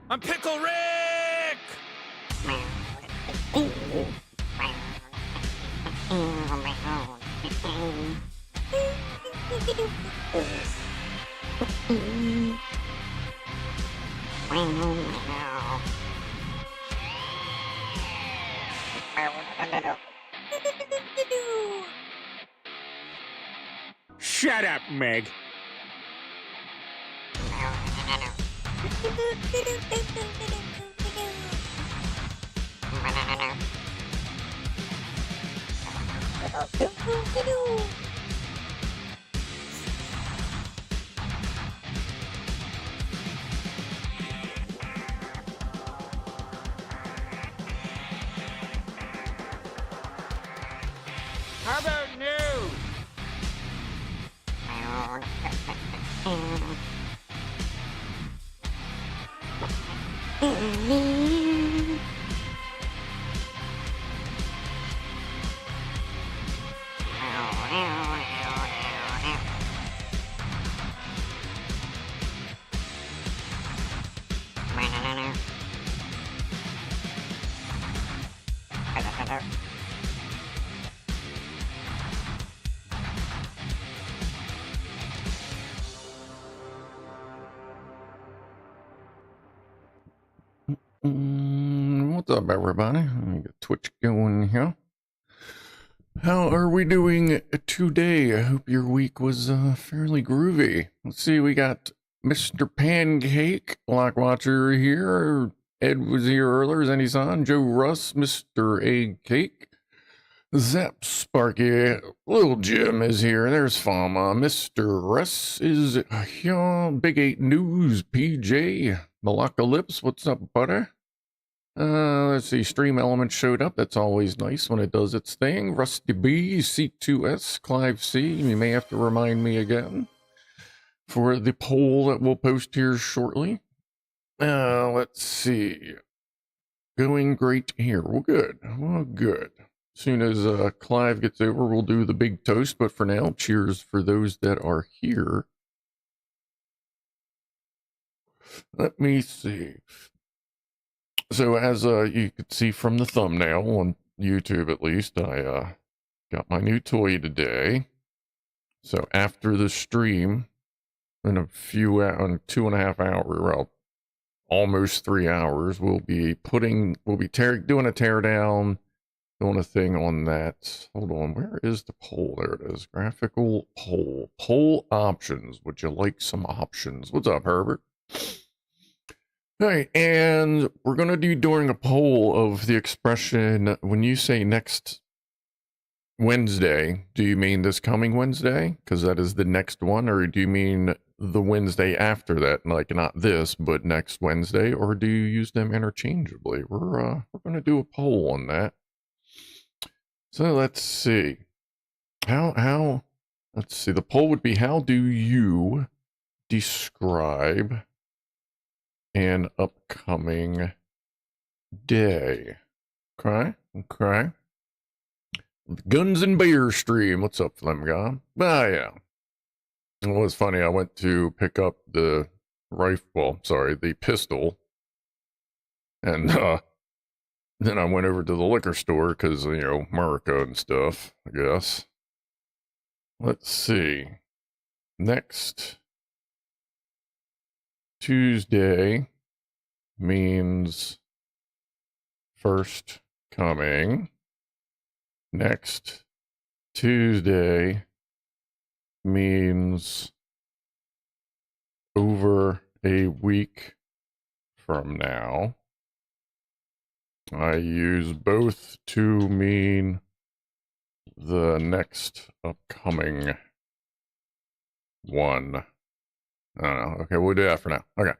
I'm Pickle Rick! Shut up, Meg. How about news? What's up, everybody? Let me get Twitch going here. How are we doing today? I hope your week was fairly groovy. Let's see, we got Mr. Pancake, Lock Watcher here. Ed was here earlier, as any son. Joe Russ, Mr. Egg Cake. Zap Sparky, Little Jim is here. There's Fama. Mr. Russ is here. Big 8 News, PJ. Malacca Lips, what's up, butter? Let's see, Stream Element showed up. That's always nice when it does its thing. Rusty B, C2S, Clive C. You may have to remind me again for the poll that we'll post here shortly. Let's see. Going great here. Well, good. Well, good. As soon as Clive gets over, we'll do the big toast. But for now, cheers for those that are here. Let me see. So as you could see from the thumbnail on YouTube, at least, I got my new toy today. So after the stream, in a few, 2.5 hours, well, almost 3 hours, we'll be doing a teardown, doing a thing on that. Hold on, where is the poll? There it is. Graphical poll. Poll options. Would you like some options? What's up, Herbert? All right, and we're going to do during a poll of the expression, when you say next Wednesday, do you mean this coming Wednesday? Because that is the next one, or do you mean the Wednesday after that? Like not this, but next Wednesday, or do you use them interchangeably? We're going to do a poll on that. So let's see. Let's see, the poll would be, how do you describe an upcoming day? Okay. Guns and Beer stream. What's up, Flim Guy? Yeah. It was funny. I went to pick up the the pistol. And then I went over to the liquor store because, you know, America and stuff, I guess. Let's see. Next Tuesday means first coming. Next Tuesday means over a week from now. I use both to mean the next upcoming one. I don't know. Okay, we'll do that for now. Okay.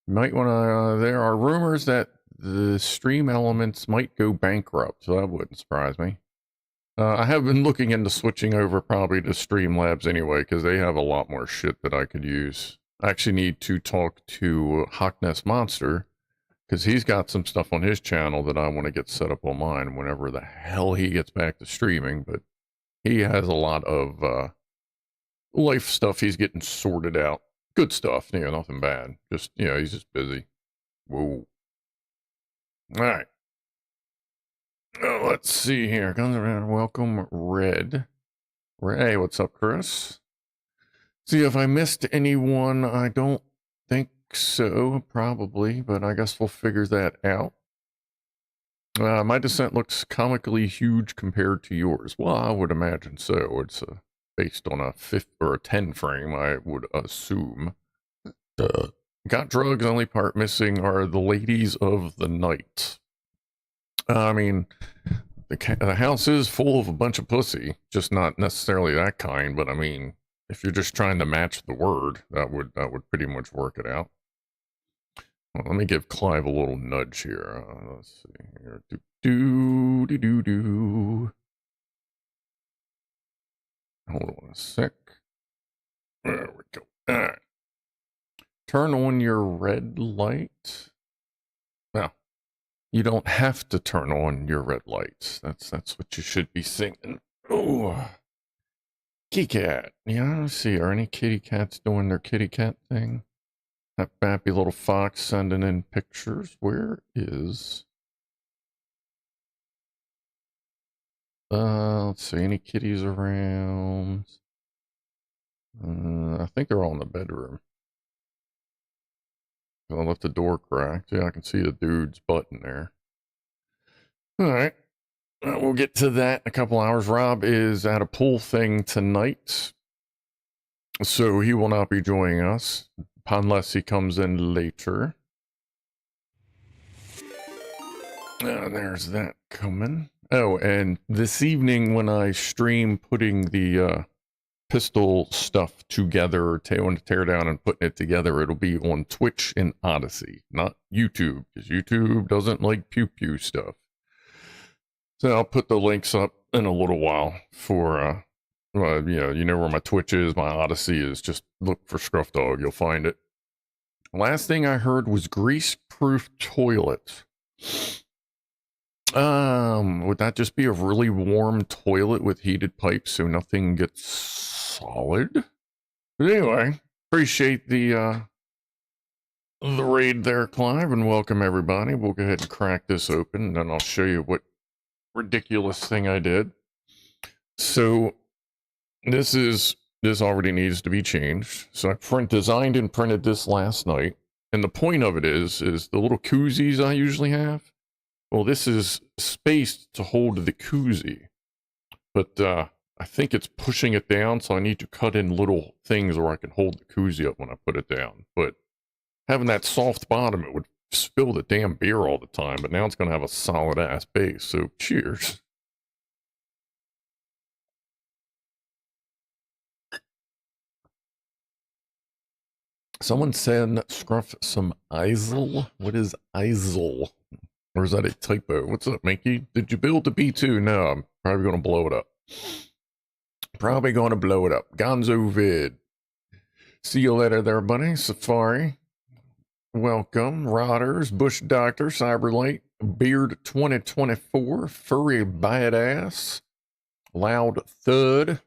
Might want to, there are rumors that the stream elements might go bankrupt, so that wouldn't surprise me. I have been looking into switching over probably to Streamlabs anyway, because they have a lot more shit that I could use. I actually need to talk to Hockness Monster, because he's got some stuff on his channel that I want to get set up on mine whenever the hell he gets back to streaming, but he has a lot of life stuff he's getting sorted out. Good stuff, you know, nothing bad. Just, you know, he's just busy. Whoa. All right. Let's see here. Guns around. Welcome, Red. Hey, what's up, Chris? See if I missed anyone. I don't think so, probably, but I guess we'll figure that out. My descent looks comically huge compared to yours. Well, I would imagine so. It's based on a 5 or a 10 frame, I would assume. Got drugs, only part missing are the ladies of the night. I mean, the house is full of a bunch of pussy, just not necessarily that kind, but I mean, if you're just trying to match the word, that would pretty much work it out. Well, let me give Clive a little nudge here. Let's see here. Do. Hold on a sec. There we go. All right. Turn on your red light. Well, you don't have to turn on your red lights. That's what you should be singing. Oh, kitty cat. Yeah, let's see. Are any kitty cats doing their kitty cat thing? That bappy little fox sending in pictures. Where is... let's see. Any kitties around? I think they're all in the bedroom. I left the door cracked. Yeah, I can see the dude's butt in there. All right. We'll get to that in a couple hours. Rob is at a pool thing tonight, so he will not be joining us unless he comes in later. There's that coming. Oh, and this evening when I stream putting the pistol stuff together, to tear down and putting it together, it'll be on Twitch and Odyssey, not YouTube, because YouTube doesn't like pew-pew stuff. So I'll put the links up in a little while for, you know where my Twitch is, my Odyssey is, just look for Scrufdog, you'll find it. Last thing I heard was grease-proof toilet. Would that just be a really warm toilet with heated pipes so nothing gets solid? But anyway, appreciate the raid there, Clive, and welcome everybody. We'll go ahead and crack this open, and then I'll show you what ridiculous thing I did. So this already needs to be changed. So I designed and printed this last night, and the point of it is the little koozies I usually have. Well, this is spaced to hold the koozie, but I think it's pushing it down, so I need to cut in little things where I can hold the koozie up when I put it down. But having that soft bottom, it would spill the damn beer all the time, but now it's going to have a solid-ass base, so cheers. Someone said, Scruff, some Eisel? What is Eisel? Or is that a typo? What's up, Minky? Did you build the B2? No, I'm probably going to blow it up. Probably going to blow it up. Gonzo vid. See you later there, buddy. Safari. Welcome. Rodders, Bush Doctor, Cyberlight, Beard 2024, Furry Badass, Loud Thud.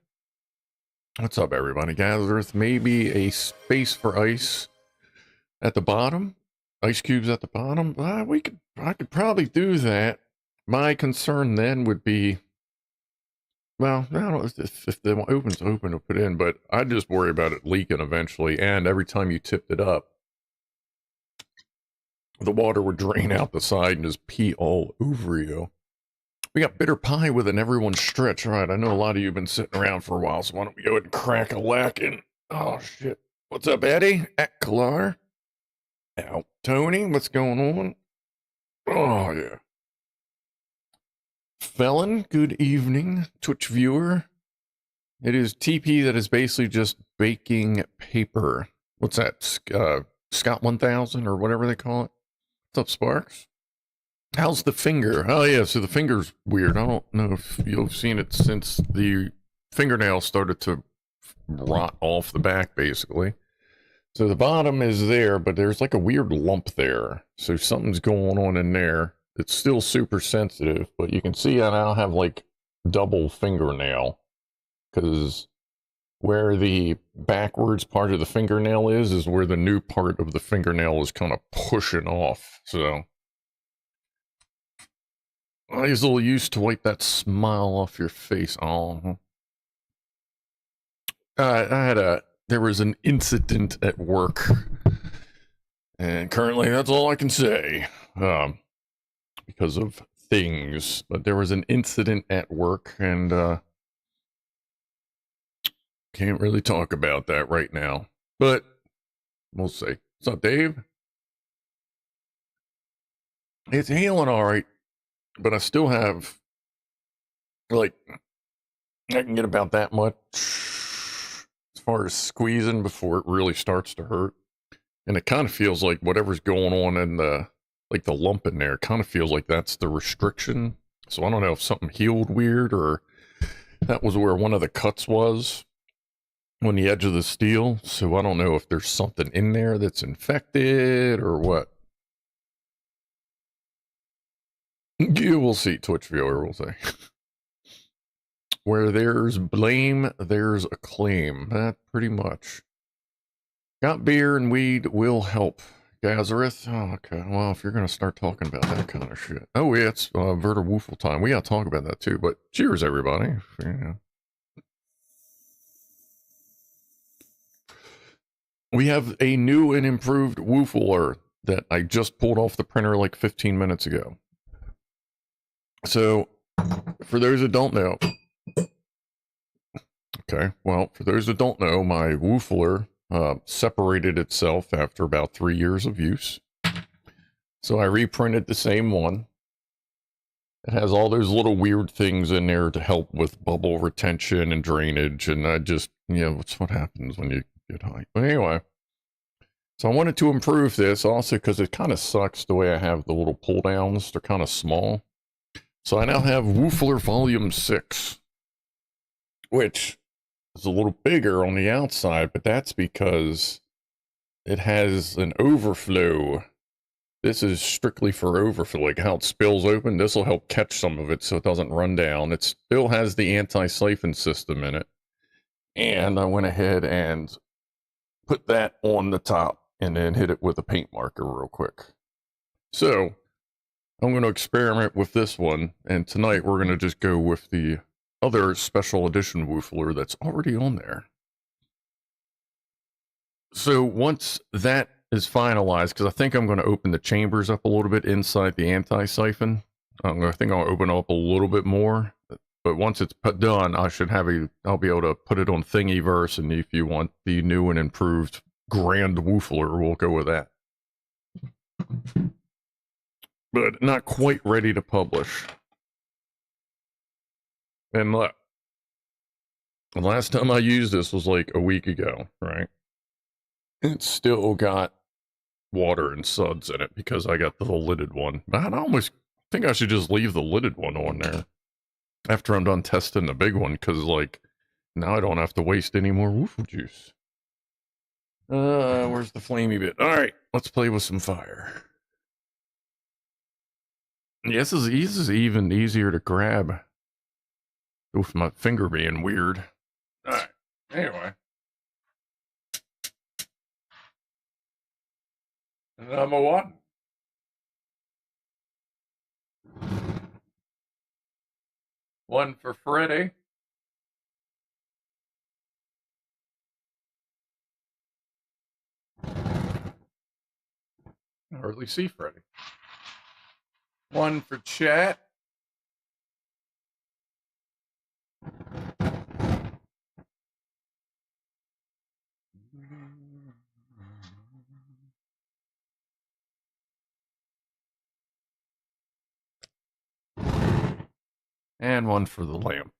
What's up, everybody? Gathereth, maybe a space for ice at the bottom. Ice cubes at the bottom. I could probably do that. My concern then would be, well, I don't know if the open's open to put in, but I'd just worry about it leaking eventually. And every time you tipped it up, the water would drain out the side and just pee all over you. We got bitter pie with an everyone stretch. All right, I know a lot of you have been sitting around for a while, so why don't we go ahead and crack a lackin'? Oh, shit. What's up, Eddie? Aklar? Ow. Tony, what's going on? Oh, yeah. Felon, good evening, Twitch viewer. It is TP that is basically just baking paper. What's that? Scott 1000 or whatever they call it. What's up, Sparks? How's the finger? Oh, yeah, so the finger's weird. I don't know if you've seen it since the fingernail started to rot off the back, basically. So the bottom is there, but there's like a weird lump there. So something's going on in there. It's still super sensitive, but you can see I now have like double fingernail because where the backwards part of the fingernail is where the new part of the fingernail is kind of pushing off. So I was a little used to wipe that smile off your face. Oh, there was an incident at work, and currently that's all I can say, because of things. But there was an incident at work, and can't really talk about that right now. But we'll see. What's up, Dave? It's healing all right, but I still have, like, I can get about that much as far as squeezing before it really starts to hurt. And it kind of feels like whatever's going on in the lump in there kind of feels like that's the restriction. So I don't know if something healed weird or that was where one of the cuts was on the edge of the steel. So I don't know if there's something in there that's infected or what. Yeah, we'll see. Twitch viewer will say. Where there's blame, there's a claim. That pretty much. Got beer and weed will help. Gazareth? Oh, okay. Well, if you're going to start talking about that kind of shit. Oh, yeah, it's VertoThermoWhoofle time. We got to talk about that too. But cheers, everybody. Yeah. We have a new and improved woofler that I just pulled off the printer like 15 minutes ago. So, for those that don't know, okay, well, for those that don't know, my woofler separated itself after about 3 years of use. So I reprinted the same one. It has all those little weird things in there to help with bubble retention and drainage, and I just, it's what happens when you get high. But anyway, so I wanted to improve this also because it kind of sucks the way I have the little pull downs. They're kind of small. So I now have Woofler Volume 6, which is a little bigger on the outside, but that's because it has an overflow. This is strictly for overflow, like how it spills open. This will help catch some of it so it doesn't run down. It still has the anti-siphon system in it. And I went ahead and put that on the top and then hit it with a paint marker real quick. So I'm going to experiment with this one, and tonight we're going to just go with the other special edition woofler that's already on there. So once that is finalized, because I think I'm going to open the chambers up a little bit inside the anti-siphon. I think I'll open up a little bit more, but once it's done, I'll be able to put it on Thingiverse, and if you want the new and improved Grand Woofler, we'll go with that. But not quite ready to publish. And look, the last time I used this was like a week ago, right? It's still got water and suds in it because I got the lidded one. I almost think I should just leave the lidded one on there after I'm done testing the big one, because like now I don't have to waste any more woofle juice. Where's the flamey bit? All right, let's play with some fire. Yes, this is even easier to grab with my finger being weird. All right, anyway. Number one. One for Freddy. I hardly see Freddy. One for chat. And one for the lamp.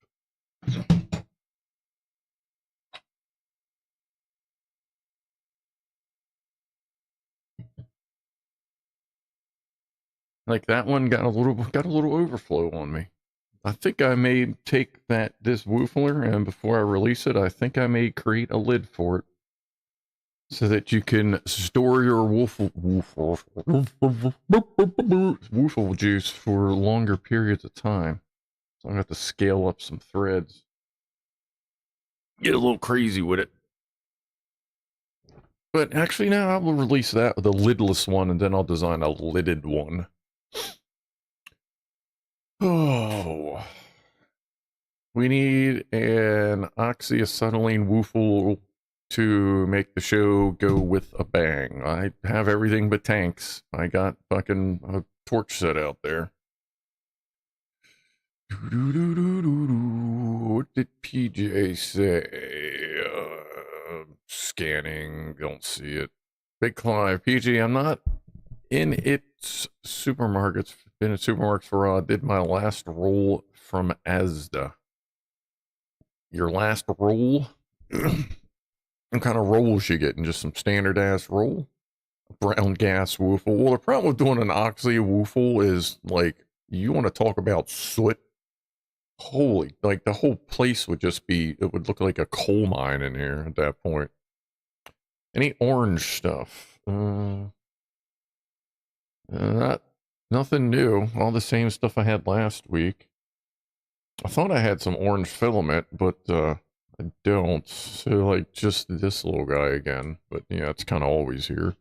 Like that one got a little overflow on me. I think I may take this woofler, and before I release it, I think I may create a lid for it so that you can store your woofle juice for longer periods of time. So I'm gonna have to scale up some threads. get a little crazy with it. But actually, now I will release that with a lidless one, and then I'll design a lidded one. Oh, we need an oxyacetylene woofle to make the show go with a bang. I have everything but tanks. I got fucking a torch set out there. What did PJ say? Scanning, don't see it. BigClive, PG, I'm not in its supermarkets. Been at supermarkets for a while. Did my last roll from Asda. Your last roll? What kind of rolls you getting? Just some standard ass roll? Brown gas woofle. Well, the problem with doing an oxy woofle is like, you want to talk about soot. Holy, like the whole place would just be, it would look like a coal mine in here at that point. Any orange stuff? Nothing new. All the same stuff I had last week. I thought I had some orange filament, but I don't. So like just this little guy again. But yeah, it's kind of always here.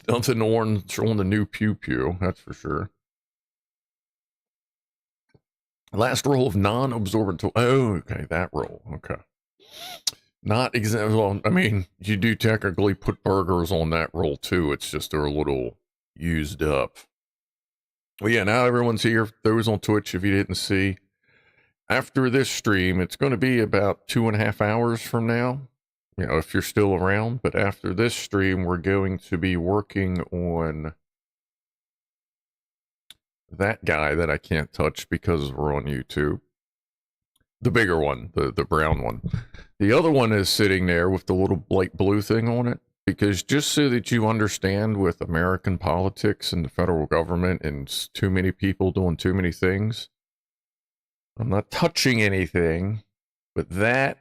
Nothing orange on the new pew pew, that's for sure. Last roll of non-absorbent tool. Oh, okay, that roll. Okay. Not exactly. Well, I mean, you do technically put burgers on that roll too. It's just they're a little used up. Well, yeah, now everyone's here. Those on Twitch, if you didn't see. After this stream, it's going to be about 2.5 hours from now. You know, if you're still around. But after this stream, we're going to be working on that guy that I can't touch because we're on YouTube. The bigger one, the brown one. The other one is sitting there with the little light blue thing on it. Because just so that you understand with American politics and the federal government and too many people doing too many things, I'm not touching anything, but that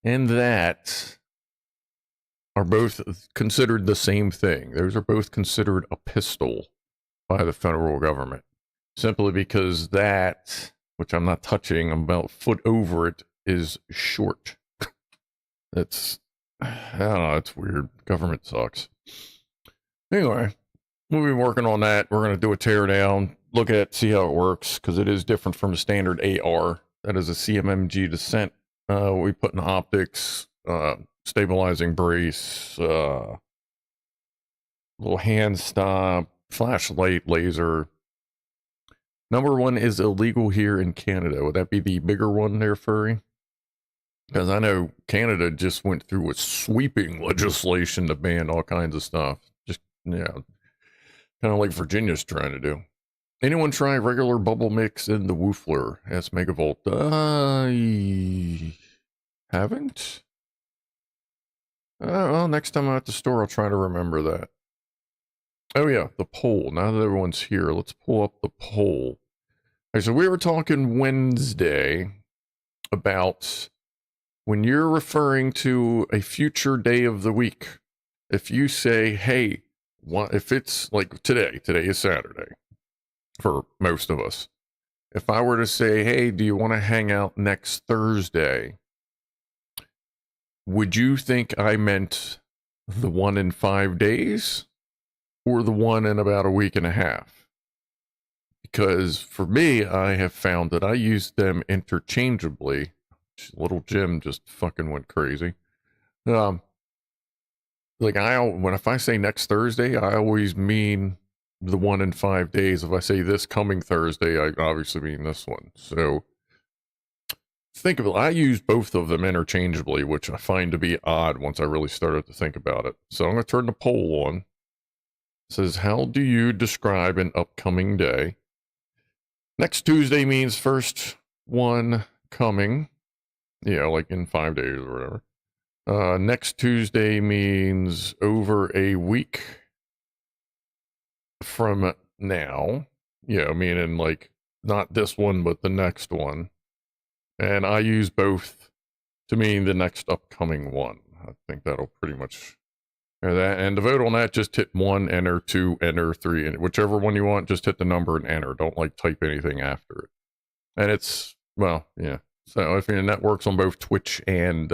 and that are both considered the same thing. Those are both considered a pistol by the federal government. Simply because that, which I'm not touching, I'm about a foot over it, is short. That's, I don't know, it's weird. Government sucks. Anyway, we'll be working on that. We're going to do a teardown, look at it, see how it works, because it is different from a standard AR. That is a CMMG descent. We put in optics, stabilizing brace, little hand stop, flashlight, laser. Number one is illegal here in Canada. Would that be the bigger one there, Furry? Because I know Canada just went through a sweeping legislation to ban all kinds of stuff. Just, yeah, kind of like Virginia's trying to do. Anyone try regular bubble mix in the woofler? Asked Megavolt. I haven't. Well, next time I'm at the store, I'll try to remember that. Oh yeah, the poll. Now that everyone's here, let's pull up the poll. Okay, so we were talking Wednesday about when you're referring to a future day of the week. If you say, hey, if it's like today is Saturday for most of us. If I were to say, hey, do you want to hang out next Thursday? Would you think I meant the one in 5 days? Or the one in about a week and a half? Because for me, I have found that I use them interchangeably. Little Jim just fucking went crazy. Like if I say next Thursday, I always mean the one in 5 days. If I say this coming Thursday, I obviously mean this one. So think of it. I use both of them interchangeably, which I find to be odd once I really started to think about it. So I'm going to turn the poll on. It says, how do you describe an upcoming day? Next Tuesday means first one coming. Yeah, like in 5 days or whatever. Next Tuesday means over a week from now. Yeah, meaning like not this one, but the next one. And I use both to mean the next upcoming one. I think that'll pretty much... And to vote on that, just hit 1, enter, 2, enter, 3, and whichever one you want, just hit the number and enter. Don't like type anything after it. And it's, well, yeah, So if your that works on both Twitch and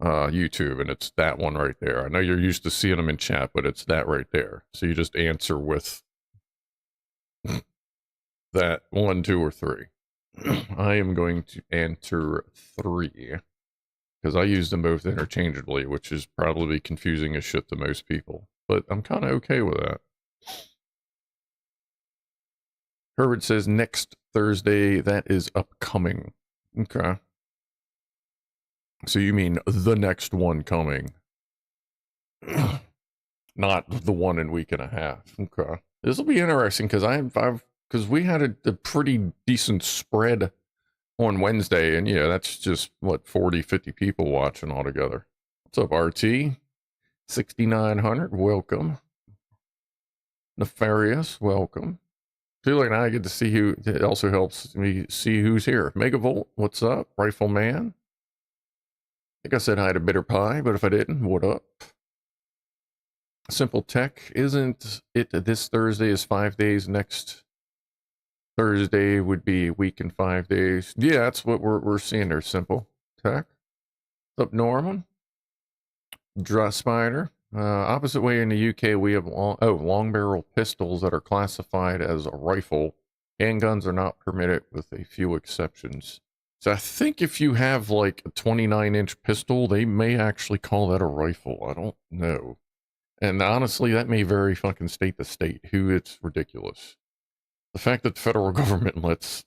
YouTube, and it's that one right there. I know you're used to seeing them in chat, but it's that right there. So you just answer with that 1, 2, or 3. I am going to answer 3 because I use them both interchangeably, which is probably confusing as shit to most people, but I'm kind of okay with that. Herbert says next Thursday. That is upcoming. Okay. So you mean the next one coming, not the one in week and a half. Okay. This will be interesting because because we had a pretty decent spread on Wednesday, and yeah, that's just what 40, 50 people watching altogether. What's up, RT? 6900, welcome. Nefarious, welcome. Feel like now I get to see who. It also helps me see who's here. Megavolt, what's up? Rifleman. I think I said hi to Bitter Pie, but if I didn't, what up? Simple Tech, isn't it this Thursday is 5 days? Next Thursday would be a week and 5 days. Yeah, that's what we're seeing there. Simple Tech. What's up, Norman? Draw Spider. Opposite way in the UK, we have long barrel pistols that are classified as a rifle. Handguns are not permitted with a few exceptions. So I think if you have like a 29-inch pistol, they may actually call that a rifle. I don't know. And honestly, that may vary fucking state to state. It's ridiculous. The fact that the federal government lets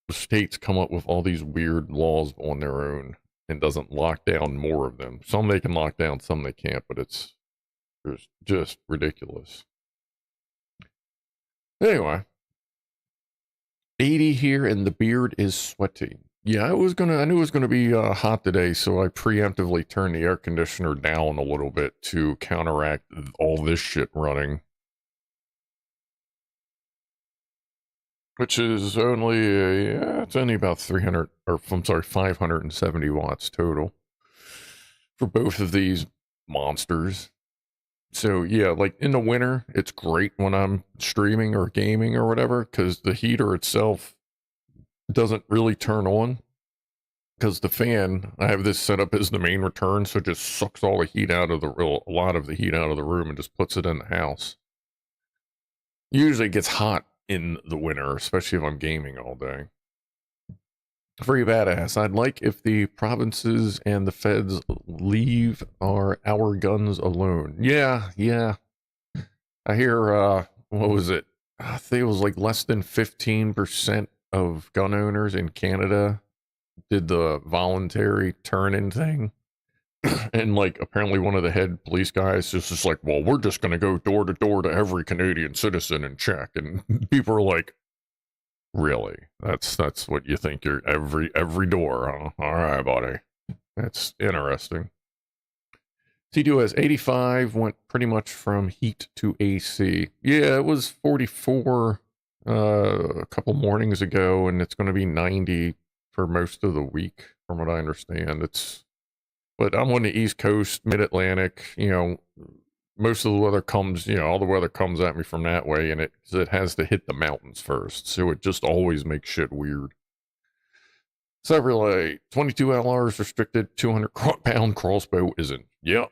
the states come up with all these weird laws on their own and doesn't lock down more of them. Some they can lock down, some they can't, but it's just ridiculous. Anyway, 80 here and the beard is sweaty. Yeah, I knew it was gonna be hot today, so I preemptively turned the air conditioner down a little bit to counteract all this shit running. Which is only, it's only about 570 watts total for both of these monsters. So yeah, like in the winter, it's great when I'm streaming or gaming or whatever, because the heater itself doesn't really turn on. Because the fan, I have this set up as the main return, so it just sucks all the heat out of a lot of the heat out of the room and just puts it in the house. Usually it gets hot in the winter, especially if I'm gaming all day. Very badass. I'd like if the provinces and the feds leave our guns alone. Yeah. I hear, what was it? I think it was like less than 15% of gun owners in Canada did the voluntary turn-in thing. And like apparently one of the head police guys is just like, well, we're just gonna go door to door to every Canadian citizen and check. And people are like, really? That's what you think? You're every door, huh? All right, buddy. That's interesting. C2S 85 went pretty much from heat to AC. Yeah, it was 44 a couple mornings ago, and it's going to be 90 for most of the week, from what I understand. But I'm on the East Coast, Mid-Atlantic, most of the weather comes, all the weather comes at me from that way, and it has to hit the mountains first, so it just always makes shit weird. Chevrolet, 22 LRs restricted, 200-pound crossbow isn't. Yep.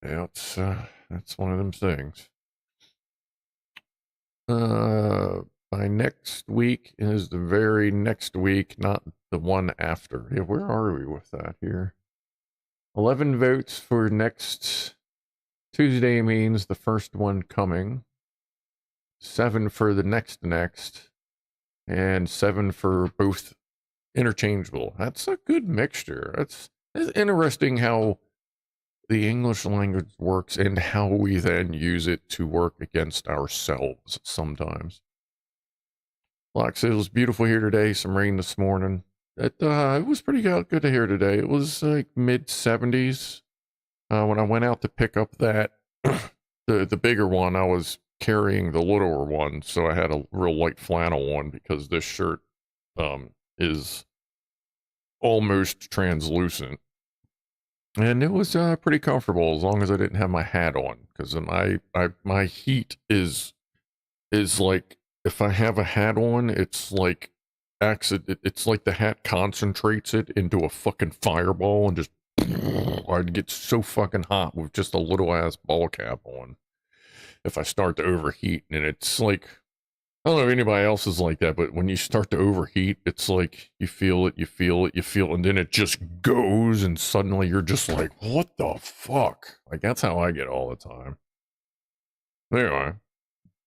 That's one of them things. By next week is the very next week, not the one after. Yeah, where are we with that here? 11 votes for next Tuesday means the first one coming. 7 for the next, and 7 for both interchangeable. That's a good mixture. It's interesting how the English language works and how we then use it to work against ourselves sometimes. Like I said, it was beautiful here today. Some rain this morning. It was pretty good to hear today. It was like mid-70s. When I went out to pick up that, the bigger one, I was carrying the littler one, so I had a real light flannel on because this shirt is almost translucent. And it was pretty comfortable as long as I didn't have my hat on, because my heat is like, if I have a hat on, it's like it's like the hat concentrates it into a fucking fireball and just, I'd get so fucking hot with just a little ass ball cap on if I start to overheat. And it's like, I don't know if anybody else is like that, but when you start to overheat, it's like you feel it, and then it just goes, and suddenly you're just like, what the fuck? Like, that's how I get all the time. Anyway,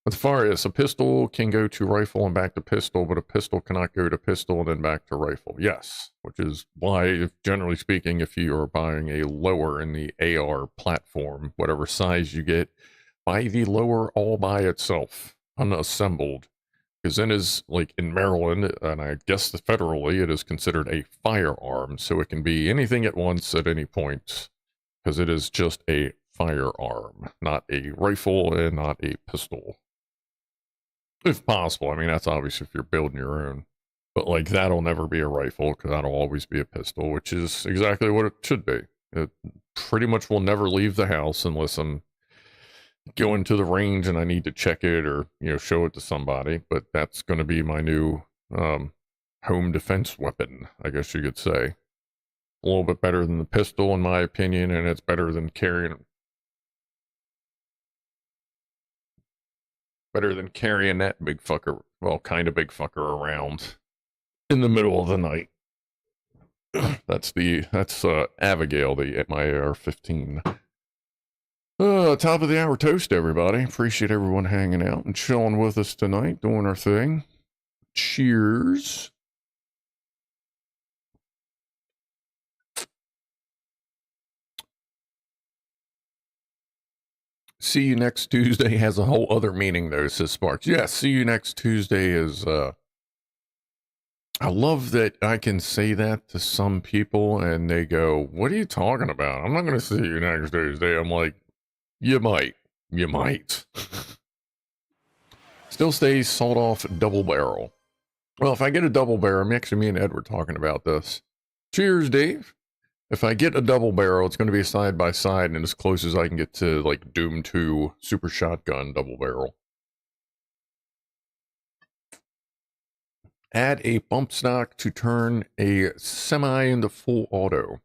as far as a pistol can go to rifle and back to pistol, but a pistol cannot go to pistol and then back to rifle. Yes, which is why, generally speaking, if you are buying a lower in the AR platform, whatever size you get, buy the lower all by itself, unassembled. Because then is, like, in Maryland, and I guess federally, it is considered a firearm, so it can be anything at once at any point, because it is just a firearm, not a rifle and not a pistol. If possible. I mean, that's obviously if you're building your own. But, like, that'll never be a rifle, because that'll always be a pistol, which is exactly what it should be. It pretty much will never leave the house unless I'm going to the range and I need to check it or, you know, show it to somebody. But that's going to be my new home defense weapon, I guess you could say. A little bit better than the pistol, in my opinion, and it's better than carrying that big fucker, well, kind of big fucker around in the middle of the night. That's Abigail, my AR-15. Top of the hour toast, everybody. Appreciate everyone hanging out and chilling with us tonight, doing our thing. Cheers. See you next Tuesday has a whole other meaning, though, says Sparks. Yes, see you next Tuesday is, I love that I can say that to some people and they go, what are you talking about? I'm not going to see you next Tuesday. I'm like, you might. Still stays sawed off double barrel. Well, if I get a double barrel, actually me and Ed were talking about this. Cheers, Dave. If I get a double barrel, it's going to be a side by side and as close as I can get to, like, Doom 2 Super Shotgun double barrel. Add a bump stock to turn a semi into full auto.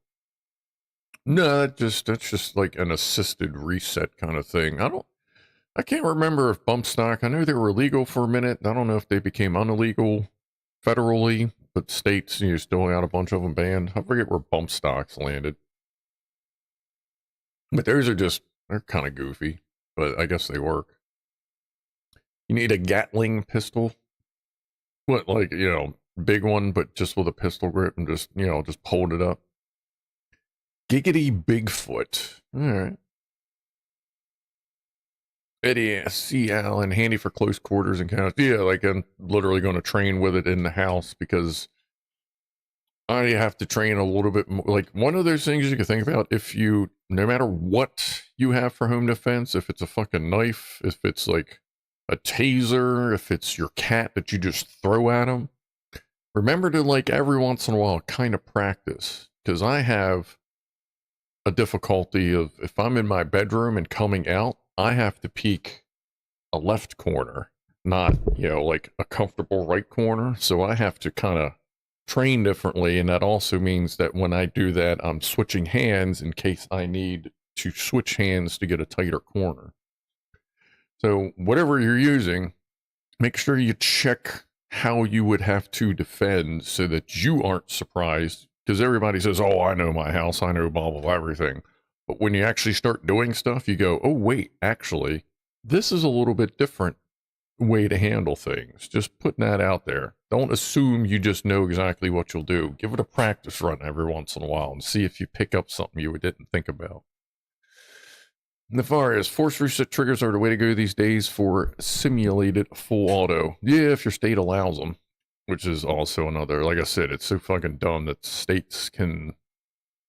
No, that's just like an assisted reset kind of thing. I can't remember if bump stock, I know they were illegal for a minute. I don't know if they became unillegal federally, but states, you still got a bunch of them banned. I forget where bump stocks landed. But those are they're kind of goofy, but I guess they work. You need a Gatling pistol. What, like, you know, big one, but just with a pistol grip and just, you know, just hold it up. Giggity Bigfoot. All right. Eddie, see Alan, handy for close quarters encounters. Yeah, like I'm literally going to train with it in the house because I have to train a little bit more. Like, one of those things you can think about, if you, no matter what you have for home defense, if it's a fucking knife, if it's like a taser, if it's your cat that you just throw at them, remember to, like, every once in a while kind of practice. Because I have a difficulty of, if I'm in my bedroom and coming out, I have to peek a left corner, not, you know, like a comfortable right corner. So I have to kind of train differently. And that also means that when I do that, I'm switching hands in case I need to switch hands to get a tighter corner. So whatever you're using, make sure you check how you would have to defend so that you aren't surprised. Because everybody says, oh, I know my house, I know blah, blah, blah, everything. But when you actually start doing stuff, you go, oh, wait, actually, this is a little bit different way to handle things. Just putting that out there. Don't assume you just know exactly what you'll do. Give it a practice run every once in a while and see if you pick up something you didn't think about. As far as force reset triggers are the way to go these days for simulated full auto. Yeah, if your state allows them, which is also another, like I said, it's so fucking dumb that states can,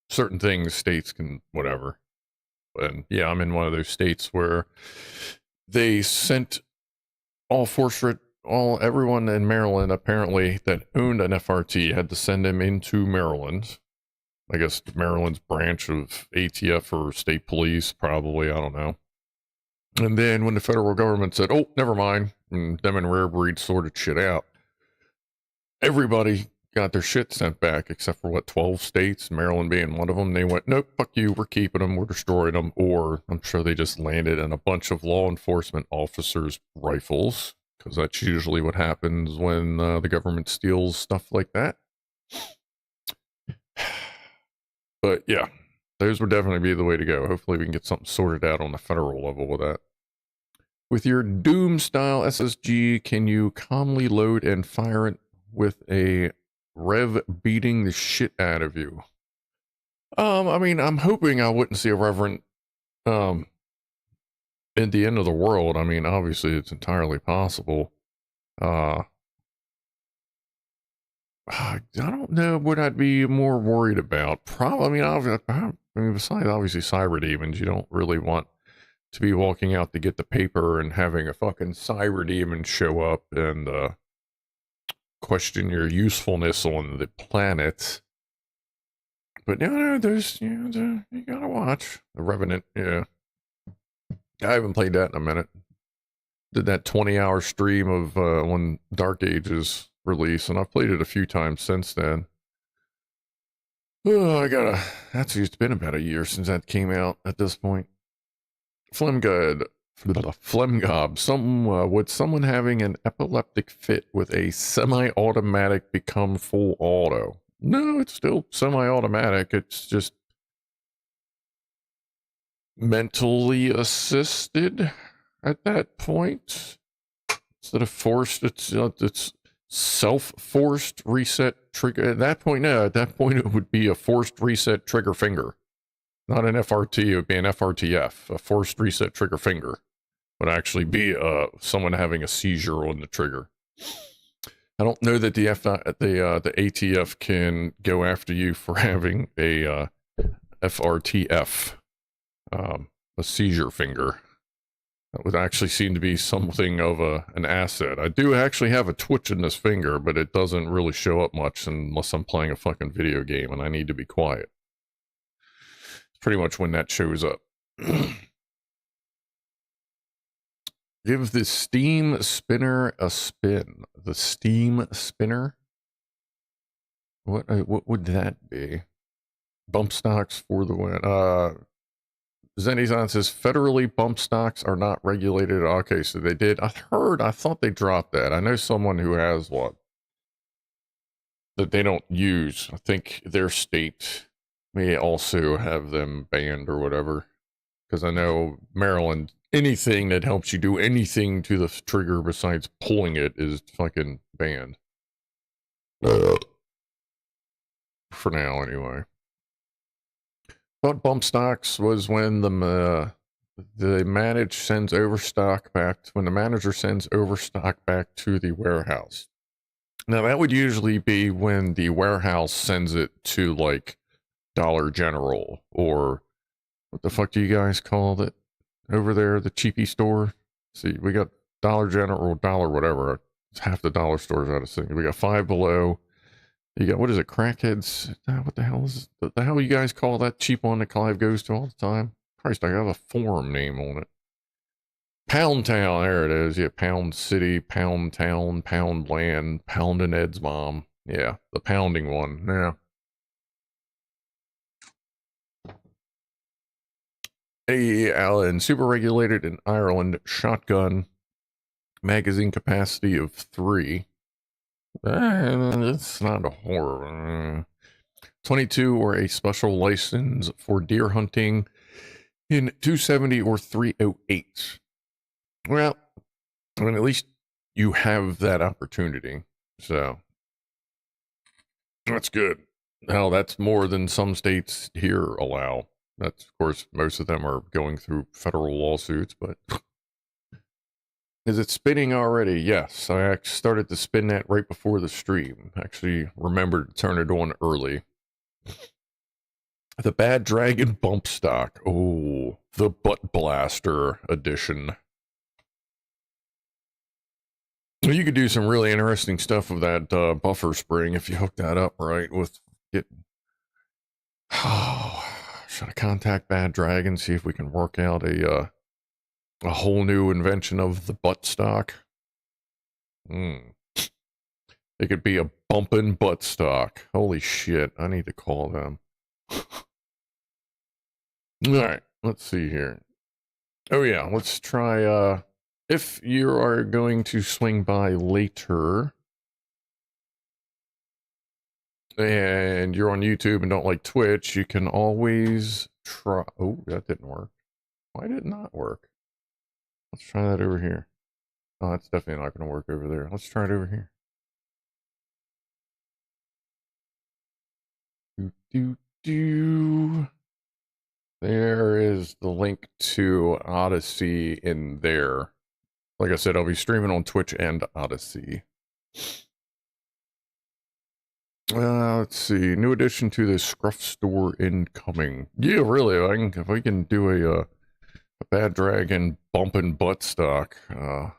certain things states can, whatever. And yeah, I'm in one of those states where they sent everyone in Maryland, apparently, that owned an FRT had to send them into Maryland. I guess Maryland's branch of ATF or state police, probably, I don't know. And then when the federal government said, oh, never mind, and them and Rare Breed sorted shit out, everybody got their shit sent back except for what, 12 states, Maryland being one of them. They went, nope, fuck you, we're keeping them, we're destroying them. Or I'm sure they just landed in a bunch of law enforcement officers' rifles, because that's usually what happens when the government steals stuff like that. But yeah, those would definitely be the way to go. Hopefully we can get something sorted out on the federal level with that. With your Doom style SSG, can you calmly load and fire it with a rev beating the shit out of you? I mean, I'm hoping I wouldn't see a reverend at the end of the world. I mean, obviously it's entirely possible. I don't know what I'd be more worried about. Probably, I mean, besides obviously cyber demons, you don't really want to be walking out to get the paper and having a fucking cyber demon show up and question your usefulness on the planet. But no, there's, you gotta watch the Revenant. Yeah, I haven't played that in a minute. Did that 20-hour stream of when Dark Ages release, and I've played it a few times since then. Oh, it's been about a year since that came out at this point. Flemgob, would someone having an epileptic fit with a semi-automatic become full auto? No, it's still semi-automatic. It's just mentally assisted at that point. Instead of forced, it's self-forced reset trigger. At that point, no, at that point it would be a forced reset trigger finger. Not an FRT, it would be an FRTF. A forced reset trigger finger would actually be someone having a seizure on the trigger. I don't know that the ATF can go after you for having a FRTF, a seizure finger. That would actually seem to be something of an asset. I do actually have a twitch in this finger, but it doesn't really show up much unless I'm playing a fucking video game and I need to be quiet. It's pretty much when that shows up. Give the steam spinner a spin. The steam spinner? What would that be? Bump stocks for the win. Zenizon says federally bump stocks are not regulated. Okay, so they did. I thought they dropped that. I know someone who has one that they don't use. I think their state may also have them banned or whatever. Because I know Maryland, anything that helps you do anything to the trigger besides pulling it is fucking banned. For now, anyway. Thought bump stocks was when the manager sends overstock back when the manager sends overstock back to the warehouse. Now that would usually be when the warehouse sends it to like Dollar General, or what the fuck do you guys call it over there, the cheapy store? See, we got Dollar General, Dollar whatever. It's half the dollar stores out of sync. We got Five Below. You got, what is it, Crackheads? What the hell is it? The hell you guys call that cheap one that Clive goes to all the time? Christ, I got a forum name on it. Pound Town, there it is. Yeah, Pound City, Pound Town, Pound Land, Pound and Ed's mom. Yeah, the pounding one. Yeah. Hey, Alan, super regulated in Ireland, shotgun, magazine capacity of 3. It's not a horror. 22 or a special license for deer hunting in 270 or 308. Well, I mean, at least you have that opportunity. So that's good. Hell, that's more than some states here allow. That's, of course, most of them are going through federal lawsuits, but is it spinning already? Yes, I started to spin that right before the stream. Actually remembered to turn it on early. The Bad Dragon bump stock. Oh, the Butt Blaster edition. You could do some really interesting stuff with that buffer spring if you hook that up right with getting... Oh, should I contact Bad Dragon, see if we can work out a whole new invention of the butt stock? It could be a bumpin' buttstock. Holy shit, I need to call them. Alright, let's see here. Oh yeah, let's try, if you are going to swing by later, and you're on YouTube and don't like Twitch, you can always try... Oh, that didn't work. Why did it not work? Let's try that over here. Oh, that's definitely not going to work over there. Let's try it over here. There is the link to Odyssey in there. Like I said, I'll be streaming on Twitch and Odyssey. Let's see. New addition to the Scruff store incoming. Yeah, really. If I can do a Bad Dragon bumping buttstock, I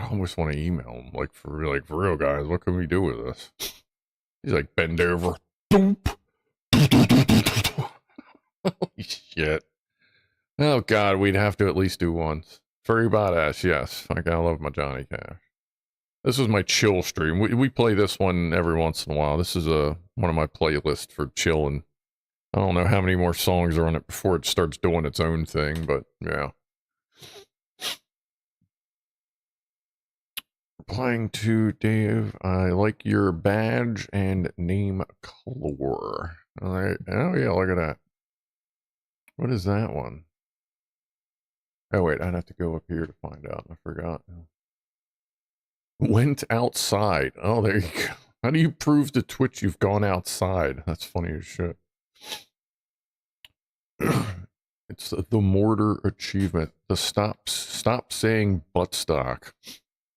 almost want to email him. Like for real, guys. What can we do with this? He's like, bend over. Doop. Holy shit. Oh god, we'd have to at least do once. Furry Badass, yes. I gotta love my Johnny Cash. This was my chill stream. We play this one every once in a while. This is one of my playlists for chillin'. I don't know how many more songs are on it before it starts doing its own thing, but yeah. Replying to Dave, I like your badge and name color. Oh yeah, look at that. What is that one? Oh wait, I'd have to go up here to find out. I forgot. Went outside. Oh, there you go. How do you prove to Twitch you've gone outside? That's funny as shit. It's the mortar achievement. The stop saying buttstock.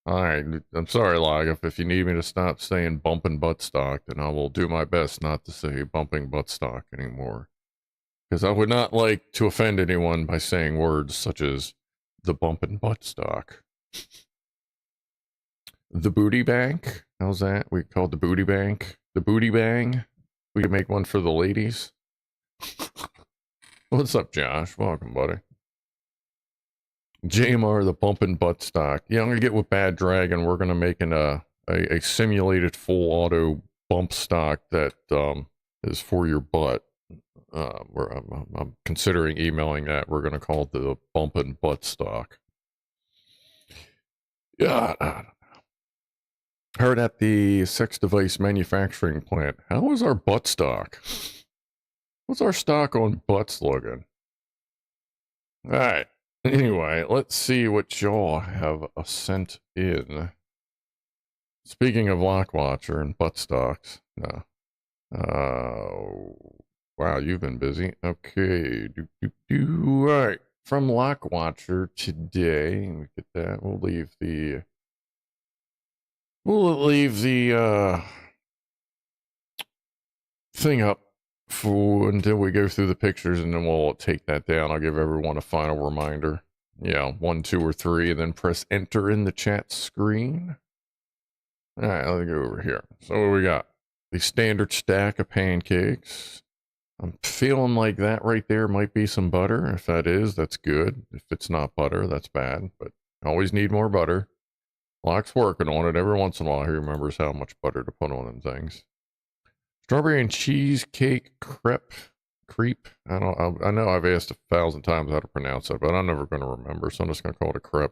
Alright, I'm sorry, Log. If you need me to stop saying bumping buttstock, then I will do my best not to say bumping buttstock anymore. Because I would not like to offend anyone by saying words such as the bumping buttstock. The booty bank? How's that? We call it the booty bank. The booty bang? We can make one for the ladies. What's up, Josh? Welcome, buddy. JMR, the bumpin' buttstock. Yeah, I'm gonna get with Bad Dragon. We're gonna make a simulated full auto bump stock that is for your butt. I'm considering emailing that. We're gonna call it the bumpin' buttstock. Yeah. Heard at the sex device manufacturing plant. How is our butt stock? What's our stock on butts looking? Alright. Anyway, let's see what y'all have sent in. Speaking of Lockwatcher and butt stocks. No. Wow, you've been busy. Okay. Alright. From Lockwatcher today. We get that. We'll leave the thing up for until we go through the pictures, and then we'll take that down. I'll give everyone a final reminder. Yeah, 1, 2, or 3, and then press enter in the chat screen. All right, let's go over here. So what we got? The standard stack of pancakes. I'm feeling like that right there might be some butter. If that is, that's good. If it's not butter, that's bad. But I always need more butter. Locke's working on it. Every once in a while, he remembers how much butter to put on them things. Strawberry and cheesecake crepe. I know I've asked 1,000 times how to pronounce it, but I'm never going to remember, so I'm just going to call it a crepe.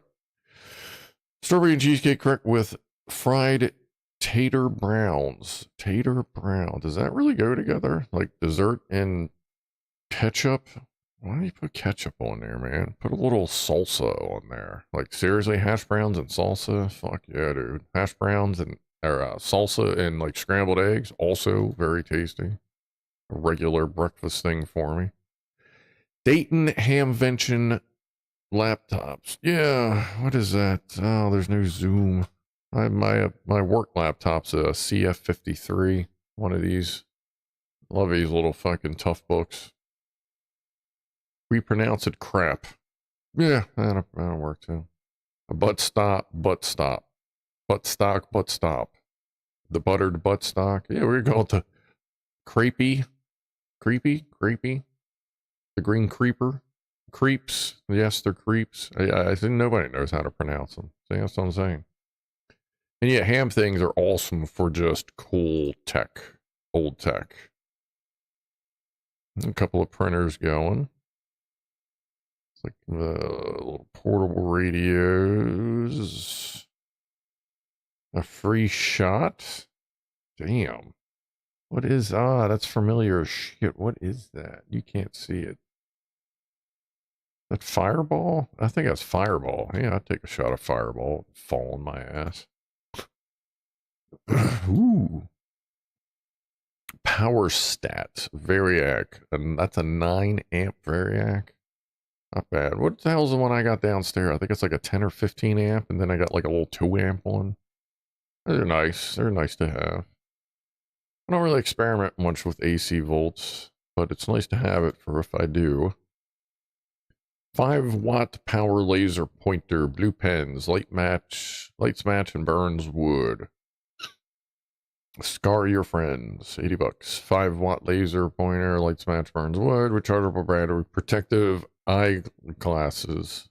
Strawberry and cheesecake crepe with fried tater browns. Tater brown. Does that really go together? Like dessert and ketchup? Why do you put ketchup on there, man? Put a little salsa on there. Like, seriously, hash browns and salsa? Fuck yeah, dude. Hash browns and salsa and, like, scrambled eggs. Also very tasty. A regular breakfast thing for me. Dayton Hamvention laptops. Yeah, what is that? Oh, there's no Zoom. My work laptop's a CF53. One of these. Love these little fucking tough books. We pronounce it crap. Yeah, that'll work too. A butt stop. Butt stock, butt stop. The buttered butt stock. Yeah, we're going to creepy. The green creeper. Creeps. Yes, they're creeps. I think nobody knows how to pronounce them. See, that's what I'm saying. And yeah, ham things are awesome for just cool tech, old tech. A couple of printers going. It's like the little portable radios. A free shot. Damn. What is, that's familiar as shit. What is that? You can't see it. That Fireball? I think that's Fireball. Yeah, I'd take a shot of Fireball. Fall on my ass. Ooh. Power Stat. Variac. And that's a 9 amp Variac. Not bad. What the hell's the one I got downstairs? I think it's like a 10 or 15 amp. And then I got like a little 2 amp one. They're nice. They're nice to have. I don't really experiment much with AC volts, but it's nice to have it for if I do. 5-watt power laser pointer, blue pens, lights match and burns wood. Scar your friends, 80 bucks. 5-watt laser pointer, lights match, burns wood, rechargeable battery, protective eyeglasses.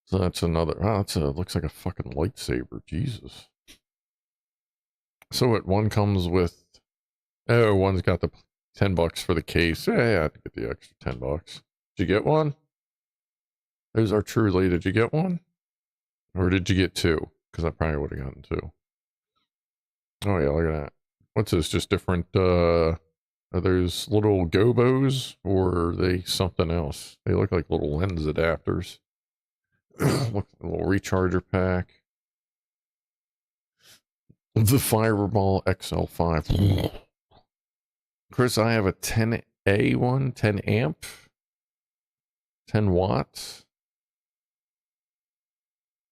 So that's another, looks like a fucking lightsaber, Jesus. So one comes with, one's got the 10 bucks for the case. Yeah, I had to get the extra 10 bucks. Did you get one? Those are truly, did you get one? Or did you get 2? Because I probably would have gotten 2. Oh yeah, look at that. What's this? Just different, are those little gobos? Or are they something else? They look like little lens adapters. Look, a little recharger pack. The Fireball XL5. Chris, I have a 10A one, 10 amp, 10 watts.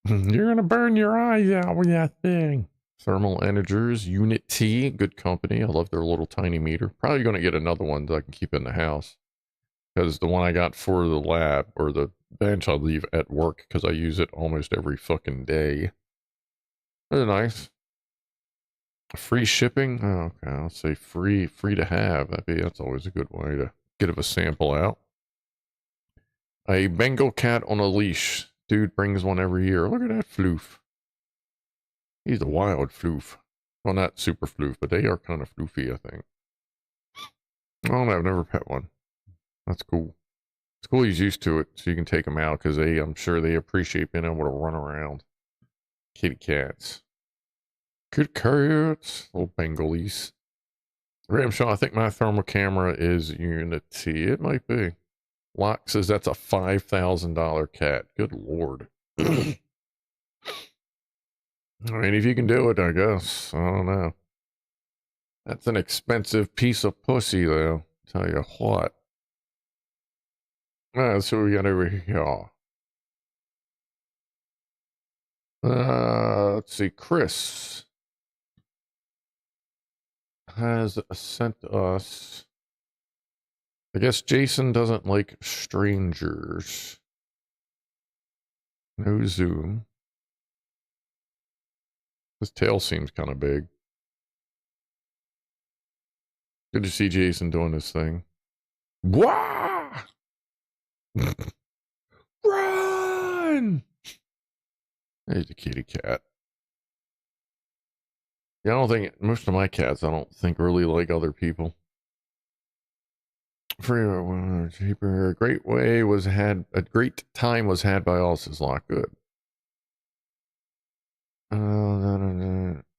You're gonna burn your eyes out with that thing. Thermal Energies, Unit T, good company. I love their little tiny meter. Probably gonna get another one that I can keep in the house. Because the one I got for the lab, or the bench, I'll leave at work because I use it almost every fucking day. They're nice. Free shipping? Oh, okay, I'll say free to have. That's always a good way to get a sample out. A Bengal cat on a leash. Dude brings one every year. Look at that floof. He's a wild floof. Well, not super floof, but they are kind of floofy, I think. Oh, no, I've never pet one. That's cool. It's cool he's used to it, so you can take them out, because I'm sure they appreciate being able to run around. Kitty cats. Good cats. Little Bengalese. Ramshaw, I think my thermal camera is Unity. It might be. Locke says that's a $5,000 cat. Good lord. I mean, if you can do it, I guess. I don't know. That's an expensive piece of pussy, though. Tell you what. That's what we got over here. Let's see. Chris has sent us. I guess Jason doesn't like strangers. No zoom. His tail seems kind of big. Good to see Jason doing this thing. Wah! Run! There's the kitty cat. Yeah, I don't think, most of my cats, I don't think really like other people. For cheaper, a great time was had by all, says Locke. Good.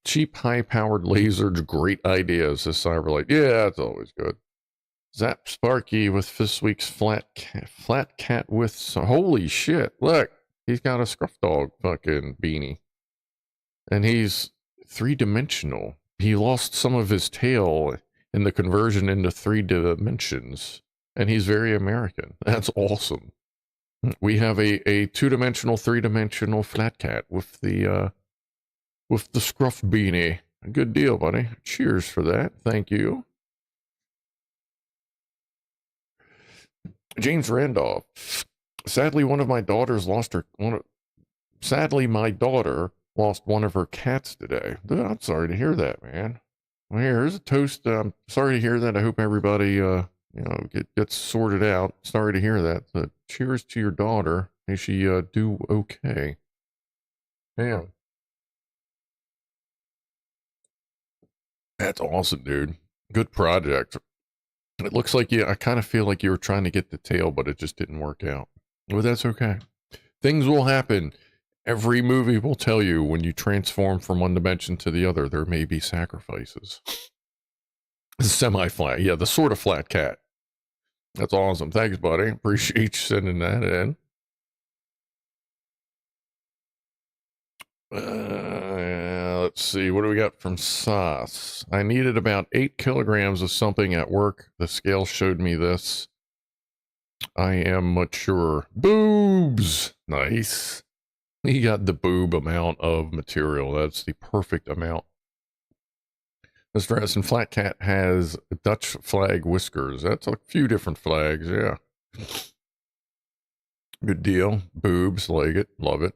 Cheap, high-powered lasers, great ideas, says Cyberlight. Yeah, that's always good. Zap Sparky with this week's flat cat with some, holy shit, look, he's got a Scrufdog fucking beanie. And he's 3-dimensional. He lost some of his tail in the conversion into 3 dimensions. And he's very American. That's awesome. We have a 2-dimensional, 3-dimensional flat cat with the scruff beanie. A good deal, buddy. Cheers for that. Thank you. James Randolph. Sadly, my daughter lost one of her cats today. I'm sorry to hear that, man. Well, here's a toast. Sorry to hear that. I hope everybody, gets sorted out. Sorry to hear that. But cheers to your daughter. May she do okay. Damn. That's awesome, dude. Good project. It looks like I kind of feel like you were trying to get the tail, but it just didn't work out. Well, that's okay. Things will happen. Every movie will tell you when you transform from one dimension to the other, there may be sacrifices. Semi-flat. Yeah, the sort of flat cat. That's awesome. Thanks, buddy. Appreciate you sending that in. Let's see. What do we got from Sauce? I needed about 8 kilograms of something at work. The scale showed me this. I am mature. Boobs! Nice. He got the boob amount of material. That's the perfect amount. Mr. Edison Flat Cat has Dutch flag whiskers. That's a few different flags, yeah. Good deal. Boobs, like it, love it.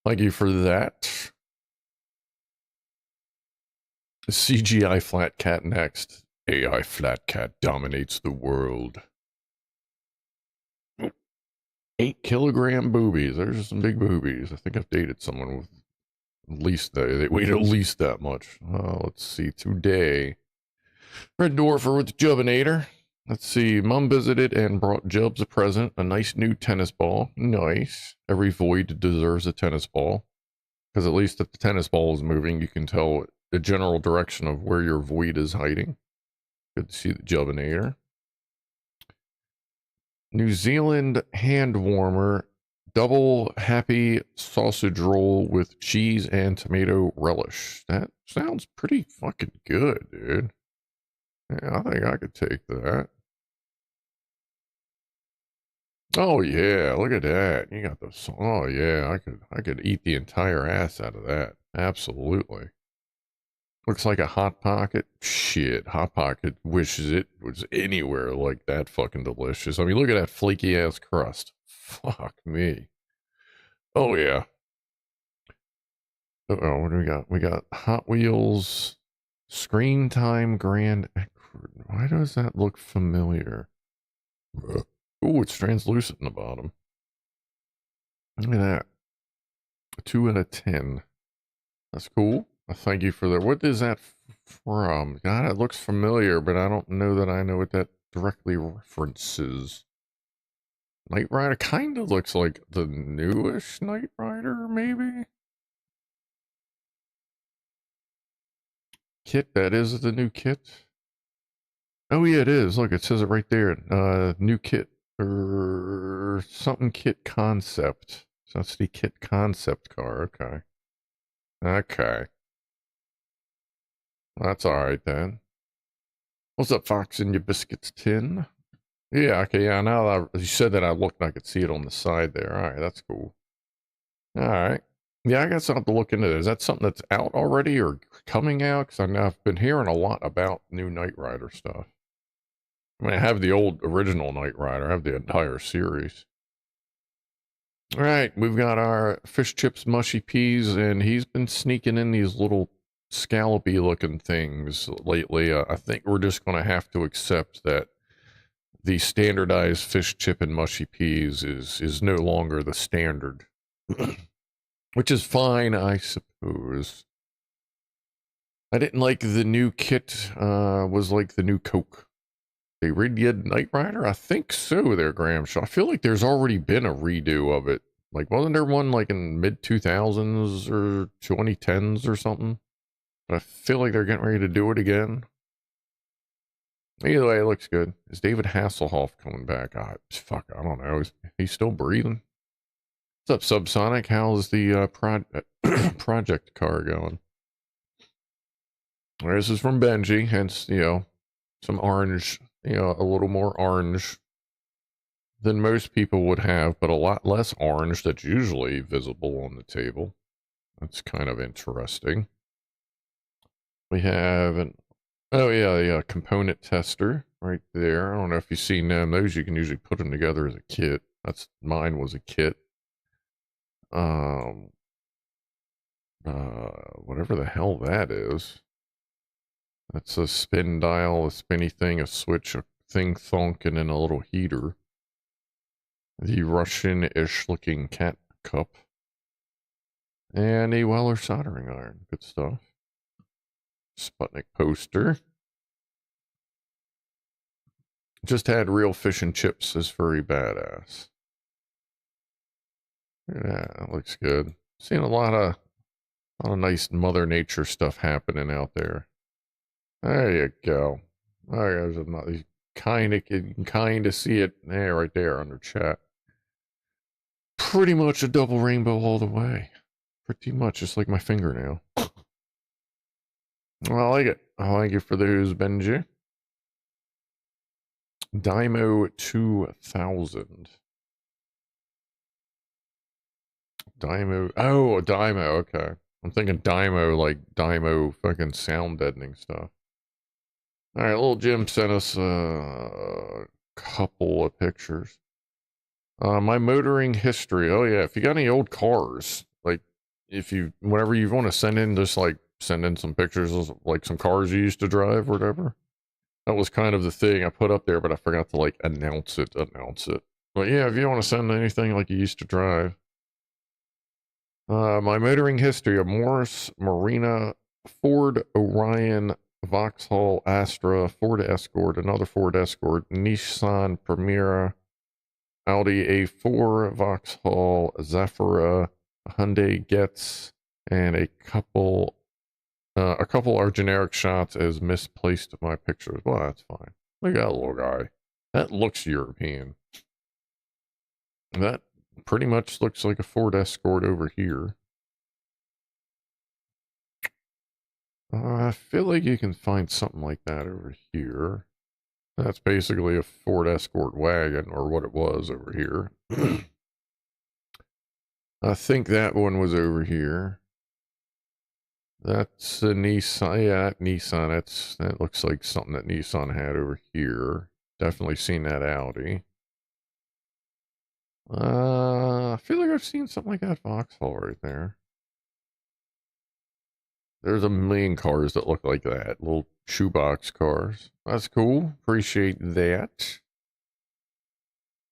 Thank you for that. CGI Flat Cat next. AI Flat Cat dominates the world. 8 kilogram boobies. There's some big boobies. I think I've dated someone with at least they weighed at least that much. Let's see. Today, Red Dwarfer with the Jubbinator. Let's see. Mom visited and brought Jubbs a present. A nice new tennis ball. Nice. Every void deserves a tennis ball. Because at least if the tennis ball is moving, you can tell the general direction of where your void is hiding. Good to see the Jubbinator. New Zealand hand warmer. Double happy sausage roll with cheese and tomato relish. That sounds pretty fucking good, dude. Yeah, I think I could take that. Oh yeah, look at that. You got the oh yeah, I could eat the entire ass out of that. Absolutely. Looks like a Hot Pocket. Shit, Hot Pocket wishes it was anywhere like that fucking delicious. I mean, look at that flaky ass crust. Fuck me. Oh yeah. Oh, what do we got? We got Hot Wheels Screen Time Grand. Why does that look familiar? Oh, it's translucent in the bottom. Look at that. 2 out of 10. That's cool. Thank you for that. What is that from? God, it looks familiar, but I don't know that I know what that directly references. Knight Rider kind of looks like the newish Knight Rider, maybe? Kit, that is the new kit? Oh yeah, it is. Look, it says it right there. New kit or something kit concept. So that's the kit concept car. Okay. Okay. Well, that's all right then. What's up, Fox in your biscuits tin? Yeah, okay, yeah, now that you said that, I looked and I could see it on the side there. All right, that's cool. All right. Yeah, I got something to look into. Is that something that's out already or coming out? Because I know I've been hearing a lot about new Knight Rider stuff. I mean, I have the old original Knight Rider. I have the entire series. All right, we've got our fish chips, mushy peas, and he's been sneaking in these little scallopy looking things lately. I think we're just going to have to accept that the standardized fish chip and mushy peas is no longer the standard, which is fine, I suppose. I didn't like the new kit, was like the new Coke. They redid Knight Rider? I think so there, Graham Shaw. I feel like there's already been a redo of it. Like, wasn't there one like in mid-2000s or 2010s or something? But I feel like they're getting ready to do it again. Either way, it looks good. Is David Hasselhoff coming back? Fuck, I don't know. Is he still breathing? What's up, Subsonic? How's the project car going? This is from Benji, hence, some orange, a little more orange than most people would have, but a lot less orange that's usually visible on the table. That's kind of interesting. We have an, oh yeah, component tester right there. I don't know if you've seen them. Those you can usually put them together as a kit. Mine was a kit. Whatever the hell that is. That's a spin dial, a spinny thing, a switch, a thing thunk, and then a little heater. The Russian-ish looking cat cup. And a Weller soldering iron. Good stuff. Sputnik poster. Just had real fish and chips as furry badass. Yeah, that looks good. Seen a lot of nice Mother Nature stuff happening out there. There you go. There's another. You can kind of see it there, right there under chat. Pretty much a double rainbow all the way. Pretty much, just like my fingernail. Well, I like it. I like it for those, Benji. Dymo 2000. Dymo. Oh, a Dymo. Okay. I'm thinking Dymo, like Dymo fucking sound deadening stuff. All right, little Jim sent us a couple of pictures. My motoring history. Oh yeah, if you got any old cars, like whenever you want to send in, just like send in some pictures of like some cars you used to drive or whatever. That was kind of the thing I put up there, but I forgot to like announce it. But yeah, if you want to send anything like you used to drive. My motoring history: a Morris Marina, Ford Orion, Vauxhall Astra, Ford Escort, another Ford Escort, Nissan Primera, Audi A4, Vauxhall Zafira, Hyundai Getz, and a couple are generic shots as misplaced in my pictures. Well, that's fine. Look at that little guy. That looks European. That pretty much looks like a Ford Escort over here. I feel like you can find something like that over here. That's basically a Ford Escort wagon, or what it was over here. I think that one was over here. That's a Nissan. Yeah, that Nissan. That looks like something that Nissan had over here. Definitely seen that Audi. I feel like I've seen something like that Vauxhall right there. There's a million cars that look like that. Little shoebox cars. That's cool. Appreciate that.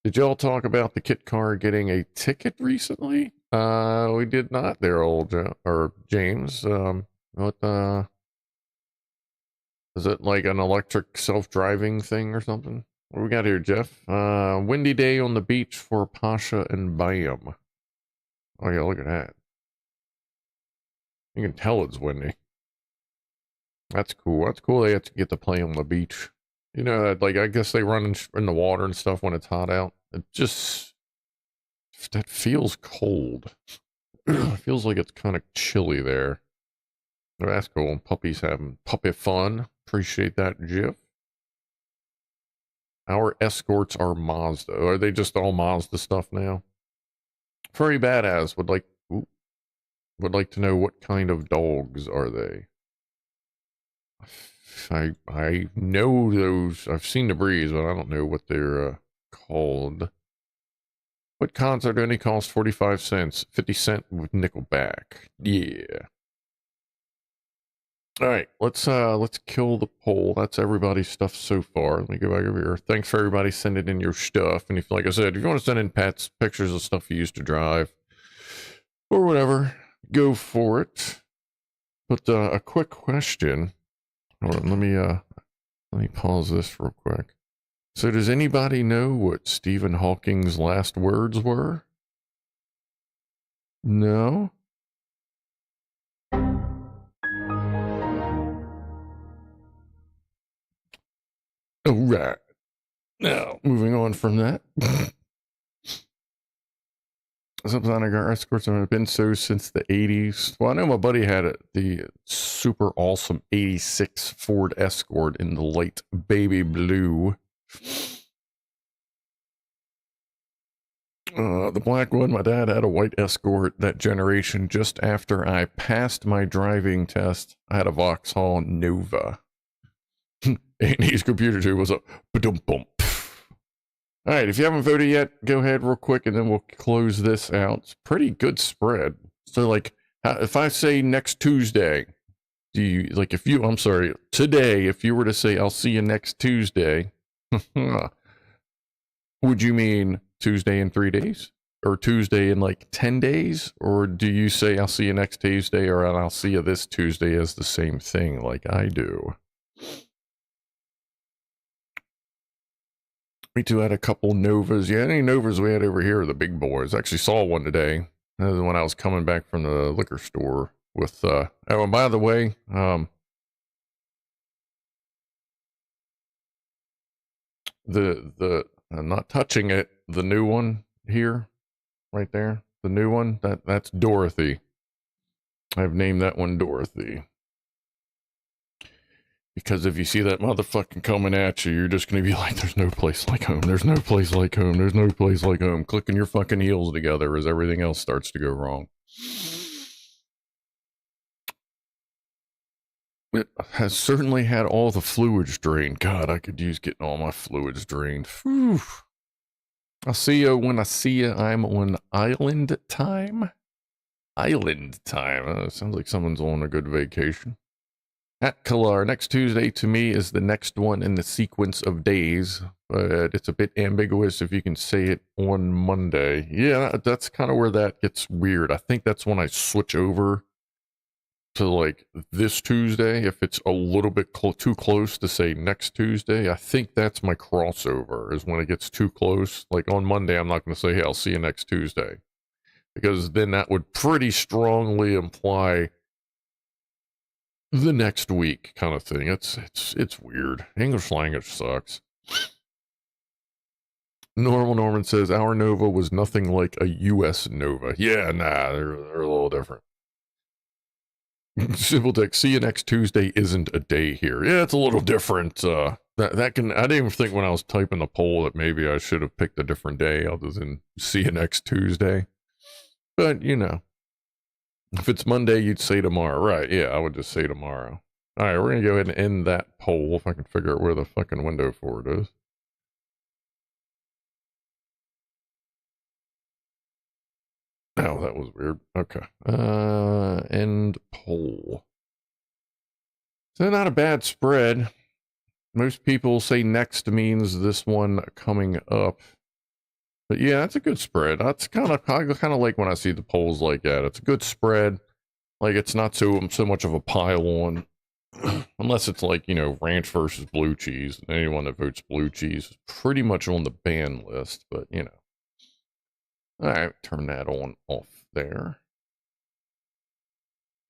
Did y'all talk about the kit car getting a ticket recently? We did not there, James. What, is it like an electric self-driving thing or something? What do we got here, Jeff? Windy day on the beach for Pasha and Bam. Oh yeah, look at that. You can tell it's windy. That's cool. That's cool. They have to get to play on the beach. You know, like, I guess they run in the water and stuff when it's hot out. It just, that feels cold. It feels like it's kind of chilly there. Oh, that's cool. Puppies having puppy fun. Appreciate that, Jeff. Our escorts are Mazda. Are they just all Mazda stuff now? Furry Badass would like to know, what kind of dogs are they? I know those. I've seen the breeds, but I don't know what they're called. What concert only cost 45 cents? 50 cent with nickel back. Yeah. All right, let's kill the poll. That's everybody's stuff so far. Let me go back over here. Thanks for everybody sending in your stuff. And if, like I said, if you want to send in pictures of stuff you used to drive or whatever, go for it. But a quick question. Hold on, let me pause this real quick. So does anybody know what Stephen Hawking's last words were? No? All right. Now, moving on from that. Sometimes our escorts have been so since the 80s. Well, I know my buddy had the super awesome 86 Ford Escort in the light baby blue. The black one, my dad had a white Escort that generation. Just after I passed my driving test, I had a Vauxhall Nova. And his computer too was a ba-dum-bump. All right, if you haven't voted yet, go ahead real quick, and then we'll close this out. It's pretty good spread. So, like, if I say next Tuesday, today, if you were to say, I'll see you next Tuesday, would you mean Tuesday in 3 days? or Tuesday in like 10 days? Or do you say I'll see you next Tuesday or I'll see you this Tuesday as the same thing like I do? Me too had a couple Novas. Yeah, any Novas we had over here are the big boys. I actually saw one today. That was when I was coming back from the liquor store with, oh, and by the way, I'm not touching it, the new one here, right there, the new one, that's Dorothy. I've named that one Dorothy. Because if you see that motherfucking coming at you, you're just going to be like, there's no place like home. There's no place like home. There's no place like home. Clicking your fucking heels together as everything else starts to go wrong. It has certainly had all the fluids drained. God, I could use getting all my fluids drained. Whew. I'll see you when I see you. I'm on island time. Island time. Sounds like someone's on a good vacation. At Kalar, next Tuesday to me is the next one in the sequence of days, but it's a bit ambiguous if you can say it on Monday. Yeah, that's kind of where that gets weird. I think that's when I switch over to like this Tuesday. If it's a little bit too close to say next Tuesday, I think that's my crossover, is when it gets too close. Like on Monday, I'm not going to say, hey, I'll see you next Tuesday, because then that would pretty strongly imply the next week kind of thing. It's weird. English language sucks. Norman says our Nova was nothing like a US Nova. Yeah, nah, they're a little different. Simple Tech, see you next Tuesday isn't a day here. Yeah, it's a little different. That can, I didn't even think when I was typing the poll that maybe I should have picked a different day other than see you next Tuesday. But you know, if it's Monday, you'd say tomorrow. Right, yeah, I would just say tomorrow. All right, we're going to go ahead and end that poll if I can figure out where the fucking window for it is. Oh, that was weird. Okay. End poll. So not a bad spread. Most people say next means this one coming up. But yeah, that's a good spread. That's kind of like when I see the polls like that. It's a good spread. Like it's not so much of a pile on, unless it's like, you know, ranch versus blue cheese. Anyone that votes blue cheese is pretty much on the ban list. But you know, all right, turn that on off there.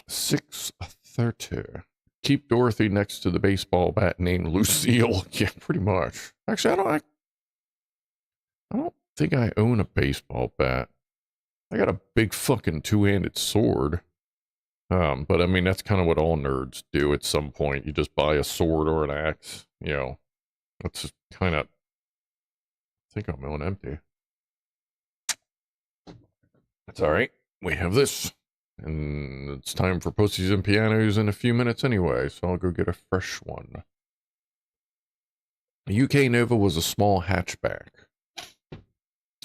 6:30. Keep Dorothy next to the baseball bat named Lucille. Yeah, pretty much. Actually, I don't think I own a baseball bat. I got a big fucking two-handed sword. But I mean, that's kind of what all nerds do at some point. You just buy a sword or an axe, you know. That's just kind of, I think I'm on empty. That's all right. We have this. And it's time for Pussies and Pianos in a few minutes anyway, so I'll go get a fresh one. The UK Nova was a small hatchback.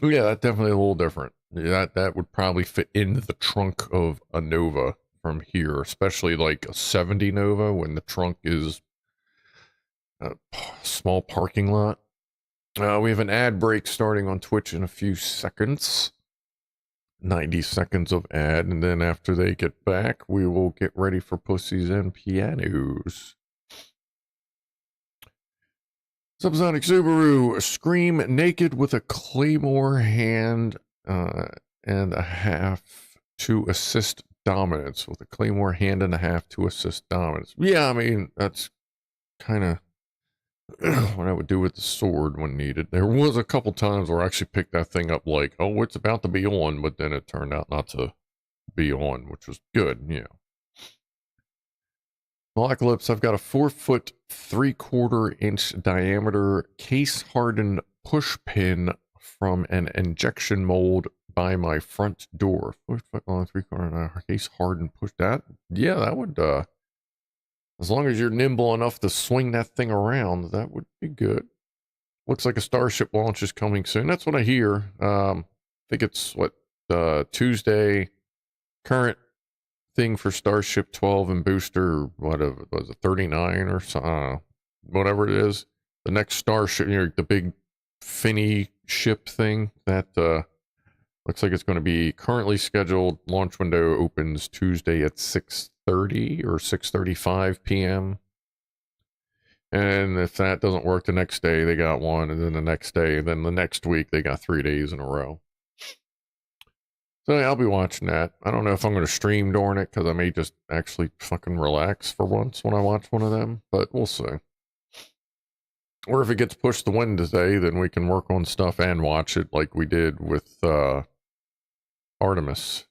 Oh yeah, that's definitely a little different. Yeah, that would probably fit into the trunk of a Nova from here, especially like a 70 Nova when the trunk is a small parking lot. We have an ad break starting on Twitch in a few seconds. 90 seconds of ad, and then after they get back, we will get ready for Pussies and Pianos. Subsonic Subaru, scream naked with a claymore hand and a half to assist dominance. With a claymore hand and a half to assist dominance. Yeah, I mean, that's kind of what I would do with the sword when needed. There was a couple times where I actually picked that thing up like, oh, it's about to be on, but then it turned out not to be on, which was good, you know. Black Lips, I've got a 4-foot 3/4-inch diameter case-hardened push pin from an injection mold by my front door. 4-foot long, 3/4 case-hardened push. That, yeah, that would, as long as you're nimble enough to swing that thing around, that would be good. Looks like a Starship launch is coming soon. That's what I hear. I think it's, what, Tuesday. Current thing for Starship 12 and booster, what was it, 39 or so, whatever it is. The next Starship, you know, the big finny ship thing, that Looks like it's going to be currently scheduled. Launch window opens Tuesday at 6:30 or 6:35 p.m. And if that doesn't work the next day, they got one. And then the next day, then the next week, they got 3 days in a row. So yeah, I'll be watching that. I don't know if I'm going to stream during it because I may just actually fucking relax for once when I watch one of them. But we'll see. Or if it gets pushed to Wednesday, then we can work on stuff and watch it like we did with Artemis.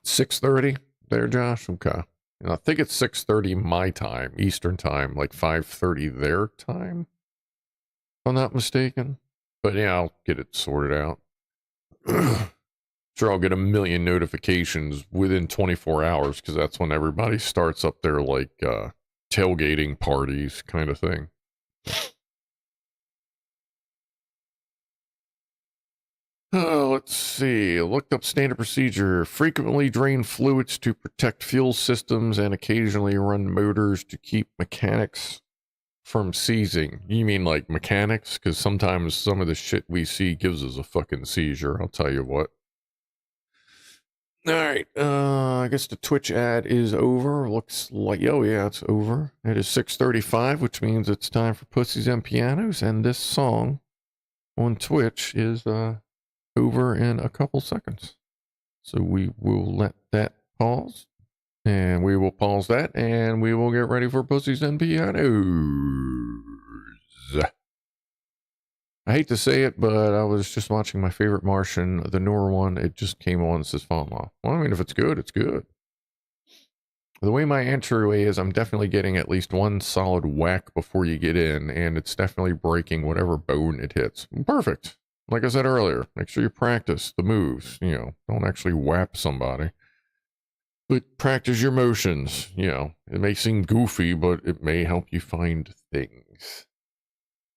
6:30 there, Josh? Okay. And I think it's 6:30 my time, Eastern time, like 5:30 their time, if I'm not mistaken. But yeah, I'll get it sorted out. Sure, I'll get a million notifications within 24 hours because that's when everybody starts up their like tailgating parties kind of thing. Let's see. Looked up standard procedure. Frequently drain fluids to protect fuel systems and occasionally run motors to keep mechanics from seizing. You mean like mechanics? Because sometimes some of the shit we see gives us a fucking seizure. I'll tell you what. All right. I guess the Twitch ad is over. Looks like, oh yeah, it's over. It is 6:35, which means it's time for Pussies and Pianos. And this song on Twitch is over in a couple seconds. So we will let that pause. And we will pause that. And we will get ready for Pussies and Pianos. I hate to say it, but I was just watching my favorite Martian, the newer one. It just came on and says fall off. Well, I mean, if it's good, it's good. The way my entryway is, I'm definitely getting at least one solid whack before you get in, and it's definitely breaking whatever bone it hits. Perfect. Like I said earlier, make sure you practice the moves. You know, don't actually whap somebody. But practice your motions. You know, it may seem goofy, but it may help you find things.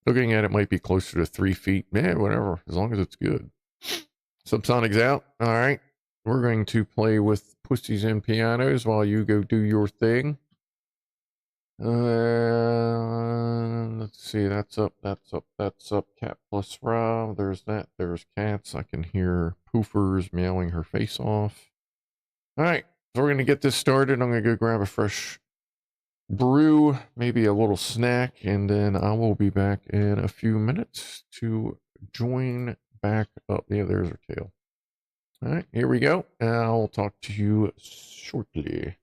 Looking at it might be closer to 3 feet. Man, whatever, as long as it's good. Subsonic's out. All right. We're going to play with Pussies and Pianos while you go do your thing. Let's see. That's up. That's up. That's up. Cat plus Rob. There's that. There's cats. I can hear Poofers meowing her face off. All right. So we're going to get this started. I'm going to go grab a fresh brew, maybe a little snack, and then I will be back in a few minutes to join back up. Yeah, there's her tail. All right, here we go. I'll talk to you shortly.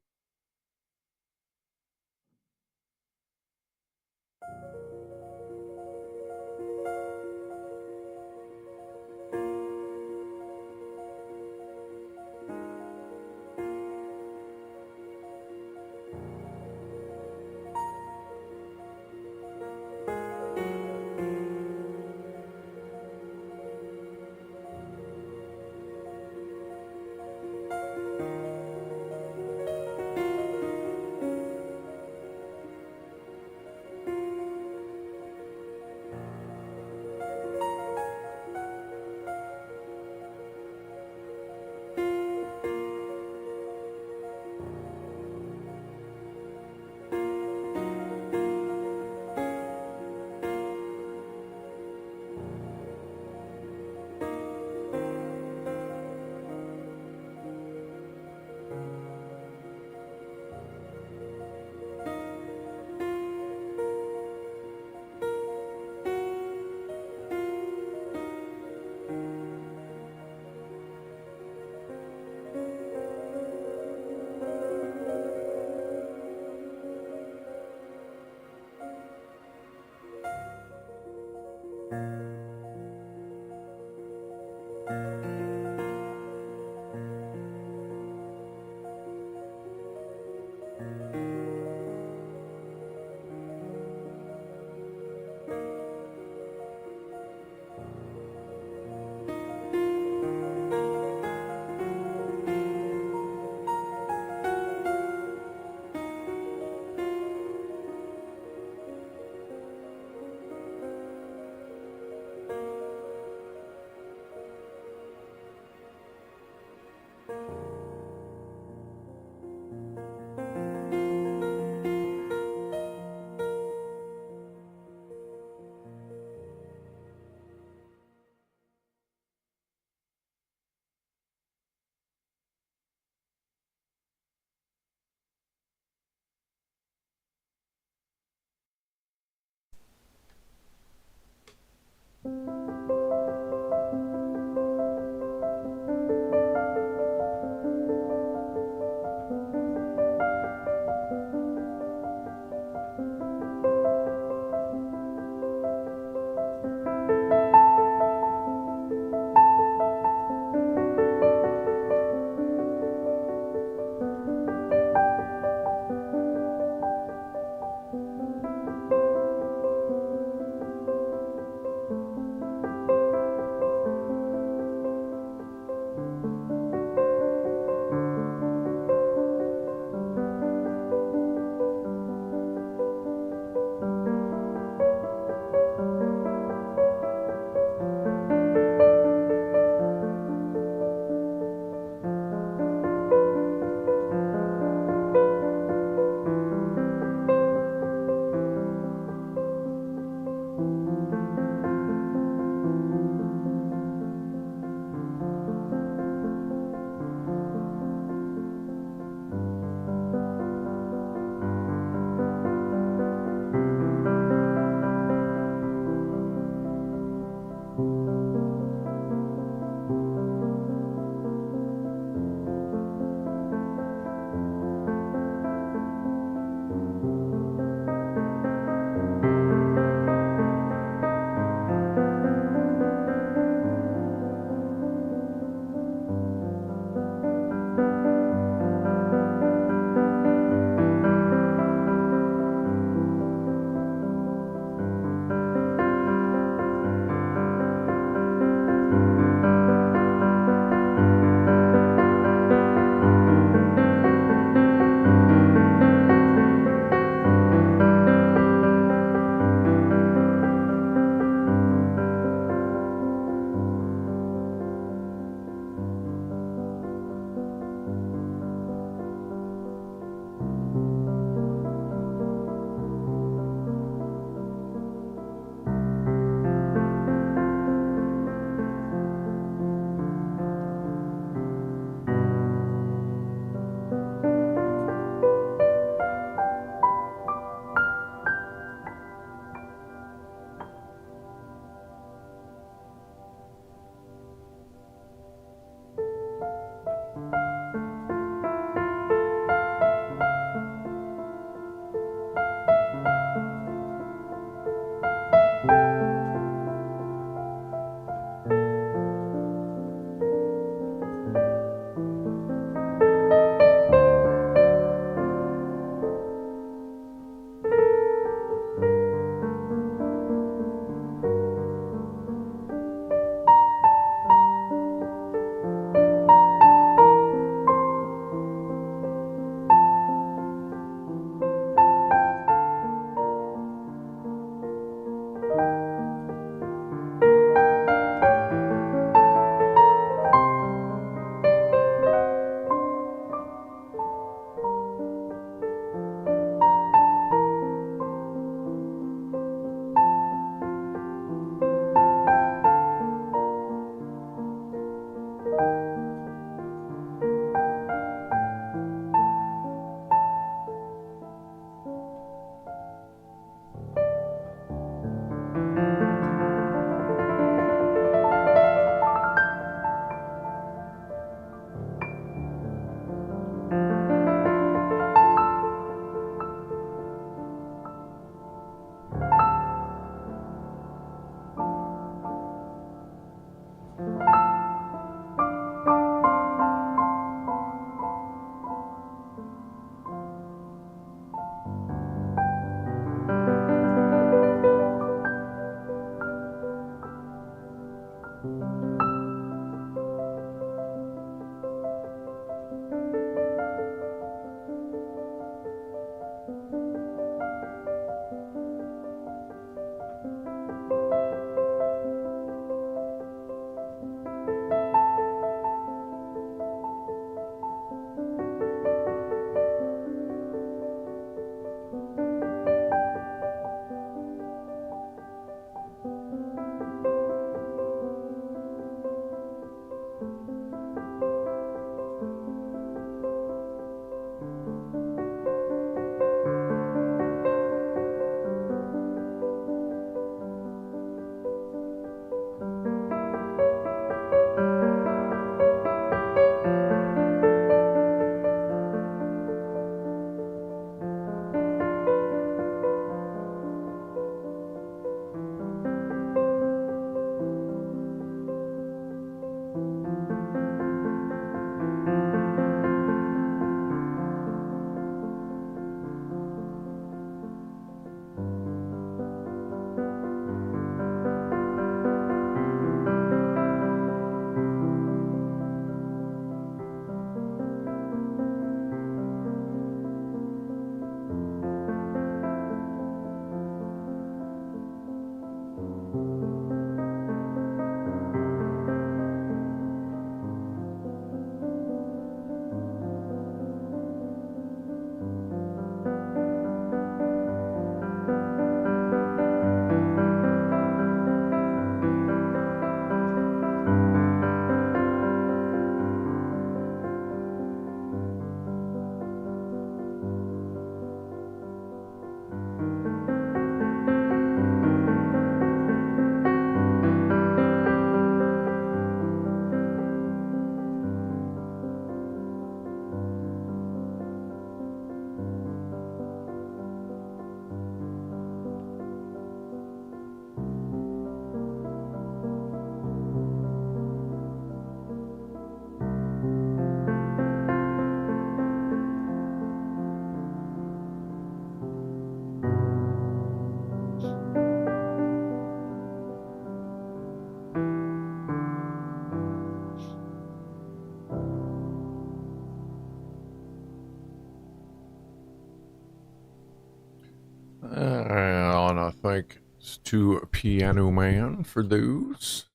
like to Pianoman for those.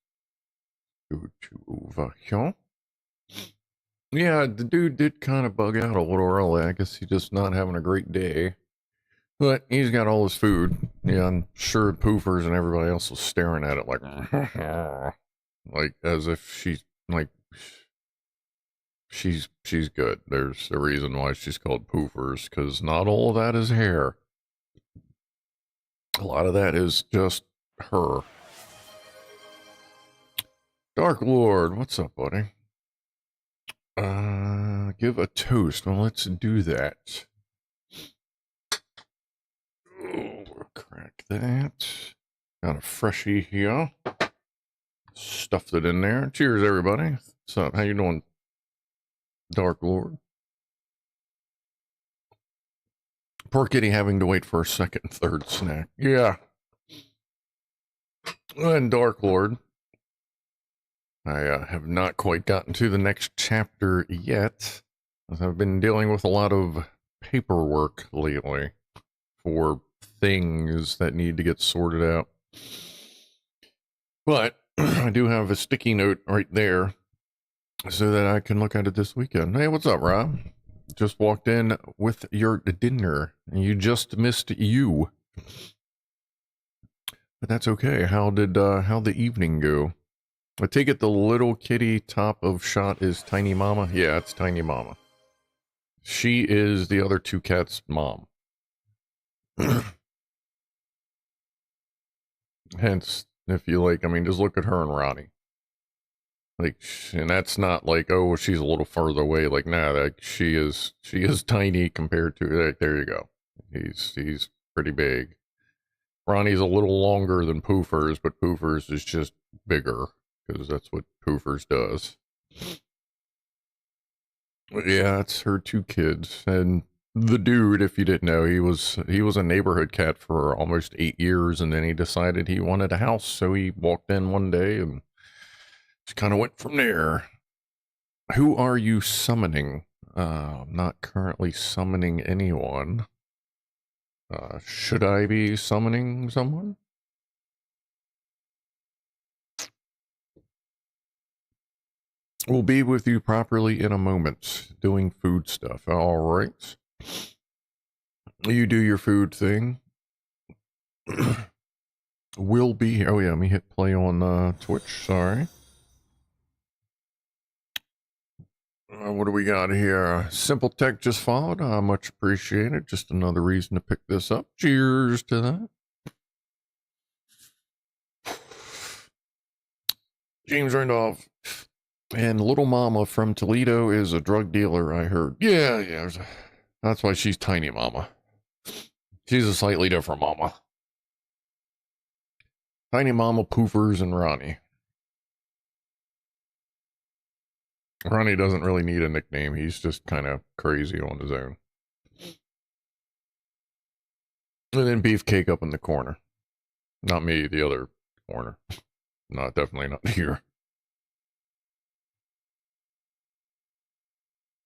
Go to over here. Yeah, the dude did kind of bug out a little early. I guess he's just not having a great day. But he's got all his food. Yeah, I'm sure Poofers and everybody else was staring at it like, like as if she's like, she's good. There's a reason why she's called Poofers, because not all of that is hair. A lot of that is just her. Dark Lord, what's up, buddy? Give a toast. Well, let's do that. Oh, crack that. Got a freshie here. Stuffed it in there. Cheers, everybody. What's up? How you doing, Dark Lord? Poor kitty having to wait for a second and third snack. Yeah. And Dark Lord. I have not quite gotten to the next chapter yet, as I've been dealing with a lot of paperwork lately for things that need to get sorted out. But I do have a sticky note right there so that I can look at it this weekend. Hey, what's up, Rob? Just walked in with your dinner. You just missed you. But that's okay. How'd the evening go? I take it the little kitty top of shot is Tiny Mama? Yeah, it's Tiny Mama. She is the other two cats' mom. Hence, if you like, I mean, just look at her and Ronnie. Like, and that's not like, oh, she's a little further away. Like, nah, like she is tiny compared to, like, there you go. He's pretty big. Ronnie's a little longer than Poofers, but Poofers is just bigger, because that's what Poofers does. Yeah, it's her two kids. And the dude, if you didn't know, he was a neighborhood cat for almost 8 years, and then he decided he wanted a house, so he walked in one day and just kind of went from there. Who are you summoning? I'm not currently summoning anyone. Should I be summoning someone? We'll be with you properly in a moment, doing food stuff. All right. You do your food thing. We'll be here. Oh, yeah, let me hit play on Twitch. Sorry. What do we got here? Simple Tech just followed. Much appreciated. Just another reason to pick this up. Cheers to that. James Randolph. And Little Mama from Toledo is a drug dealer, I heard. Yeah. That's why she's Tiny Mama. She's a slightly different mama. Tiny Mama, Poofers, and Ronnie. Ronnie doesn't really need a nickname. He's just kind of crazy on his own. And then Beefcake up in the corner. Not me, the other corner. Not definitely not here.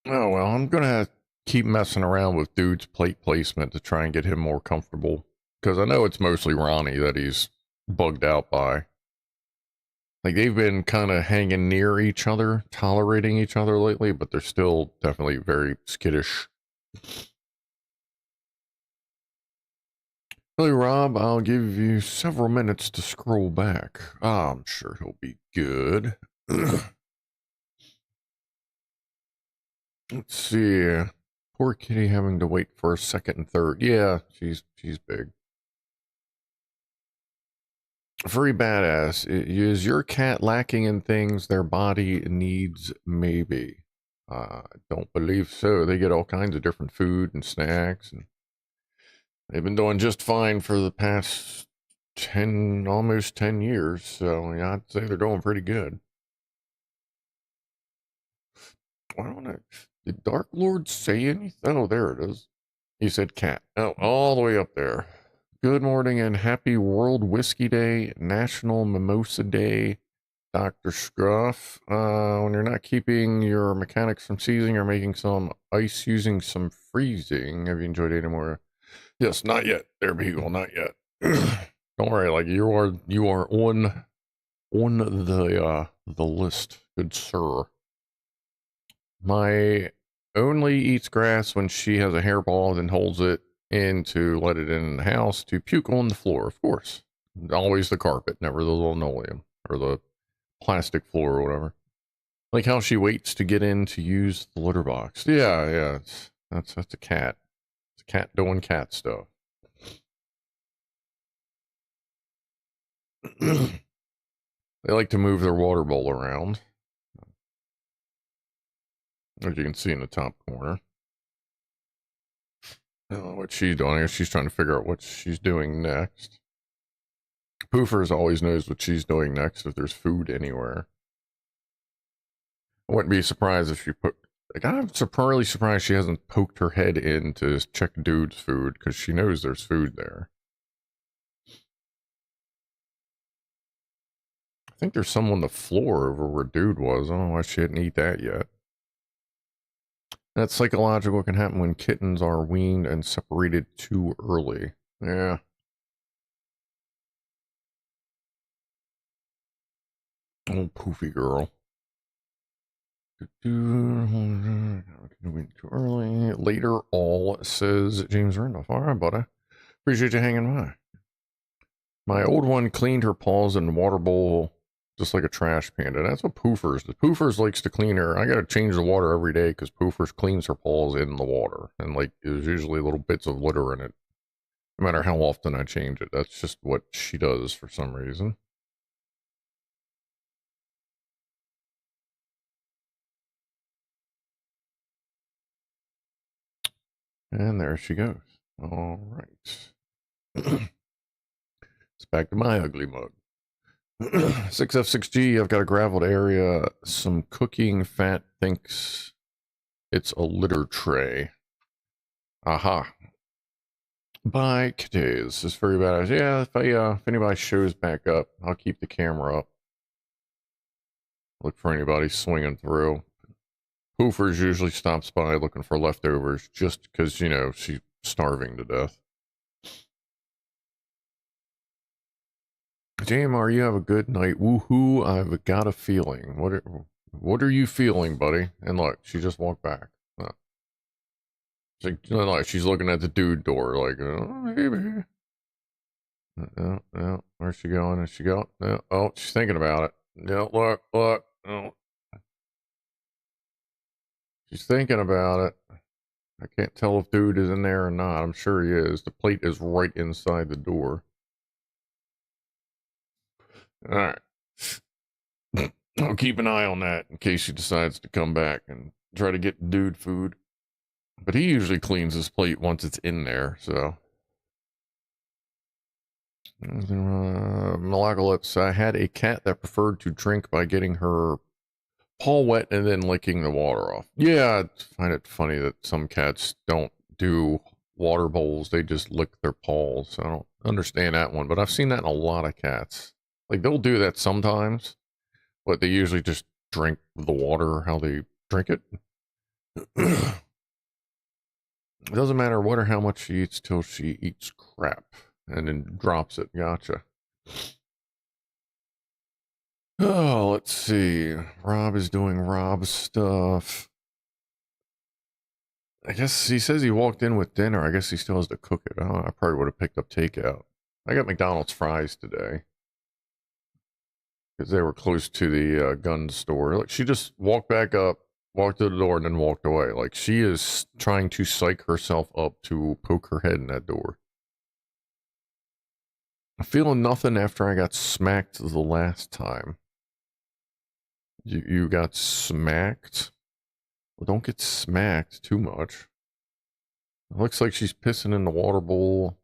Oh, well, I'm going to keep messing around with Dude's plate placement to try and get him more comfortable. Because I know it's mostly Ronnie that he's bugged out by. Like, they've been kind of hanging near each other, tolerating each other lately, but they're still definitely very skittish. Hey, Rob, I'll give you several minutes to scroll back. I'm sure he'll be good. Let's see. Poor kitty having to wait for a second and third. Yeah, she's big. Very badass. Is your cat lacking in things their body needs? Maybe. I don't believe so. They get all kinds of different food and snacks, and they've been doing just fine for the past almost 10 years. So yeah, I'd say they're doing pretty good. Did Dark Lord say anything? Oh, there it is. He said cat. Oh, all the way up there. Good morning and happy World Whiskey Day, National Mimosa Day, Dr. Scruff. When you're not keeping your mechanics from seizing or making some ice using some freezing, have you enjoyed any more? Yes, not yet. There, Beagle, not yet. Don't worry, like you are on the list, good sir. My only eats grass when she has a hairball, then holds it in to let it in the house to puke on the floor, of course. Always the carpet, never the linoleum or the plastic floor or whatever. Like how she waits to get in to use the litter box. Yeah, that's a cat. It's a cat doing cat stuff. They like to move their water bowl around, as you can see in the top corner. I don't know what she's doing. I guess she's trying to figure out what she's doing next. Poofers always knows what she's doing next if there's food anywhere. I wouldn't be surprised if she put... Like, I'm really surprised she hasn't poked her head in to check dude's food, because she knows there's food there. I think there's some on the floor over where dude was. I don't know why she didn't eat that yet. That's psychological. Can happen when kittens are weaned and separated too early. Yeah. Oh, poofy girl. Went too early. Later, all says James Randolph. All right, buddy. Appreciate you hanging by. My old one cleaned her paws in the water bowl just like a trash panda. That's what Poofers does. Poofers likes to clean her. I gotta change the water every day because Poofers cleans her paws in the water. And like, there's usually little bits of litter in it. No matter how often I change it. That's just what she does for some reason. And there she goes. All right. It's back to my ugly mug. 6F6G, I've got a graveled area. Some cooking fat thinks it's a litter tray. Aha. By Katays. It's very bad. Yeah, if anybody shows back up, I'll keep the camera up. Look for anybody swinging through. Poofers usually stops by looking for leftovers just because, you know, she's starving to death. JMR, you have a good night. Woohoo, I've got a feeling. What are you feeling, buddy? And look, she just walked back. She's looking at the dude door like, oh, maybe. No. Where's she going? Is she going? No. Oh, she's thinking about it. No, look. Oh. She's thinking about it. I can't tell if dude is in there or not. I'm sure he is. The plate is right inside the door. All right. I'll keep an eye on that in case she decides to come back and try to get dude food. But he usually cleans his plate once it's in there, so. Malacolips, I had a cat that preferred to drink by getting her paw wet and then licking the water off. Yeah, I find it funny that some cats don't do water bowls. They just lick their paws. I don't understand that one, but I've seen that in a lot of cats. Like, they'll do that sometimes, but they usually just drink the water how they drink it. It doesn't matter what or how much she eats till she eats crap and then drops it. Gotcha. Oh, let's see. Rob is doing Rob stuff. I guess he says he walked in with dinner. I guess he still has to cook it. I probably would have picked up takeout. I got McDonald's fries today because they were close to the gun store. Like, she just walked back up, walked to the door, and then walked away. Like, she is trying to psych herself up to poke her head in that door. I'm feeling nothing after I got smacked the last time. You got smacked? Well, don't get smacked too much. It looks like she's pissing in the water bowl.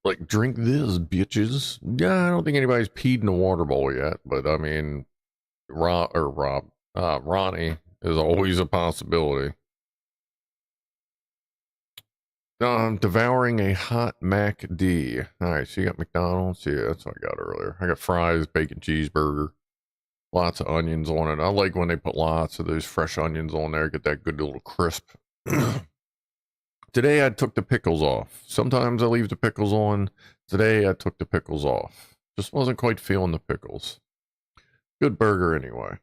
Like, drink this, bitches. Yeah, I don't think anybody's peed in the water bowl yet, but I mean, Ronnie is always a possibility. I'm devouring a hot MacD. Alright, so you got McDonald's? Yeah, that's what I got earlier. I got fries, bacon cheeseburger. Lots of onions on it. I like when they put lots of those fresh onions on there. Get that good little crisp. Today I took the pickles off. Sometimes I leave the pickles on. Today I took the pickles off. Just wasn't quite feeling the pickles. Good burger anyway.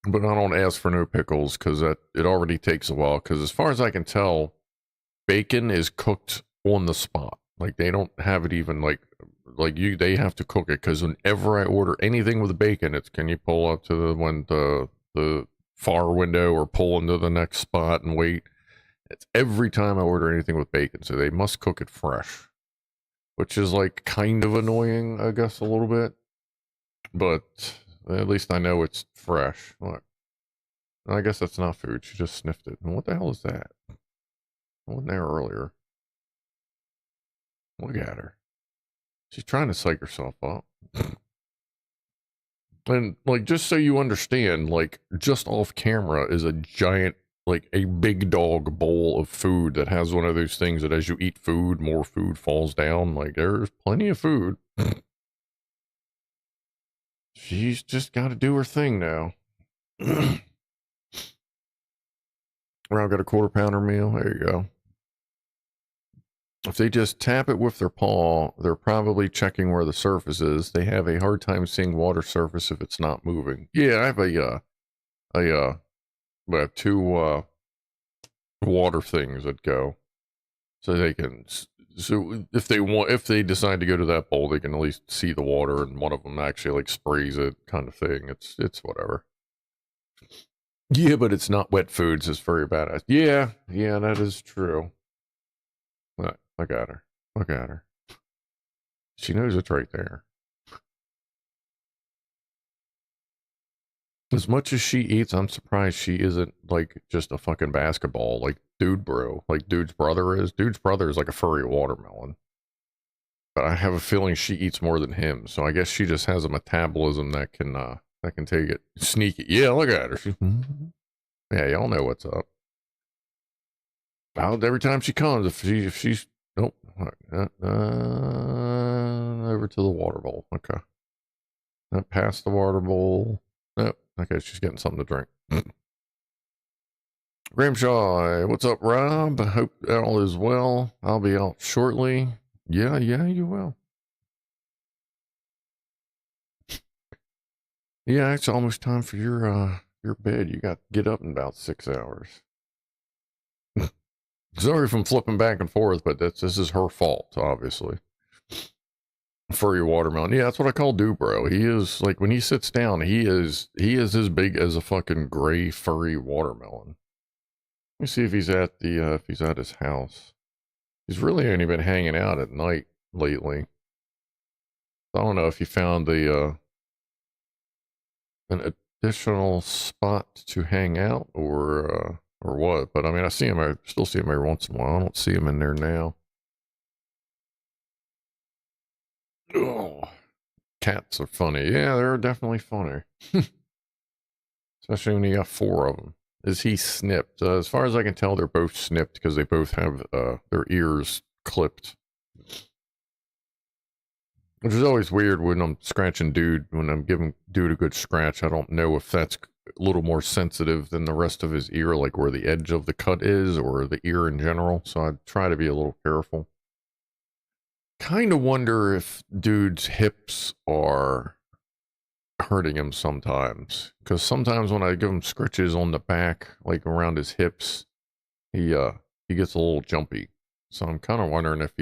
But I don't ask for no pickles because it already takes a while. Because as far as I can tell, bacon is cooked on the spot. Like they don't have it even they have to cook it. Because whenever I order anything with bacon, it's can you pull up to the far window or pull into the next spot and wait. It's every time I order anything with bacon, so they must cook it fresh, which is like kind of annoying, I guess, a little bit. But at least I know it's fresh. Look, I guess that's not food. She just sniffed it. And what the hell is that? I wasn't there earlier. Look at her. She's trying to psych herself up. And like, just so you understand, like, just off camera is a giant, like a big dog bowl of food that has one of those things that as you eat food, more food falls down. Like there's plenty of food. She's just got to do her thing now. Well, I've got a quarter pounder meal. There you go. If they just tap it with their paw, they're probably checking where the surface is. They have a hard time seeing water surface if it's not moving. Yeah, I have two water things that go, so they can. So if they decide to go to that bowl, they can at least see the water, and one of them actually like sprays it, kind of thing. It's whatever. Yeah, but it's not wet foods. It's very badass. Yeah, that is true. Look at her. Look at her. She knows it's right there. As much as she eats, I'm surprised she isn't like just a fucking basketball, like dude bro, like dude's brother is. Dude's brother is like a furry watermelon. But I have a feeling she eats more than him, so I guess she just has a metabolism that can take it sneaky. Yeah, look at her. Yeah, y'all know what's up. About every time she comes, if she's nope, over to the water bowl. Okay, past the water bowl. Nope. Okay, she's getting something to drink. Grimshaw, what's up, Rob? I hope all is well. I'll be out shortly. Yeah, you will. Yeah, it's almost time for your bed. You got to get up in about 6 hours. Sorry if I'm flipping back and forth, but this is her fault, obviously. Furry watermelon. Yeah, that's what I call Dubro. He is like when he sits down, he is as big as a fucking gray furry watermelon. Let me see if he's at if he's at his house. He's really only been hanging out at night lately. I don't know if he found an additional spot to hang out or what, but I mean I still see him every once in a while. I don't see him in there now. Oh, cats are funny. Yeah, they're definitely funny. Especially when you got 4 of them. Is he snipped? As far as I can tell, they're both snipped because they both have their ears clipped. Which is always weird when I'm scratching dude, when I'm giving dude a good scratch. I don't know if that's a little more sensitive than the rest of his ear, like where the edge of the cut is, or the ear in general. So I try to be a little careful. Kind of wonder if dude's hips are hurting him sometimes, because sometimes when I give him scratches on the back, like around his hips, he gets a little jumpy. So I'm kind of wondering if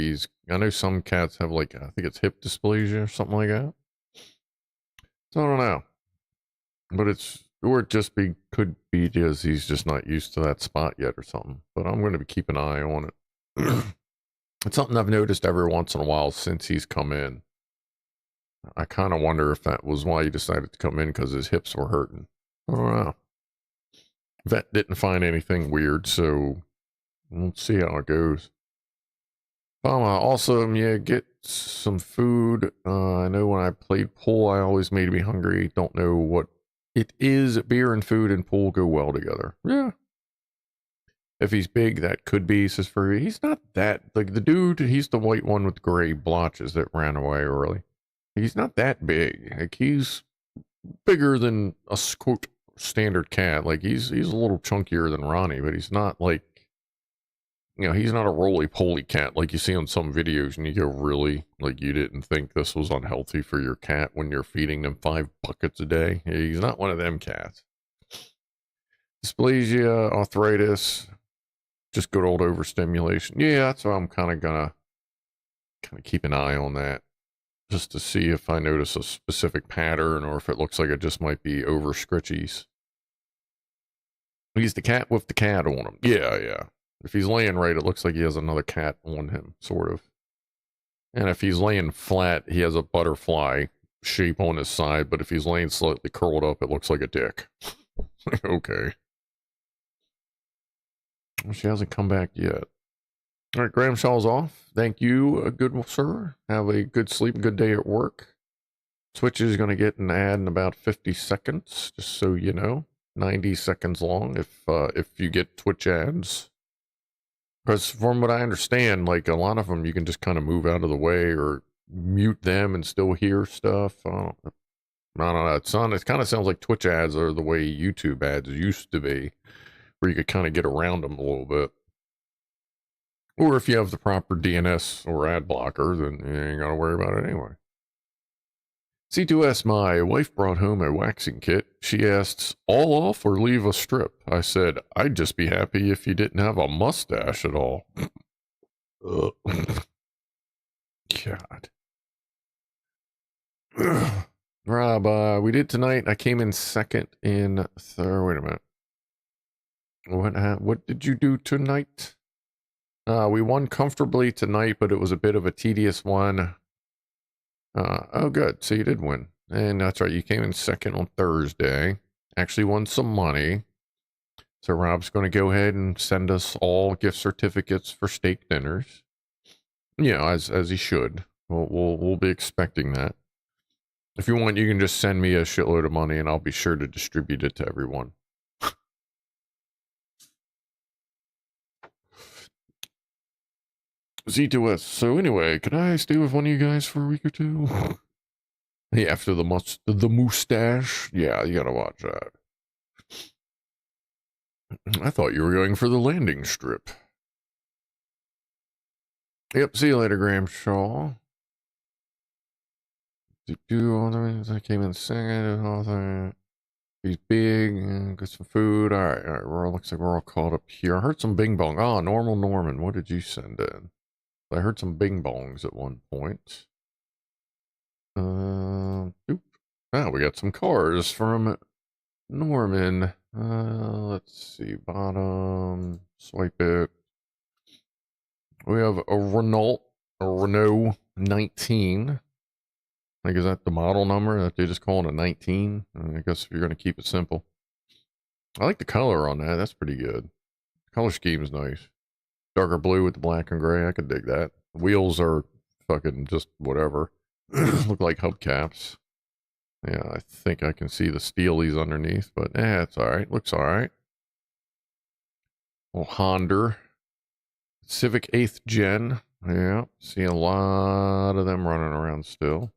I know some cats have like, I think it's hip dysplasia or something like that. So I don't know, but it could be because he's just not used to that spot yet or something. But I'm going to keep an eye on it. It's something I've noticed every once in a while since he's come in. I kind of wonder if that was why he decided to come in, because his hips were hurting. I don't know. Vet didn't find anything weird, so we'll see how it goes. Also, yeah, get some food. I know when I played pool, I always made me hungry. Don't know what it is. Beer and food and pool go well together. Yeah. If he's big, that could be, says Furry. He's not that, like the dude, he's the white one with gray blotches that ran away early. He's not that big. Like he's bigger than a quote standard cat. Like he's a little chunkier than Ronnie, but he's not like you know, he's not a roly-poly cat like you see on some videos and you go, really? Like, you didn't think this was unhealthy for your cat when you're feeding them 5 buckets a day? He's not one of them cats. Dysplasia, arthritis, just good old overstimulation. Yeah, that's why I'm kind of gonna keep an eye on that, just to see if I notice a specific pattern or if it looks like it just might be over scritchies. He's the cat with the cat on him. Yeah. If he's laying right, it looks like he has another cat on him, sort of. And if he's laying flat, he has a butterfly shape on his side, but if he's laying slightly curled up, it looks like a dick. Okay. She hasn't come back yet. All right, Graham Shaw's off. Thank you, good sir. Have a good sleep, good day at work. Twitch is going to get an ad in about 50 seconds, just so you know. 90 seconds long if you get Twitch ads. Because from what I understand, like a lot of them, you can just kind of move out of the way or mute them and still hear stuff. I don't know. It kind of sounds like Twitch ads are the way YouTube ads used to be, where you could kind of get around them a little bit. Or if you have the proper DNS or ad blocker, then you ain't got to worry about it anyway. C2S, my wife brought home a waxing kit. She asks, all off or leave a strip? I said, I'd just be happy if you didn't have a mustache at all. God. Rob, we did tonight. I came in second in third. Wait a minute. What did you do tonight? We won comfortably tonight, but it was a bit of a tedious one. Oh, good. So you did win. And that's right. You came in second on Thursday. Actually won some money. So Rob's going to go ahead and send us all gift certificates for steak dinners. You know, as he should. We'll be expecting that. If you want, you can just send me a shitload of money and I'll be sure to distribute it to everyone. Z2S. So anyway, could I stay with one of you guys for a week or two? Hey, after the mustache? Yeah, you gotta watch that. I thought you were going for the landing strip. Yep, see you later, Graham Shaw. I came in second. He's big, got some food. All right. Looks like we're all caught up here. I heard some bing bong. Oh, Normal Norman, what did you send in? I heard some bing bongs at one point. We got some cars from Norman. Let's see. Bottom. Swipe it. We have a Renault 19. Like, is that the model number that they just call it a 19? I guess if you're going to keep it simple. I like the color on that. That's pretty good. The color scheme is nice. Darker blue with the black and gray. I could dig that. The wheels are fucking just whatever. Look like hubcaps. Yeah, I think I can see the steelies underneath, but it's all right. Looks all right. Well, Honda Civic 8th Gen. Yeah, see a lot of them running around still.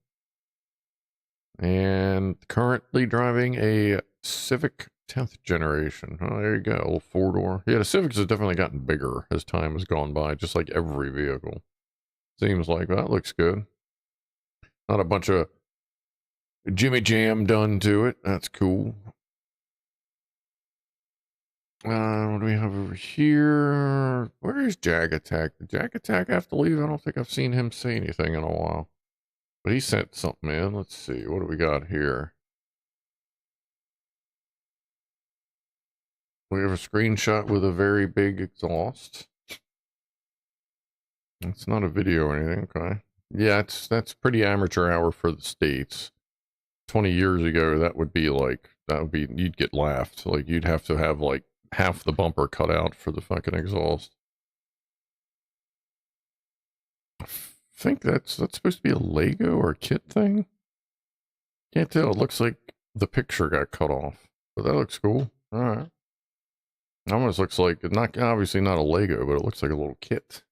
And currently driving a Civic 10th generation. Oh, there you go, old 4-door. Yeah, the Civics has definitely gotten bigger as time has gone by, just like every vehicle. Seems like that looks good. Not a bunch of Jimmy Jam done to it. That's cool. What do we have over here? Where is Jag Attack? Did Jag Attack have to leave? I don't think I've seen him say anything in a while. But he sent something in. Let's see. What do we got here? We have a screenshot with a very big exhaust. It's not a video or anything. Okay. Yeah, that's pretty amateur hour for the States. 20 years ago, you'd get laughed. Like, you'd have to have like half the bumper cut out for the fucking exhaust. I think that's supposed to be a Lego or a kit thing. Can't tell. It looks like the picture got cut off, but that looks cool. All right. Almost looks like obviously not a Lego, but it looks like a little kit.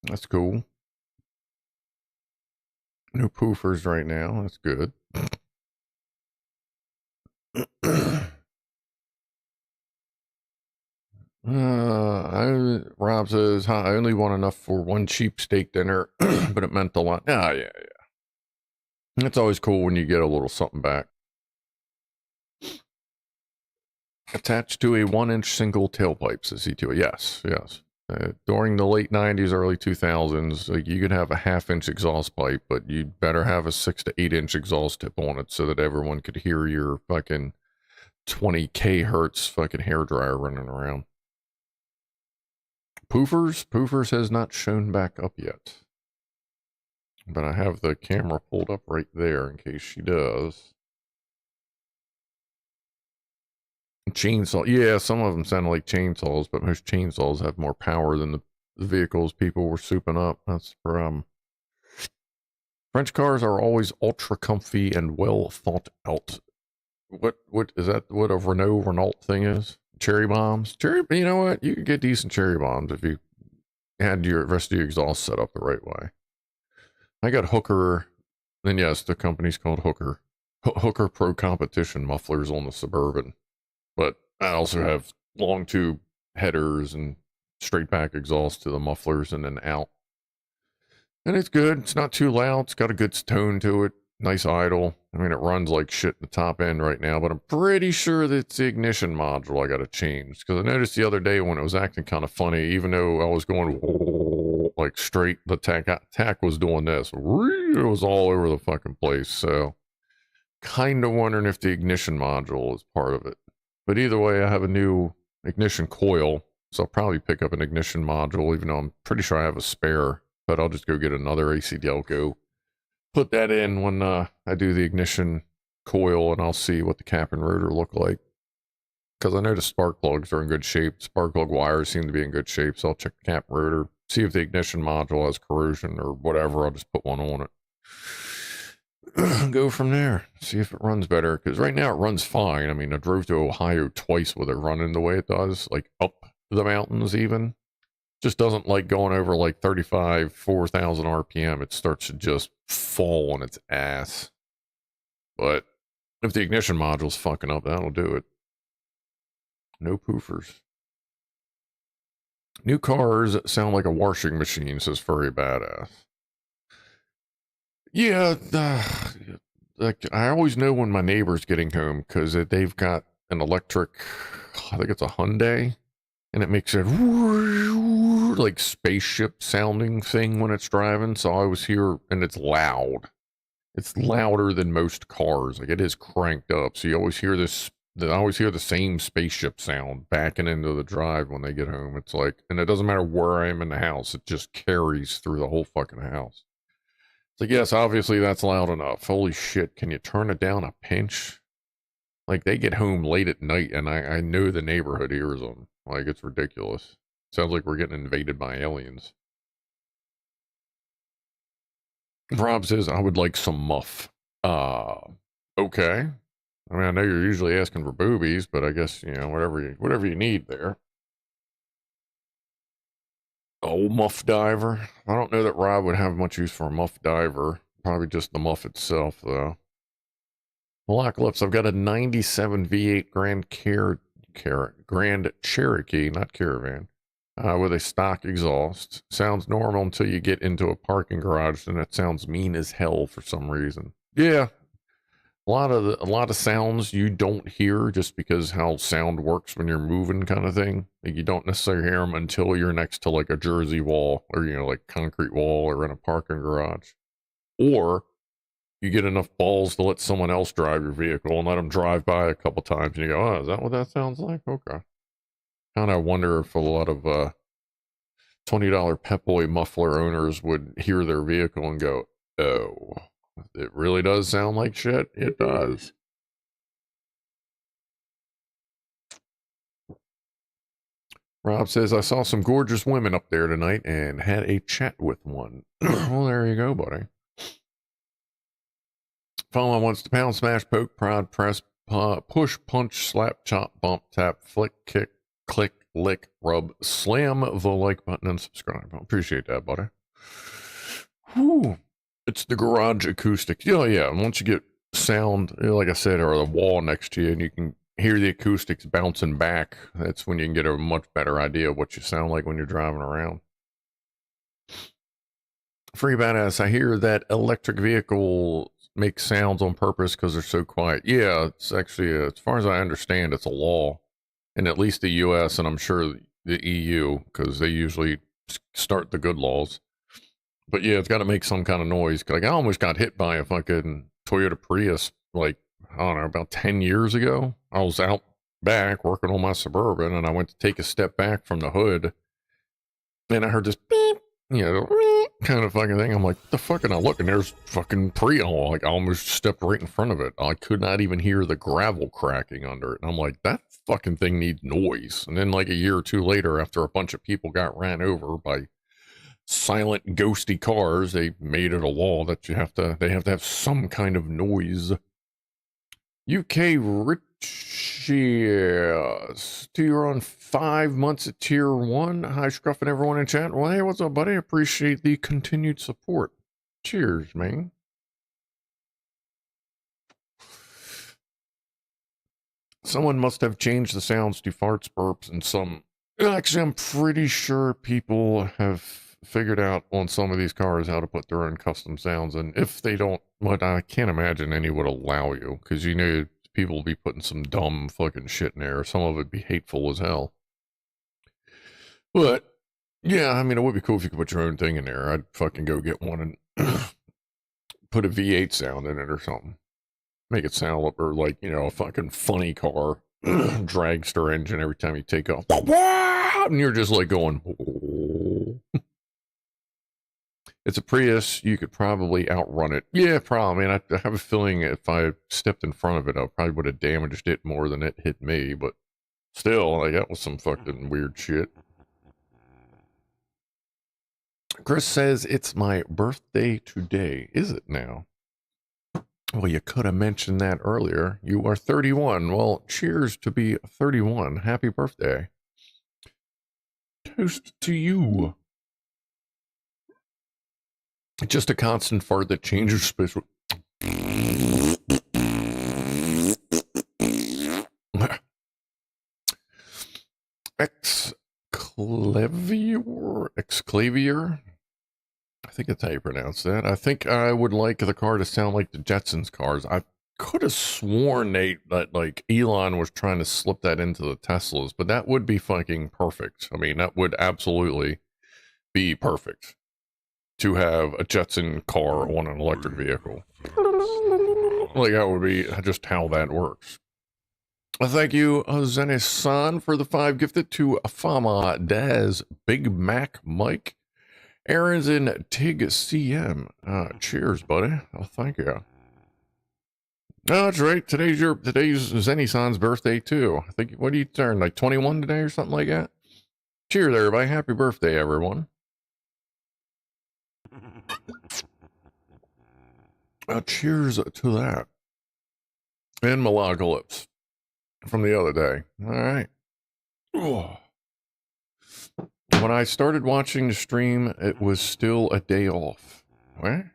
That's cool. No poofers right now. That's good. Rob says, "Huh, I only want enough for one cheap steak dinner, but it meant a lot." Ah, yeah. It's always cool when you get a little something back. Attached to a 1-inch single tailpipe, says C2. Yes. During the late 90s, early 2000s, like, you could have a 1/2-inch exhaust pipe, but you'd better have a 6 to 8-inch exhaust tip on it so that everyone could hear your fucking 20k hertz fucking hairdryer running around. Poofers has not shown back up yet. But I have the camera pulled up right there in case she does. Chainsaw. Yeah, some of them sound like chainsaws, but most chainsaws have more power than the vehicles people were souping up. That's the problem. French cars are always ultra comfy and well thought out. What is that? What a Renault thing is? Cherry bombs. You know what? You could get decent cherry bombs if you had your rest of your exhaust set up the right way. I got Hooker. Then yes, the company's called Hooker. Hooker Pro Competition mufflers on the Suburban. But I also have long tube headers and straight back exhaust to the mufflers and then out. And it's good. It's not too loud. It's got a good tone to it. Nice idle. I mean, it runs like shit in the top end right now, but I'm pretty sure that it's the ignition module I got to change. Because I noticed the other day when it was acting kind of funny, even though I was going like straight, the tack was doing this. It was all over the fucking place. So kind of wondering if the ignition module is part of it. But either way, I have a new ignition coil, so I'll probably pick up an ignition module, even though I'm pretty sure I have a spare. But I'll just go get another AC Delco, put that in when I do the ignition coil, and I'll see what the cap and rotor look like. Because I know the spark plugs are in good shape. Spark plug wires seem to be in good shape, so I'll check the cap and rotor, see if the ignition module has corrosion or whatever. I'll just put one on it. Go from there, see if it runs better, because right now it runs fine. I mean, I drove to Ohio twice with it running the way it does, like up the mountains even. Just doesn't like going over like 4,000 RPM. It starts to just fall on its ass. But if the ignition module's fucking up, that'll do it. No poofers. New cars sound like a washing machine, says Furry Badass. Yeah, like I always know when my neighbor's getting home because they've got an electric, I think it's a Hyundai, and it makes a like spaceship sounding thing when it's driving. So I always hear, and it's loud. It's louder than most cars. Like it is cranked up. So you always hear this. I always hear the same spaceship sound backing into the drive when they get home. It's like, and it doesn't matter where I am in the house. It just carries through the whole fucking house. It's like, yes, obviously that's loud enough. Holy shit, can you turn it down a pinch? Like, they get home late at night, and I know the neighborhood hears them. Like, it's ridiculous. Sounds like we're getting invaded by aliens. Rob says, I would like some muff. Okay. I mean, I know you're usually asking for boobies, but I guess, you know, whatever you need there. Oh, muff diver. I don't know that Rob would have much use for a muff diver. Probably just the muff itself, though. Black Lips. I've got a 97 V8 Grand Cherokee, not Caravan, with a stock exhaust. Sounds normal until you get into a parking garage, then it sounds mean as hell for some reason. Yeah. A lot of sounds you don't hear just because how sound works when you're moving, kind of thing. Like you don't necessarily hear them until you're next to like a Jersey wall or, you know, like concrete wall or in a parking garage. Or you get enough balls to let someone else drive your vehicle and let them drive by a couple times and you go, oh, is that what that sounds like? Okay. Kind of wonder if a lot of $20 Pep Boy muffler owners would hear their vehicle and go, oh, it really does sound like shit. It does. Rob says, I saw some gorgeous women up there tonight and had a chat with one. Well, there you go, buddy. Follow wants to pound, smash, poke, prod, press, push, punch, slap, chop, bump, tap, flick, kick, click, lick, rub, slam the like button and subscribe. I appreciate that, buddy. Whew. It's the garage acoustic. Yeah. And once you get sound, like I said, or the wall next to you, and you can hear the acoustics bouncing back, that's when you can get a much better idea of what you sound like when you're driving around. Free Badass, I hear that electric vehicle make sounds on purpose because they're so quiet. Yeah, it's actually, as far as I understand, it's a law in at least the US, and I'm sure the EU, because they usually start the good laws. But yeah, it's got to make some kind of noise. Like, I almost got hit by a fucking Toyota Prius, like, I don't know, about 10 years ago. I was out back working on my Suburban, and I went to take a step back from the hood, and I heard this beep, kind of fucking thing. I'm like, what the fuck? And I look, and there's fucking Prius. Like, I almost stepped right in front of it. I could not even hear the gravel cracking under it. And I'm like, that fucking thing needs noise. And then like a year or two later, after a bunch of people got ran over by silent ghosty cars, they made it a law that they have to have some kind of noise. UK Richies, you're on 5 months at tier 1. Hi, Scruff and everyone in chat. Well, hey, what's up, buddy? Appreciate the continued support. Cheers, man. Someone must have changed the sounds to farts, burps, and some. Actually, I'm pretty sure people have figured out on some of these cars how to put their own custom sounds. And if they don't, what I can't imagine any would allow you, because people will be putting some dumb fucking shit in there. Some of it be hateful as hell. But yeah, I mean, it would be cool if you could put your own thing in there. I'd fucking go get one and put a V8 sound in it or something. Make it sound like, a fucking funny car. Dragster engine every time you take off. And you're just like going. It's a Prius. You could probably outrun it. Yeah, probably. I mean, I have a feeling if I stepped in front of it, I probably would have damaged it more than it hit me. But still, like, that was some fucking weird shit. Chris says, it's my birthday today. Is it now? Well, you could have mentioned that earlier. You are 31. Well, cheers to be 31. Happy birthday. Toast to you. Just a constant fart that changes space. Exclavier. I think that's how you pronounce that. I think I would like the car to sound like the Jetsons cars. I could have sworn that like Elon was trying to slip that into the Teslas, but that would be fucking perfect. I mean, that would absolutely be perfect to have a Jetson car on an electric vehicle. Like, that would be just how that works. Thank you, Zenis-san, for the 5 gifted to Fama, Daz, Big Mac Mike, Aaron's in Tig CM. Cheers, buddy. Oh, thank you. Oh, that's right. Today's Zenny-san's birthday, too. I think, what do you turn, like 21 today or something like that? Cheers, everybody. Happy birthday, everyone. Cheers to that. And Malagalips from the other day. All right. Oh. When I started watching the stream, it was still a day off. What?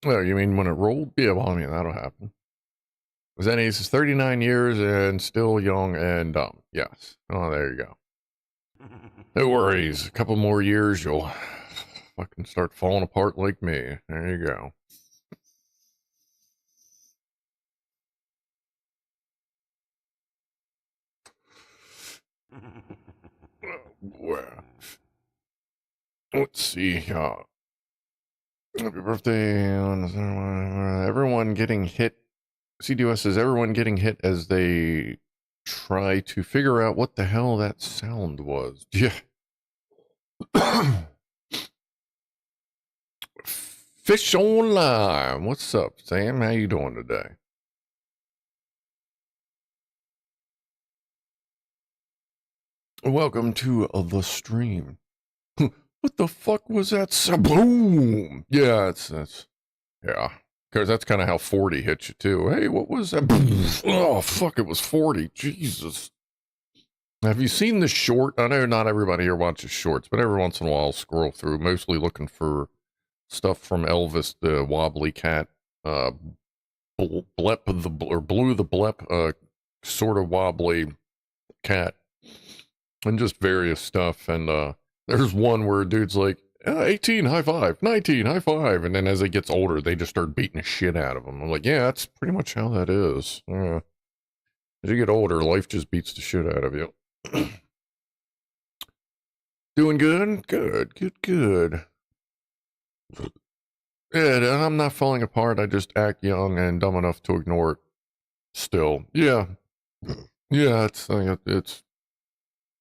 Oh, you mean when it rolled? Yeah, well, I mean, that'll happen. Zenny's is 39 years and still young and dumb. Yes. Oh, there you go. No worries. A couple more years, you'll fucking start falling apart like me. There you go. Well, let's see. Happy birthday. Everyone getting hit. CDOS says everyone getting hit as they try to figure out what the hell that sound was. Yeah. Fish Online. What's up, Sam? How you doing today? Welcome to the stream. What the fuck was that? Boom! Yeah, yeah. Because that's kind of how 40 hits you, too. Hey, what was that? Oh, fuck, it was 40. Jesus. Have you seen the short? I know not everybody here watches shorts, but every once in a while I'll scroll through, mostly looking for stuff from Elvis the Wobbly Cat blep of the, or Blue the Blep, sort of wobbly cat, and just various stuff. And there's one where a dude's like, 18 high five, 19 high five, and then as it gets older they just start beating the shit out of him. I'm like, yeah, that's pretty much how that is. As you get older, life just beats the shit out of you. Doing good? Good. Yeah, and I'm not falling apart. I just act young and dumb enough to ignore it still. Yeah, it's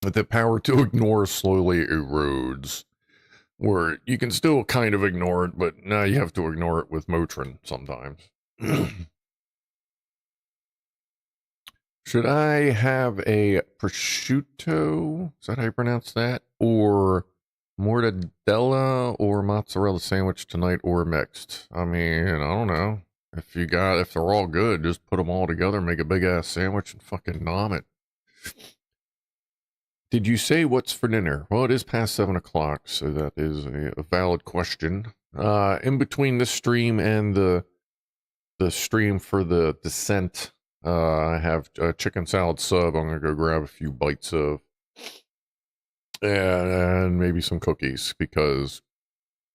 the power to ignore slowly erodes, where you can still kind of ignore it, but now you have to ignore it with Motrin sometimes. Should I have a prosciutto? Is that how you pronounce that? Or mortadella or mozzarella sandwich tonight, or mixed? I mean, I don't know. If they're all good, just put them all together, make a big ass sandwich, and fucking nom it. Did you say what's for dinner? Well, it is past 7 o'clock, so that is a valid question. In between this stream and the stream for the descent, I have a chicken salad sub I'm gonna go grab a few bites of, and maybe some cookies, because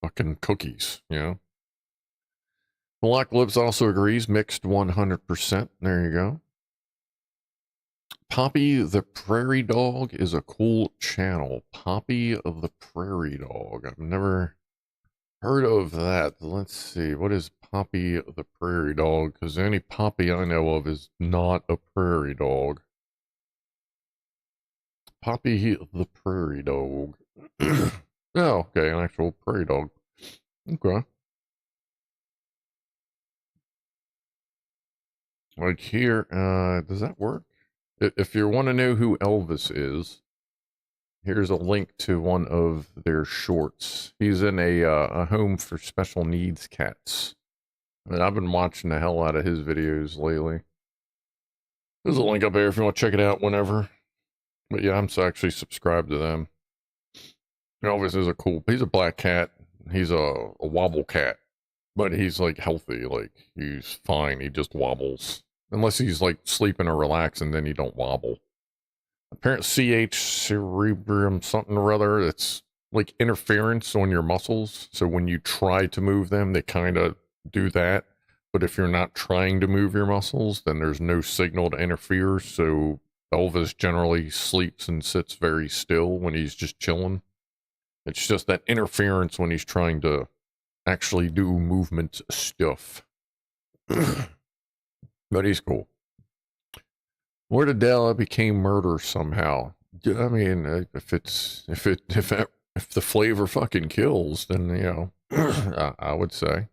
fucking cookies, you know. Black Lips also agrees, mixed 100%. There you go. Poppy the Prairie Dog is a cool channel. Poppy of the Prairie Dog. I've never heard of that. Let's see. What is Poppy the Prairie Dog? Because any Poppy I know of is not a prairie dog. Poppy the Prairie Dog. Oh, okay. An actual prairie dog. Okay. Like here, does that work? If you want to know who Elvis is, here's a link to one of their shorts. He's in a home for special needs cats. I mean, I've been watching the hell out of his videos lately. There's a link up there if you want to check it out whenever. But yeah, I'm actually subscribed to them. Elvis is he's a black cat. He's a wobble cat. But he's like healthy, like he's fine. He just wobbles. Unless he's like sleeping or relaxing, then he don't wobble. Apparently CH cerebrum something or other, it's like interference on your muscles. So when you try to move them, they kind of do that. But if you're not trying to move your muscles, then there's no signal to interfere. So Elvis generally sleeps and sits very still when he's just chilling. It's just that interference when he's trying to actually do movement stuff. But he's cool. Mortadella became murder somehow. I mean, if the flavor fucking kills, then you know, I would say.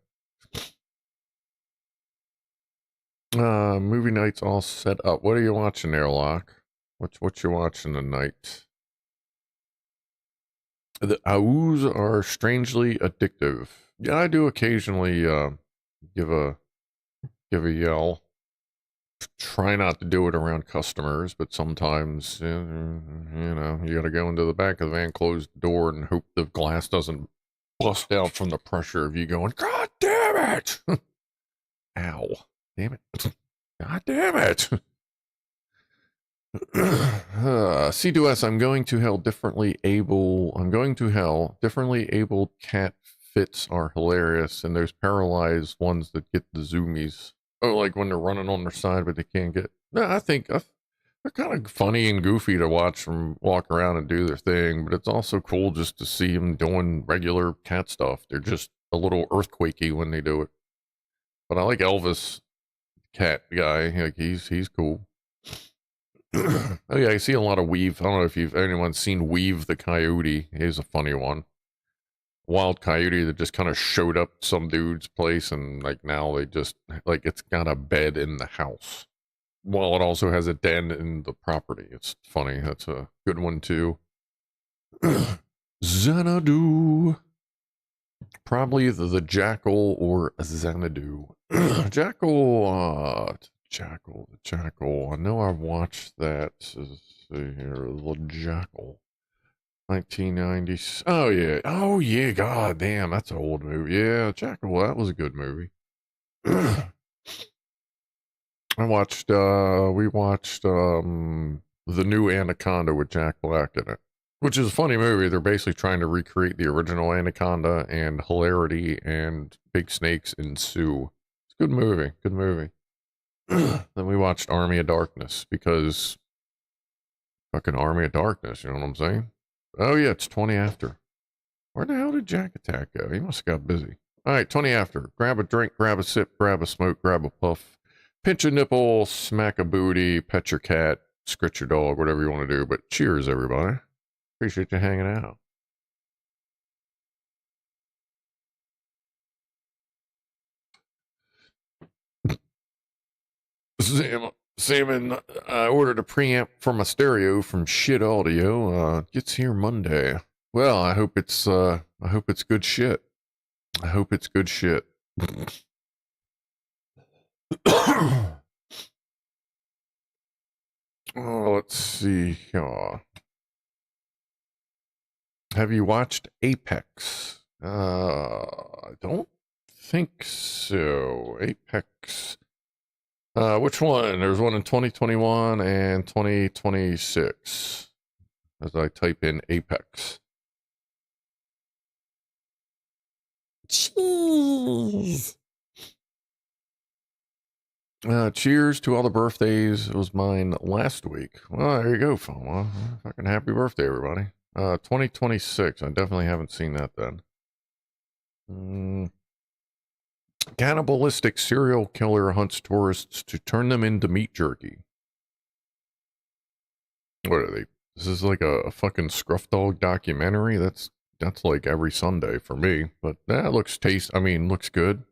Movie night's all set up. What are you watching there, Locke? What you watching tonight? The AOOs are strangely addictive. Yeah, I do occasionally give a yell. Try not to do it around customers, but sometimes, you know, you gotta go into the back of the van, close the door, and hope the glass doesn't bust out from the pressure of you going, God damn it! Ow. Damn it. God damn it! C2S, I'm going to hell, differently abled cat fits are hilarious, and those paralyzed ones that get the zoomies. Oh, like when they're running on their side, but they can't get... No, I think they're kind of funny and goofy to watch them walk around and do their thing, but it's also cool just to see them doing regular cat stuff. They're just a little earthquakey when they do it. But I like Elvis, cat guy. Like he's cool. Oh yeah, I see a lot of Weave. I don't know if anyone's seen Weave the Coyote. He's a funny one. Wild coyote that just kind of showed up some dude's place, and like now they just like it's got a bed in the house. Well, it also has a den in the property. It's funny. That's a good one too. Xanadu. Probably the Jackal or Xanadu. Jackal, Jackal. I know I've watched that. Let's see here, the Jackal. 1990s. Oh yeah. God damn, that's an old movie. Yeah, Jackal. That was a good movie. We watched the new Anaconda with Jack Black in it, which is a funny movie. They're basically trying to recreate the original Anaconda, and hilarity and big snakes ensue. It's a good movie. Good movie. Then we watched Army of Darkness because fucking Army of Darkness, you know what I'm saying? Oh yeah, it's 20 after. Where the hell did Jack Attack go? He must have got busy. All right, 20 after. Grab a drink, grab a sip, grab a smoke, grab a puff. Pinch a nipple, smack a booty, pet your cat, scritch your dog, whatever you want to do. But cheers, everybody. Appreciate you hanging out. Salmon, I ordered a preamp for my stereo from Shit Audio. Gets here Monday. Well, I hope it's good shit. I hope it's good shit. Oh, let's see here. Have you watched Apex? I don't think so. Apex. Which one? There's one in 2021 and 2026. As I type in Apex. Jeez. Cheers to all the birthdays. It was mine last week. Well, there you go, FOMO. Fucking happy birthday, everybody. 2026. I definitely haven't seen that then. Cannibalistic serial killer hunts tourists to turn them into meat jerky. What are they? This is like a fucking Scrufdog documentary. That's like every Sunday for me. But that looks looks good.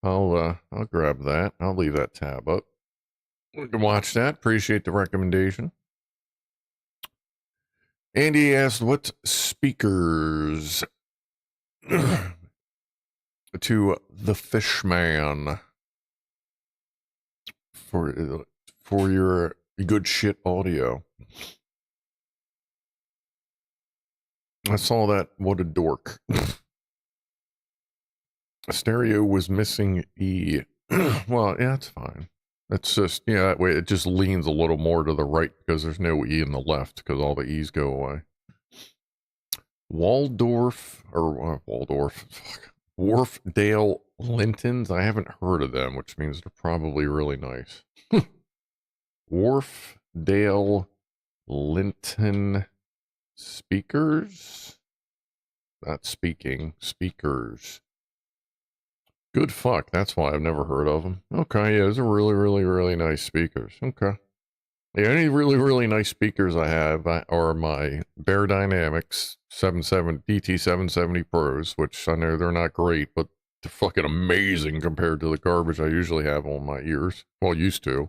I'll grab that. I'll leave that tab up. We can watch that. Appreciate the recommendation. Andy asked what speakers to the Fishman for your good shit audio. I saw that. What a dork. Stereo was missing E. Well, yeah, it's fine. It's just, yeah, that way it just leans a little more to the right because there's no E in the left because all the E's go away. Wharfdale Lintons. I haven't heard of them, which means they're probably really nice. Wharfdale Linton speakers? Not speaking, speakers. Good fuck. That's why I've never heard of them. Okay, yeah, those are really, really, really nice speakers. Okay. The only really, really nice speakers I have are my Bear Dynamics DT770 Pros, which I know they're not great, but they're fucking amazing compared to the garbage I usually have on my ears. Well, used to.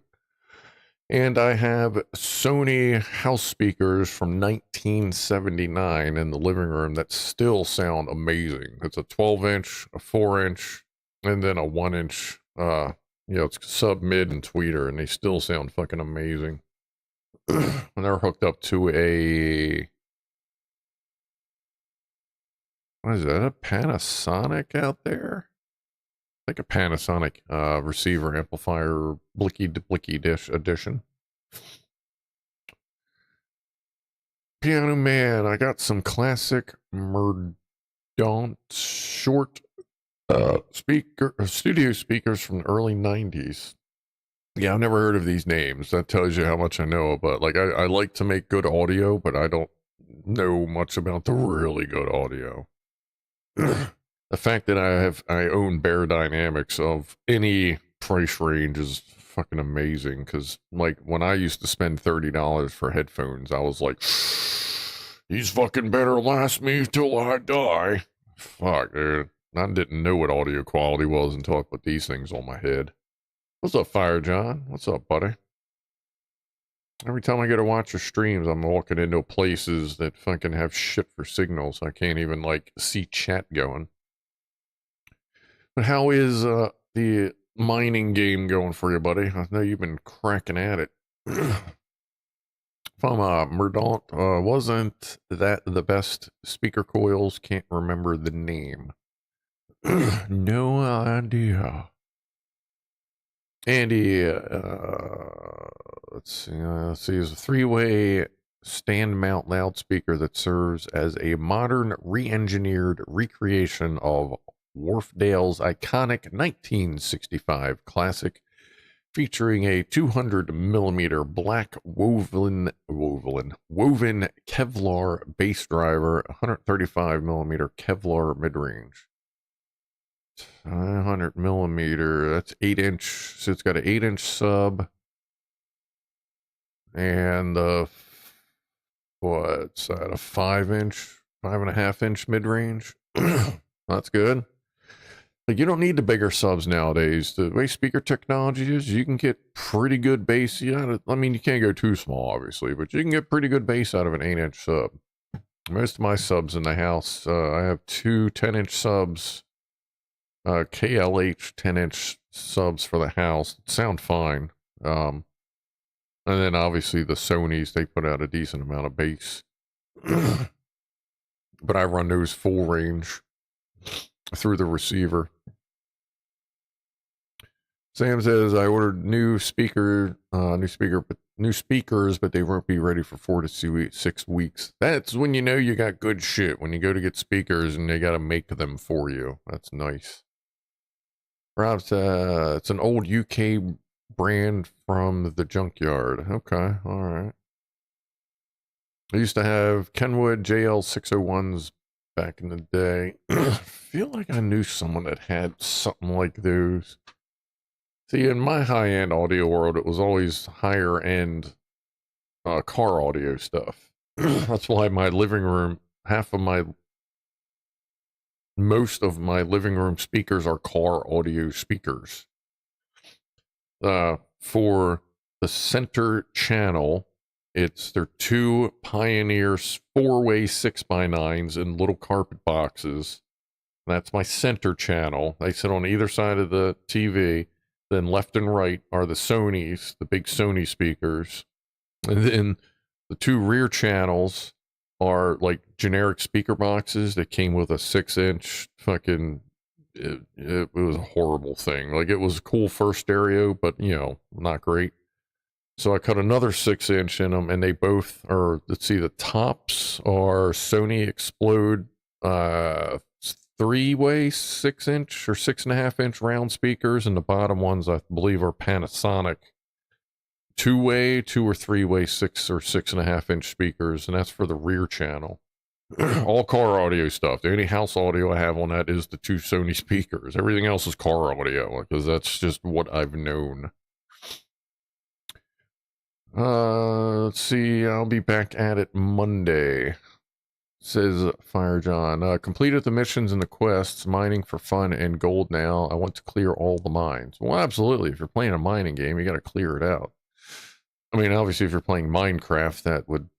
And I have Sony house speakers from 1979 in the living room that still sound amazing. It's a 12-inch, a 4-inch, and then a 1-inch, it's sub, mid, and tweeter, and they still sound fucking amazing. And they're hooked up to what is that, a Panasonic out there? Like a Panasonic receiver amplifier blicky dish edition. Pianoman, I got some classic Merdaunt short studio speakers from the early 90s. Yeah, I've never heard of these names. That tells you how much I know. But like, I like to make good audio, but I don't know much about the really good audio. The fact that I own Bear Dynamics of any price range is fucking amazing. Because like when I used to spend $30 for headphones, I was like, these fucking better last me till I die. Fuck, dude. I didn't know what audio quality was until I put these things on my head. What's up, Fire John? What's up, buddy? Every time I get to watch your streams, I'm walking into places that fucking have shit for signals. I can't even, like, see chat going. But how is the mining game going for you, buddy? I know you've been cracking at it. From Merdaunt, wasn't that the best speaker coils? Can't remember the name. No idea. Andy, let's see, is a 3-way stand mount loudspeaker that serves as a modern re-engineered recreation of Wharfdale's iconic 1965 classic, featuring a 200 millimeter black woven Kevlar bass driver, 135 millimeter Kevlar mid-range. 100 millimeter, that's 8-inch, so it's got an 8-inch sub, and what's that, a 5-inch, 5.5-inch mid-range? That's good. Like, you don't need the bigger subs nowadays. The way speaker technology is, you can get pretty good bass. I mean, you can't go too small, obviously, but you can get pretty good bass out of an 8-inch sub. Most of my subs in the house, I have two 10-inch subs, KLH 10-inch subs for the house. Sound fine. And then obviously the Sonys, they put out a decent amount of bass. But I run those full range through the receiver. Sam says I ordered new speakers, but they won't be ready for 4 to 6 weeks. That's when you know you got good shit. When you go to get speakers and they got to make them for you. That's nice. Rob says it's an old UK brand from the junkyard. Okay, all right. I used to have Kenwood JL601s back in the day. I feel like I knew someone that had something like those. See, in my high-end audio world, it was always higher-end car audio stuff. That's why my living room, most of my living room speakers are car audio speakers. For the center channel, they're two Pioneer 4-way 6x9s in little carpet boxes. That's my center channel. They sit on either side of the TV. Then left and right are the Sonys, the big Sony speakers. And then the two rear channels are like generic speaker boxes that came with a 6-inch fucking, it was a horrible thing. Like, it was a cool first stereo, but, you know, not great. So I cut another 6-inch in them, and they both are, let's see, the tops are Sony Explode 3-way 6-inch or 6.5-inch round speakers, and the bottom ones I believe are Panasonic 2-way, 2 or 3-way 6 or 6.5-inch speakers, and that's for the rear channel. All car audio stuff. The only house audio I have on that is the two Sony speakers. Everything else is car audio, because that's just what I've known. Let's see, I'll be back at it Monday. Says Fire John, completed the missions and the quests, mining for fun and gold now. I want to clear all the mines. Well, absolutely. If you're playing a mining game, you got to clear it out. I mean, obviously, if you're playing Minecraft, that would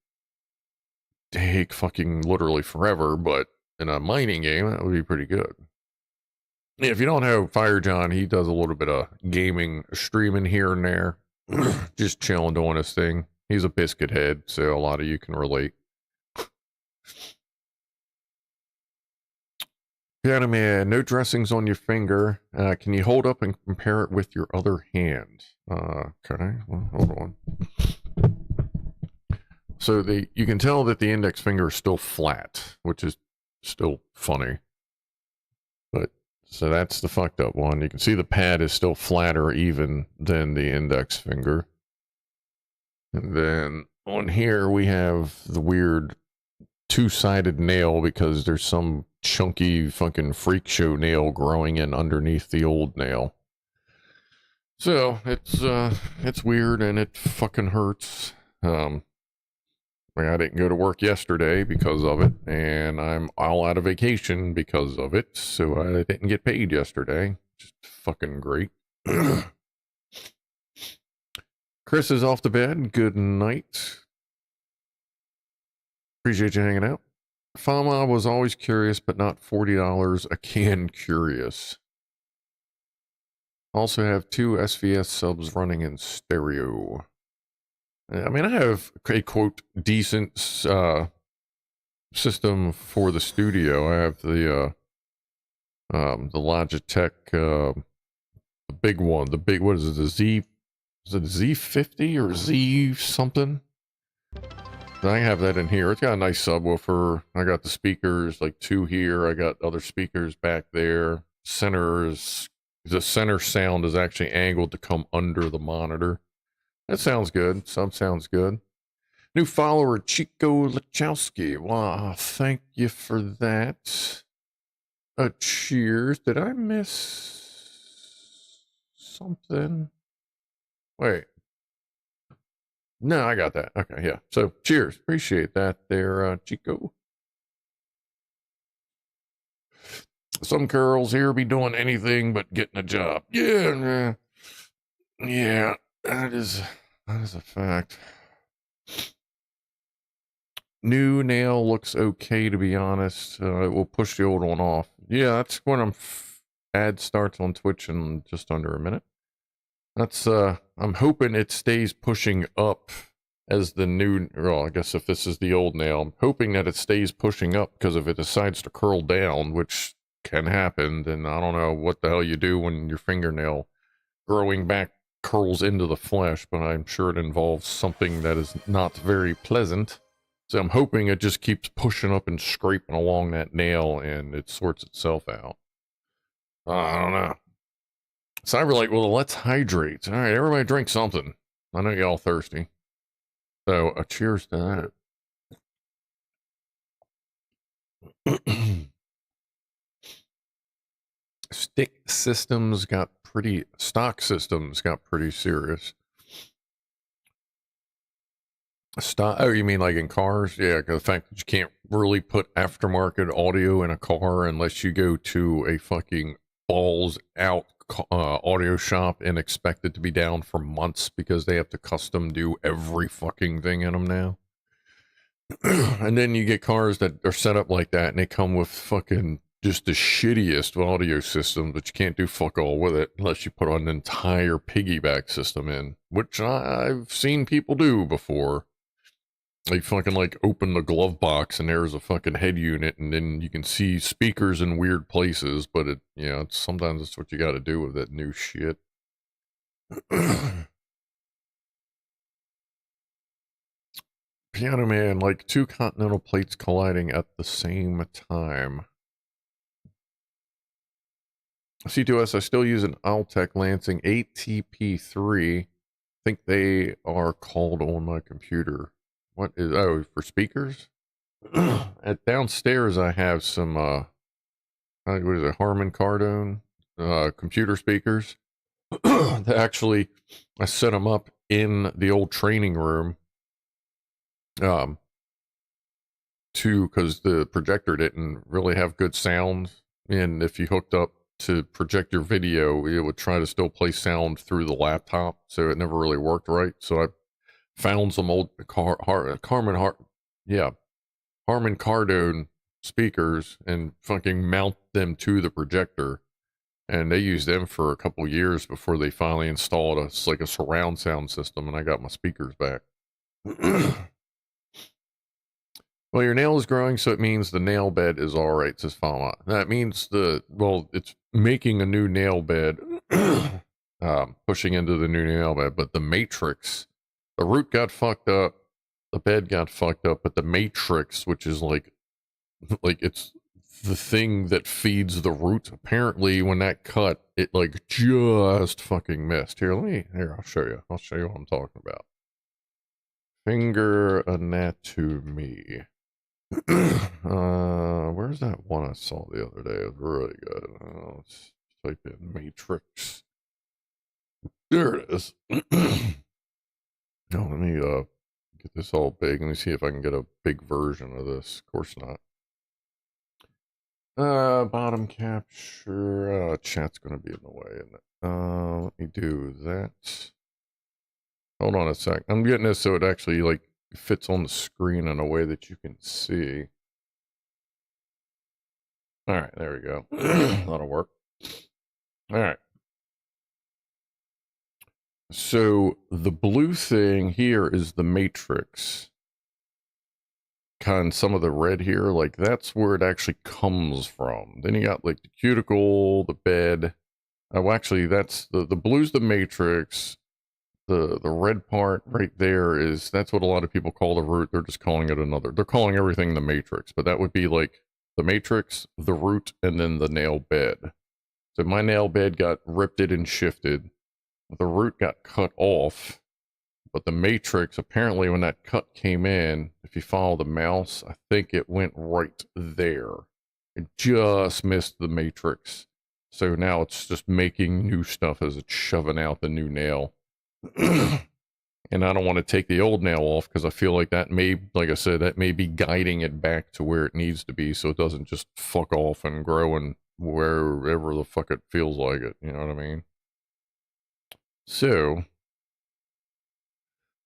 take fucking literally forever, but in a mining game, that would be pretty good. If you don't know Fire John, he does a little bit of gaming, streaming here and there. Just chilling, doing his thing. He's a biscuit head, so a lot of you can relate. Pianoman, no dressings on your finger. Can you hold up and compare it with your other hand? Okay, well, hold on. So you can tell that the index finger is still flat, which is still funny. But so that's the fucked up one. You can see the pad is still flatter even than the index finger. And then on here we have the weird two-sided nail because there's some chunky fucking freak show nail growing in underneath the old nail. So it's weird and it fucking hurts. I didn't go to work yesterday because of it, and I'm all out of vacation because of it, so I didn't get paid yesterday. Just fucking great. Chris is off to bed. Good night. Appreciate you hanging out. Fama was always curious, but not $40 a can curious. Also have 2 SVS subs running in stereo. I mean, I have a, quote, decent system for the studio. I have the Logitech, The big one. The big, what is it? The Z, is it Z50 or Z something? I have that in here. It's got a nice subwoofer. I got the speakers, like 2 here. I got other speakers back there. The center sound is actually angled to come under the monitor. That sounds good. Some sounds good. New follower, Chico Lachowski. Wow, thank you for that. Cheers. Did I miss something? Wait. No, I got that. Okay, yeah. So, cheers. Appreciate that there, Chico. Some girls here be doing anything but getting a job. Yeah, yeah, that is a fact. New nail looks okay, to be honest. It will push the old one off. Yeah, that's when ad starts on Twitch in just under a minute. That's I'm hoping it stays pushing up as the new. Well, I guess if this is the old nail, I'm hoping that it stays pushing up, because if it decides to curl down, which can happen, then I don't know what the hell you do when your fingernail growing back curls into the flesh, but I'm sure it involves something that is not very pleasant. So I'm hoping it just keeps pushing up and scraping along that nail and it sorts itself out. I don't know. Cyber like, well, let's hydrate. All right, everybody drink something. I know y'all thirsty. So cheers to that. Stock systems got pretty serious. Oh, you mean like in cars? Yeah, 'cause the fact that you can't really put aftermarket audio in a car unless you go to a fucking balls out audio shop and expect it to be down for months because they have to custom do every fucking thing in them now. And then you get cars that are set up like that and they come with fucking just the shittiest audio system, but you can't do fuck all with it unless you put an entire piggyback system in, which I've seen people do before. They fucking like open the glove box and there's a fucking head unit, and then you can see speakers in weird places, but it, you know, sometimes it's what you got to do with that new shit. Pianoman, like 2 continental plates colliding at the same time. C2S, I still use an Altec Lansing ATP3. I think they are called on my computer. What is, oh, for speakers? At downstairs, I have some, what is it, Harman Kardon computer speakers. Actually, I set them up in the old training room, because the projector didn't really have good sound, and if you hooked up to project your video, it would try to still play sound through the laptop, so it never really worked right. So I found some old Harman Kardon speakers and fucking mount them to the projector, and they used them for a couple years before they finally installed a surround sound system, and I got my speakers back. Well, your nail is growing, so it means the nail bed is all right, says Fama. That means it's making a new nail bed, pushing into the new nail bed, but the matrix, the root got fucked up, the bed got fucked up, but the matrix, which is like it's the thing that feeds the root, apparently when that cut, it like just fucking missed. Here, I'll show you what I'm talking about. Finger anatomy. Where's that one I saw the other day? It was really good. Let's type in matrix. There it is. Now let me get this all big. Let me see if I can get a big version of this. Of course not. Bottom capture. Chat's gonna be in the way, isn't it? Let me do that. Hold on a sec. I'm getting this so it actually like fits on the screen in a way that you can see. All right, there we go. That'll work. All right. So the blue thing here is the matrix. Kind of some of the red here, like that's where it actually comes from. Then you got like the cuticle, the bed, Oh, actually, that's the blue's the matrix. The red part right there that's what a lot of people call the root. They're just calling it another. They're calling everything the matrix, but that would be like the matrix, the root, and then the nail bed. So my nail bed got ripted and shifted. The root got cut off, but the matrix, apparently when that cut came in, if you follow the mouse, I think it went right there. It just missed the matrix. So now it's just making new stuff as it's shoving out the new nail. And I don't want to take the old nail off because I feel like that may, like I said, that may be guiding it back to where it needs to be so it doesn't just fuck off and grow and wherever the fuck it feels like it. You know what I mean? So,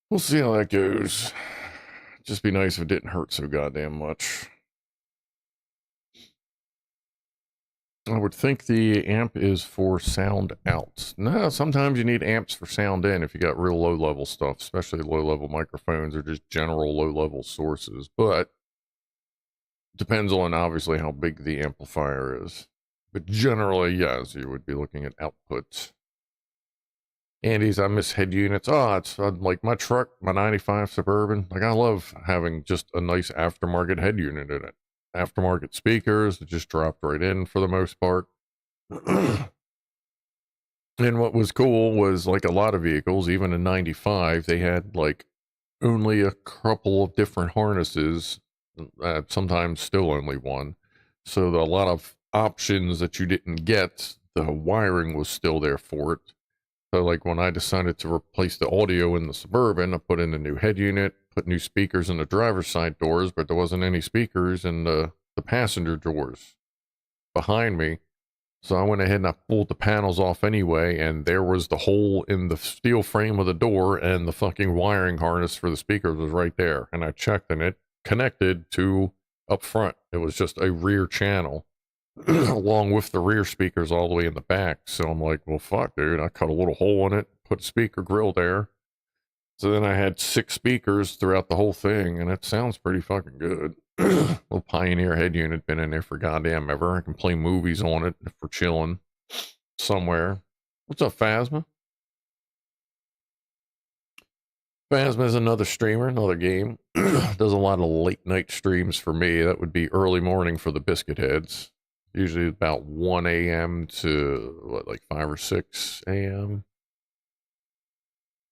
we'll see how that goes. Just be nice if it didn't hurt so goddamn much. I would think the amp is for sound out. No, sometimes you need amps for sound in if you got real low level stuff, especially low level microphones or just general low level sources. But depends on obviously how big the amplifier is. But generally, yes, you would be looking at outputs. Andy's, I miss head units. Oh, it's like my truck, my 95 Suburban. Like I love having just a nice aftermarket head unit in it. Aftermarket speakers that just dropped right in for the most part. And what was cool was like a lot of vehicles, even in 95, they had like only a couple of different harnesses, sometimes still only one. So a lot of options that you didn't get, the wiring was still there for it. So like when I decided to replace the audio in the Suburban, I put in a new head unit, put new speakers in the driver's side doors, but there wasn't any speakers in the passenger doors behind me. So I went ahead and I pulled the panels off anyway, and there was the hole in the steel frame of the door, and the fucking wiring harness for the speakers was right there. And I checked, and it connected to up front. It was just a rear channel, along with the rear speakers all the way in the back. So I'm like, well, fuck, dude. I cut a little hole in it, put a speaker grill there. So then I had 6 speakers throughout the whole thing, and it sounds pretty fucking good. Little Pioneer head unit been in there for goddamn ever. I can play movies on it for chilling somewhere. What's up, Phasma? Phasma is another streamer, another game. Does a lot of late night streams for me. That would be early morning for the biscuit heads. Usually about 1 a.m. to what, like 5 or 6 a.m.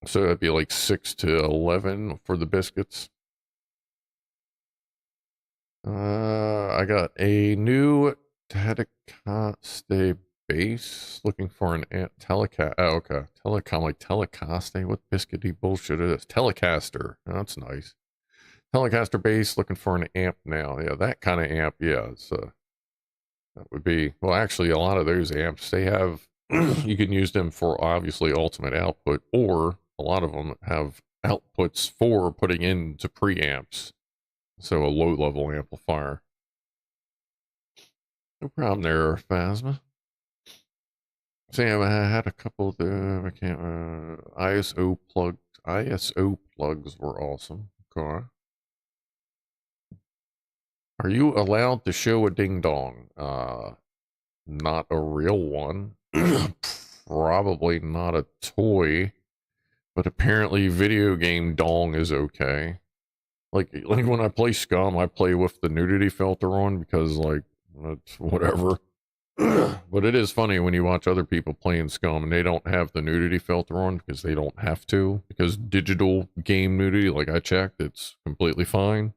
So it'd be like 6 to 11 for the biscuits. I got a new Telecaster bass. Looking for an Telecaster. Oh, okay. Like Telecaster. What biscuity bullshit is this? Telecaster. Oh, that's nice. Telecaster bass. Looking for an amp now. Yeah, that kind of amp. Yeah, it's that would be, well, actually, a lot of those amps, they have, you can use them for obviously ultimate output, or a lot of them have outputs for putting into preamps. So a low level amplifier. No problem there, Phasma. Sam, I had a couple of the, I can't, ISO plugs. ISO plugs were awesome. Okay. Are you allowed to show a ding dong? Not a real one. Probably not a toy, but apparently video game dong is okay. Like when I play Scum, I play with the nudity filter on because like it's whatever. But it is funny when you watch other people playing Scum and they don't have the nudity filter on because they don't have to, because digital game nudity, like I checked, it's completely fine.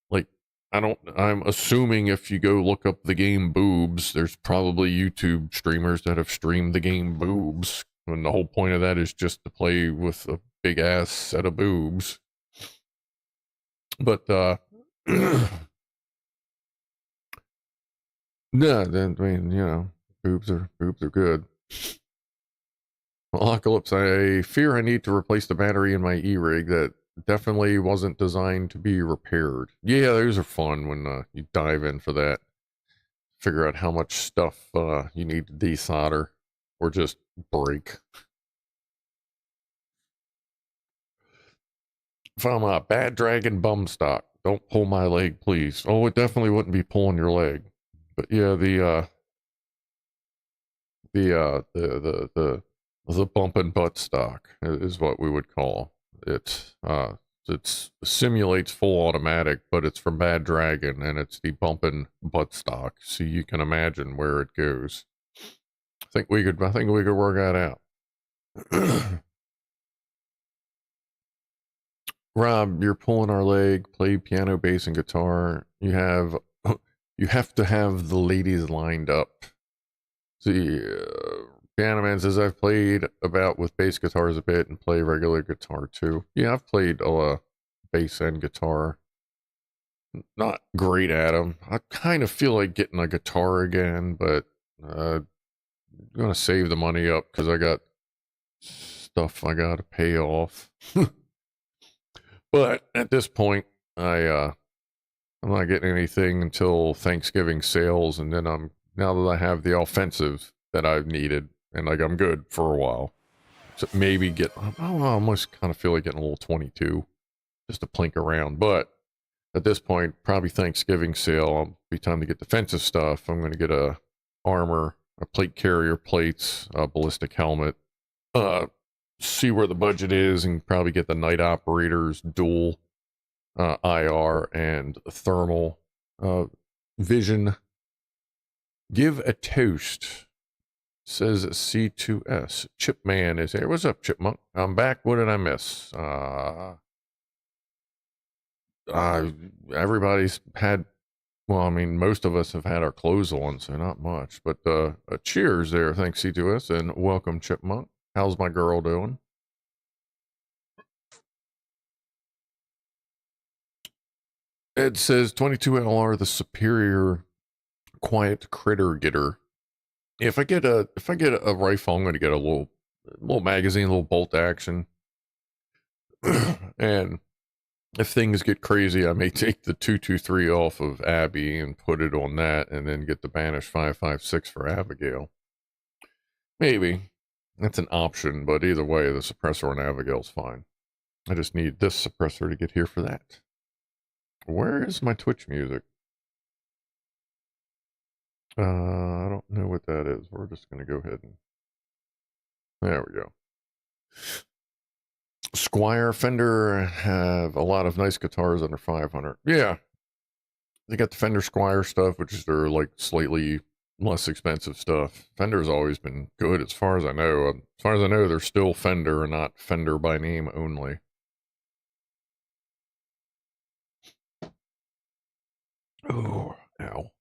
Like I'm assuming if you go look up the game Boobs, there's probably YouTube streamers that have streamed the game Boobs. And the whole point of that is just to play with a big ass set of boobs. But, no, I mean, you know, boobs are good. Apocalypse, I fear I need to replace the battery in my E-rig that definitely wasn't designed to be repaired. Yeah, those are fun when you dive in for that. Figure out how much stuff you need to desolder or just break. If I'm a bad dragon bum stock, don't pull my leg, please. Oh, it definitely wouldn't be pulling your leg. But yeah, The bump and butt stock is what we would call it. It simulates full automatic, but it's from Bad Dragon, and it's the bump and butt stock. So you can imagine where it goes. I think we could work that out. Rob, you're pulling our leg. Play piano, bass, and guitar. You have to have the ladies lined up. See, Pianoman says I've played about with bass guitars a bit and play regular guitar too. Yeah, I've played bass and guitar. Not great at them. I kind of feel like getting a guitar again, but I'm gonna save the money up because I got stuff I gotta pay off. But at this point, I'm not getting anything until Thanksgiving sales, and then now that I have the offensive that I've needed, and like I'm good for a while. So maybe I almost kind of feel like getting a little 22 just to plink around. But at this point, probably Thanksgiving sale, I'll be time to get defensive stuff. I'm going to get a armor, a plate carrier plates, a ballistic helmet, see where the budget is, and probably get the night operators dual IR and thermal vision. Give a toast, says C2S. Chipman is here. What's up, Chipmunk? I'm back. What did I miss? Everybody's had, well, I mean, most of us have had our clothes on, so not much. But cheers there. Thanks, C2S, and welcome, Chipmunk. How's my girl doing? It says 22LR, the superior quiet critter getter. If I get a rifle, I'm going to get a little magazine, a little bolt action. And if things get crazy, I may take the 223 off of Abby and put it on that, and then get the Banish 556 for Abigail. Maybe. That's an option, but either way, the suppressor on Abigail's fine. I just need this suppressor to get here for that. Where is my Twitch music? I don't know what that is. We're just going to go ahead and... There we go. Squire Fender have a lot of nice guitars under 500. Yeah. They got the Fender Squire stuff, which is their like slightly less expensive stuff. Fender's always been good as far as I know. As far as I know, they're still Fender and not Fender by name only. Oh, ow.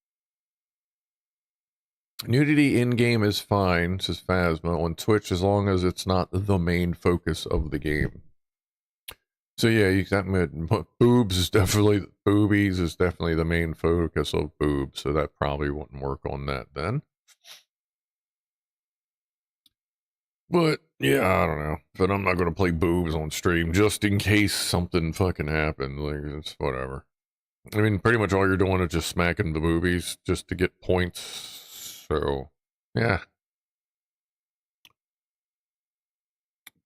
Nudity in-game is fine, says Phasma, on Twitch, as long as it's not the main focus of the game. So yeah, you got boobies is definitely the main focus of boobs, so that probably wouldn't work on that then. But yeah, I don't know. But I'm not going to play boobs on stream just in case something fucking happens. Like, it's whatever. I mean, pretty much all you're doing is just smacking the boobies just to get points. So, yeah.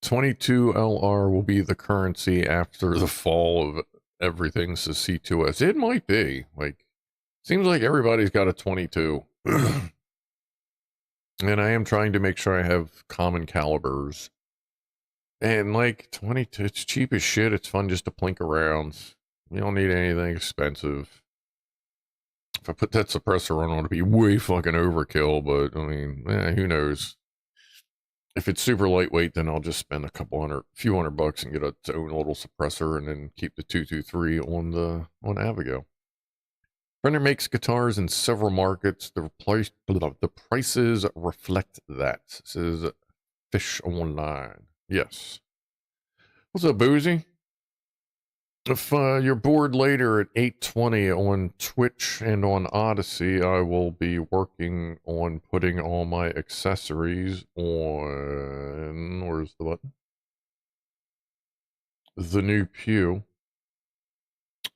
22LR will be the currency after the fall of everything, says C2S. It might be. Like, seems like everybody's got a 22. And I am trying to make sure I have common calibers. And like 22, it's cheap as shit. It's fun just to plink around. You don't need anything expensive. If I put that suppressor on, it'll be way fucking overkill, but I mean, who knows? If it's super lightweight, then I'll just spend a few hundred bucks and get its own little suppressor, and then keep the 223 on Abigail. Fender makes guitars in several markets. The prices reflect that. Says Fish Online. Yes. What's up, Boozy? If you're bored later at 8:20 on Twitch and on Odyssey, I will be working on putting all my accessories on... Where's the button? The new Pew.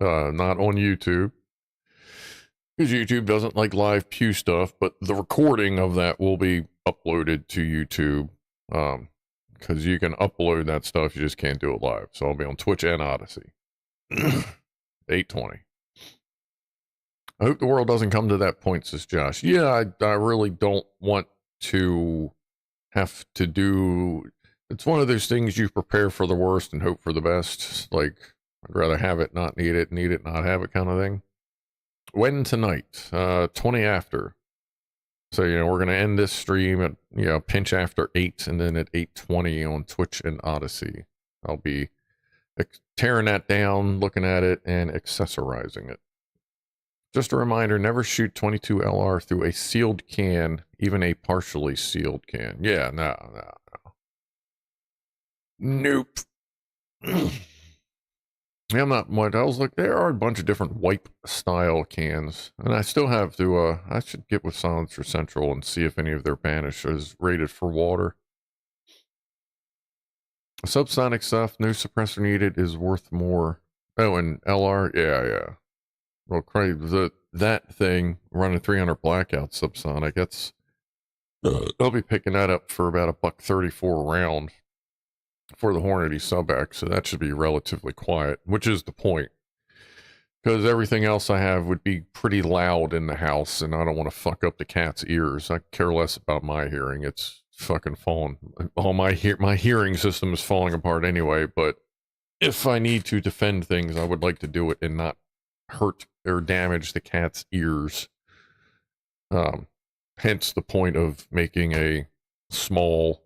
Not on YouTube. Because YouTube doesn't like live Pew stuff, but the recording of that will be uploaded to YouTube. Because you can upload that stuff, you just can't do it live. So I'll be on Twitch and Odyssey. 8:20. I hope the world doesn't come to that point, says Josh. Yeah, I really don't want to have to do. It's one of those things you prepare for the worst and hope for the best. Like, I'd rather have it, not need it, not have it kind of thing. When tonight? 20 after. So, we're going to end this stream at, pinch after 8, and then at 8:20 on Twitch and Odyssey. I'll be tearing that down, looking at it, and accessorizing it. Just a reminder, never shoot 22 LR through a sealed can, even a partially sealed can. Yeah, no. Nope. Yeah, I'm not much. I was like, there are a bunch of different wipe style cans, and I still have to, I should get with Silencer Central and see if any of their banish is rated for water. Subsonic stuff, no suppressor needed, is worth more. Oh, and LR, yeah. Well, Craig, that thing running 300 blackout subsonic, that's, I'll be picking that up for about $1.34 a round for the Hornady sub-X, so that should be relatively quiet, which is the point. Because everything else I have would be pretty loud in the house, and I don't want to fuck up the cat's ears. I care less about my hearing. It's fucking falling. All my hearing system is falling apart anyway, but if I need to defend things, I would like to do it and not hurt or damage the cat's ears. Hence the point of making a small,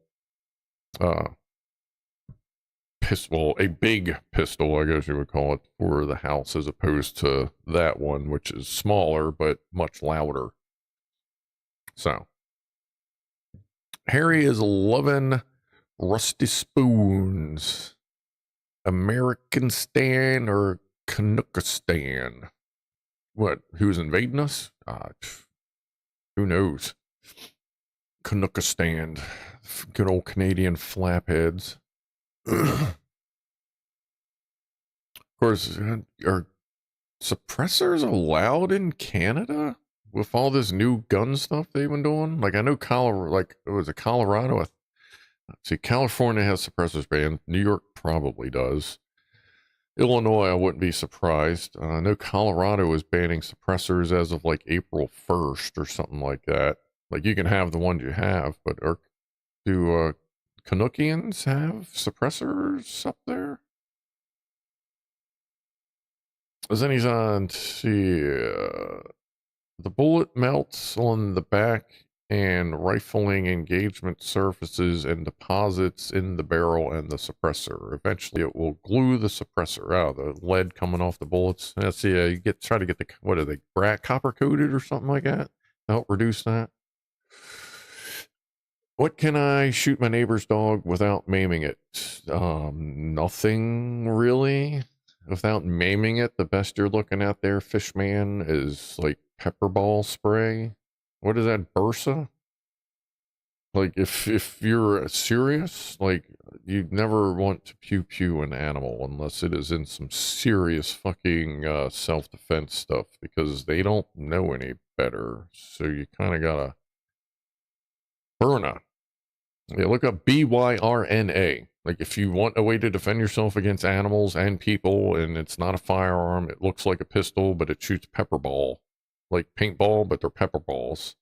pistol, a big pistol, I guess you would call it, for the house, as opposed to that one, which is smaller but much louder. So, Harry is loving Rusty Spoons. American Stan or Canuckistan? What? Who's invading us? Who knows? Canuckistan. Good old Canadian flapheads. Of course, are suppressors allowed in Canada with all this new gun stuff they've been doing? Like, I know Colorado, like, was it Colorado? Let's see, California has suppressors banned. New York probably does. Illinois, I wouldn't be surprised. I know Colorado is banning suppressors as of like April 1st or something like that. Like, you can have the ones you have, but do Canuckians have suppressors up there? As any on, see, the bullet melts on the back and rifling engagement surfaces and deposits in the barrel and the suppressor. Eventually, it will glue the suppressor out. The lead coming off the bullets. Let's see, you try to get the, what are they, copper coated or something like that to help reduce that. What can I shoot my neighbor's dog without maiming it? Nothing really. Without maiming it, the best you're looking at there, Fishman, is like pepper ball spray. What is that, Bursa? Like, if you're serious, like, you never want to pew an animal unless it is in some serious fucking self-defense stuff, because they don't know any better. So you kind of gotta Burna. Yeah, look up BYRNA. Like, if you want a way to defend yourself against animals and people, and it's not a firearm, it looks like a pistol, but it shoots pepper ball. Like paintball, but they're pepper balls.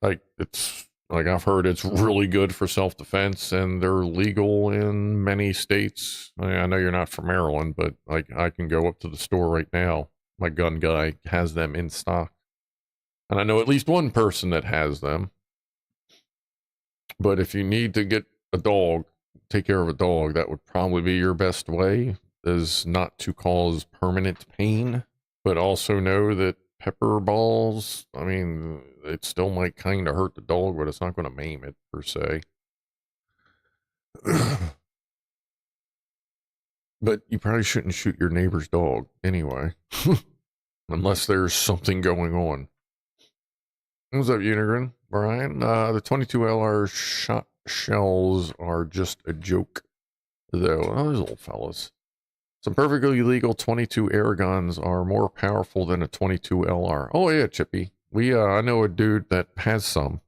Like, it's, like, I've heard it's really good for self-defense, and they're legal in many states. I know you're not from Maryland, but, like, I can go up to the store right now. My gun guy has them in stock. And I know at least one person that has them. But if you need to get a dog, take care of a dog, that would probably be your best way, is not to cause permanent pain, but also know that pepper balls, I mean, it still might kind of hurt the dog, but it's not going to maim it, per se. But you probably shouldn't shoot your neighbor's dog, anyway. Unless there's something going on. What's up, Unigrin? Brian? The 22 LR shot shells are just a joke, though. Oh, those old fellas. Some perfectly legal 22 air guns are more powerful than a 22 LR. Oh yeah, Chippy. I know a dude that has some.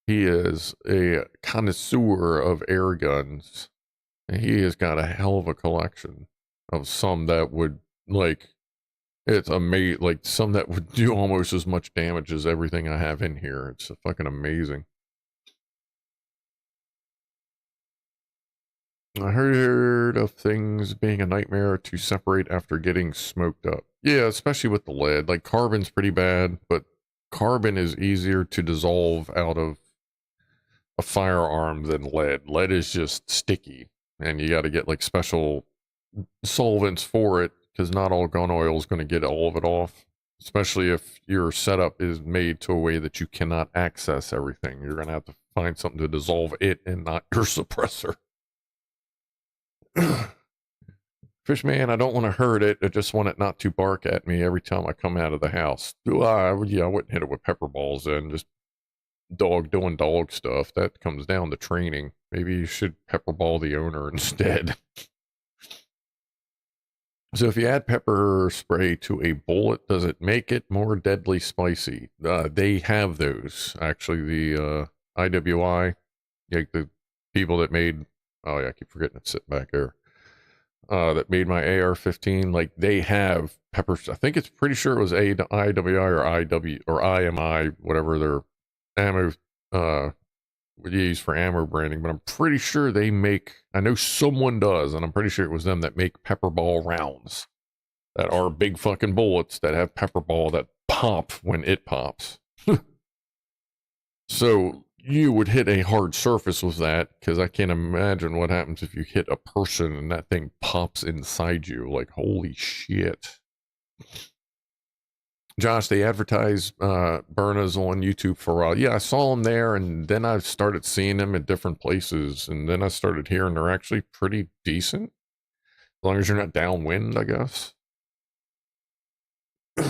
He is a connoisseur of air guns. And he has got a hell of a collection of some that would, like, it's amazing. Like, some that would do almost as much damage as everything I have in here. It's fucking amazing. I heard of things being a nightmare to separate after getting smoked up. Yeah, especially with the lead. Like, carbon's pretty bad, but carbon is easier to dissolve out of a firearm than lead. Lead is just sticky, and you got to get like special solvents for it, because not all gun oil is going to get all of it off. Especially if your setup is made to a way that you cannot access everything. You're going to have to find something to dissolve it and not your suppressor. Fishman, I don't want to hurt it. I just want it not to bark at me every time I come out of the house. I wouldn't hit it with pepper balls then. Just dog doing dog stuff. That comes down to training. Maybe you should pepper ball the owner instead. So if you add pepper spray to a bullet, does it make it more deadly spicy? They have those. Actually, the IWI, like the people that made, oh yeah, I keep forgetting it's sitting back there, that made my AR-15, like they have pepper. I think it's pretty sure it was IWI or IW or IMI, whatever their ammo would use for ammo branding, but I'm pretty sure they make, I know someone does, and I'm pretty sure it was them that make pepper ball rounds that are big fucking bullets that have pepper ball that pop when it pops. So you would hit a hard surface with that, because I can't imagine what happens if you hit a person and that thing pops inside you. Like, holy shit. Josh, they advertise Byrnas on YouTube for a while. Yeah, I saw them there, and then I started seeing them at different places, and then I started hearing they're actually pretty decent. As long as you're not downwind, I guess. You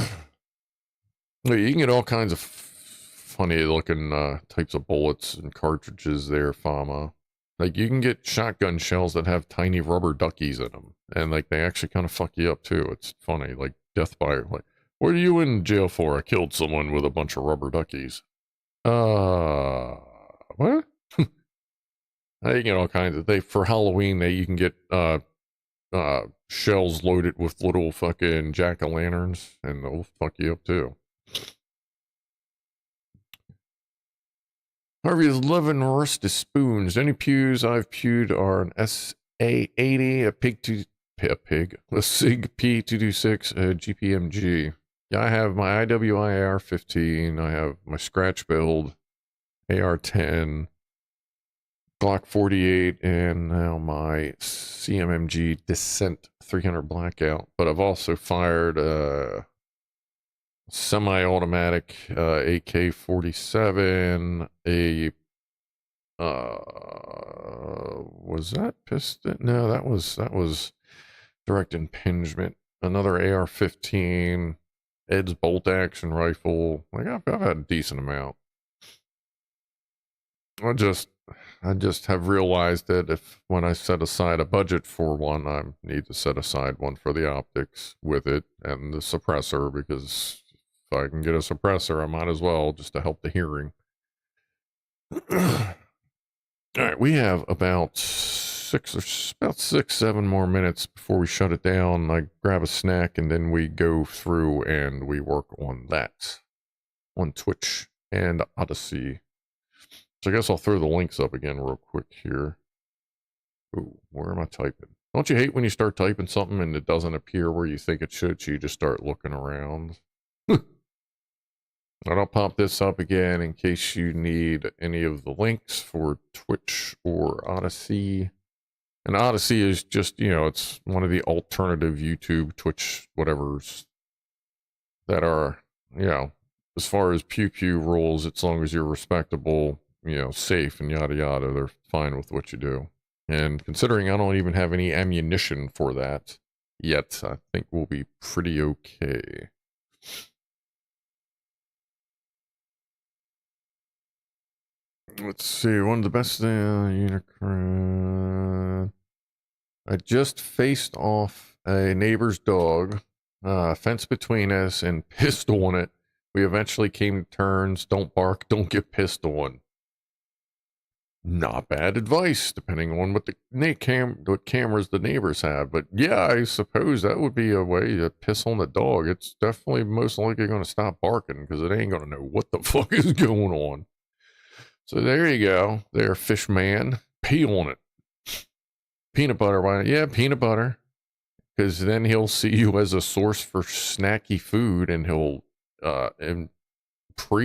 can get all kinds of funny looking types of bullets and cartridges there, Fama. Like, you can get shotgun shells that have tiny rubber duckies in them, and like they actually kind of fuck you up too. It's funny, like death by like, what are you in jail for? I killed someone with a bunch of rubber duckies. What? You can get all kinds of, for Halloween, you can get shells loaded with little fucking jack-o'-lanterns, and they'll fuck you up too. Harvey's living rusty spoons. Any pews I've pewed are an SA80, a SIG P226, a GPMG. Yeah, I have my IWI AR-15, I have my scratch build AR-10, Glock 48, and now my CMMG Descent 300 Blackout. But I've also fired a semi-automatic AK-47, was that piston? No, that was direct impingement. Another AR-15, Ed's bolt action rifle. Like, I've had a decent amount. I just have realized that when I set aside a budget for one, I need to set aside one for the optics with it and the suppressor, because if I can get a suppressor, I might as well, just to help the hearing. All right, we have about 6-7 more minutes before we shut it down. I grab a snack, and then we go through and we work on that on Twitch and Odyssey. So I guess I'll throw the links up again real quick here. Ooh, where am I typing? Don't you hate when you start typing something and it doesn't appear where you think it should, so you just start looking around? I'll pop this up again in case you need any of the links for Twitch or Odyssey. And Odyssey is just, it's one of the alternative YouTube, Twitch, whatevers that are, as far as pew rules, as long as you're respectable, safe and yada yada, they're fine with what you do. And considering I don't even have any ammunition for that yet, I think we'll be pretty okay. Let's see, one of the best Unicron. I just faced off a neighbor's dog, fence between us, and pissed on it. We eventually came to terms. Don't bark, don't get pissed on. Not bad advice, depending on what what cameras the neighbors have. But yeah, I suppose that would be a way to piss on the dog. It's definitely most likely going to stop barking, because it ain't going to know what the fuck is going on. So there you go. There, fish man. Pee on it. Peanut butter, why? Yeah, peanut butter. Because then he'll see you as a source for snacky food, and he'll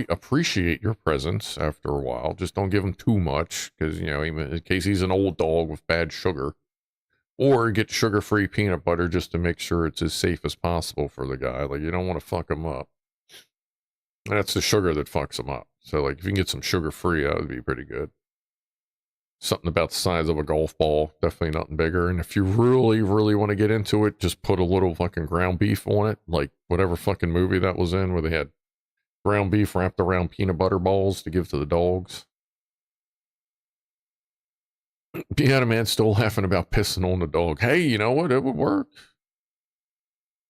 appreciate your presence after a while. Just don't give him too much, because, you know, in case he's an old dog with bad sugar. Or get sugar-free peanut butter just to make sure it's as safe as possible for the guy. Like, you don't want to fuck him up. That's the sugar that fucks him up. So, like, if you can get some sugar-free, that would be pretty good. Something about the size of a golf ball. Definitely nothing bigger. And if you really, really want to get into it, just put a little fucking ground beef on it. Like, whatever fucking movie that was in where they had ground beef wrapped around peanut butter balls to give to the dogs. Pianoman still laughing about pissing on the dog. Hey, you know what? It would work.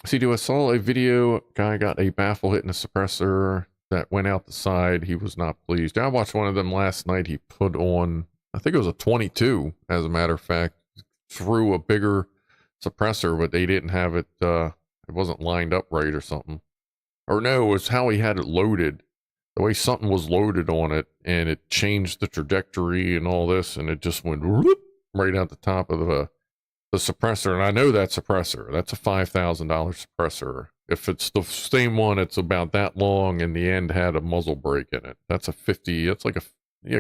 See, I saw a video. Guy got a baffle hitting a suppressor that went out the side. He was not pleased. I watched one of them last night. He put on, I think it was a 22, as a matter of fact, through a bigger suppressor, but they didn't have it. It wasn't lined up right or something. Or no, it was how he had it loaded. The way something was loaded on it, and it changed the trajectory and all this, and it just went whoop, right out the top of the suppressor. And I know that suppressor. That's a $5,000 suppressor. If it's the same one, it's about that long, and the end had a muzzle brake in it. That's a 50. That's like a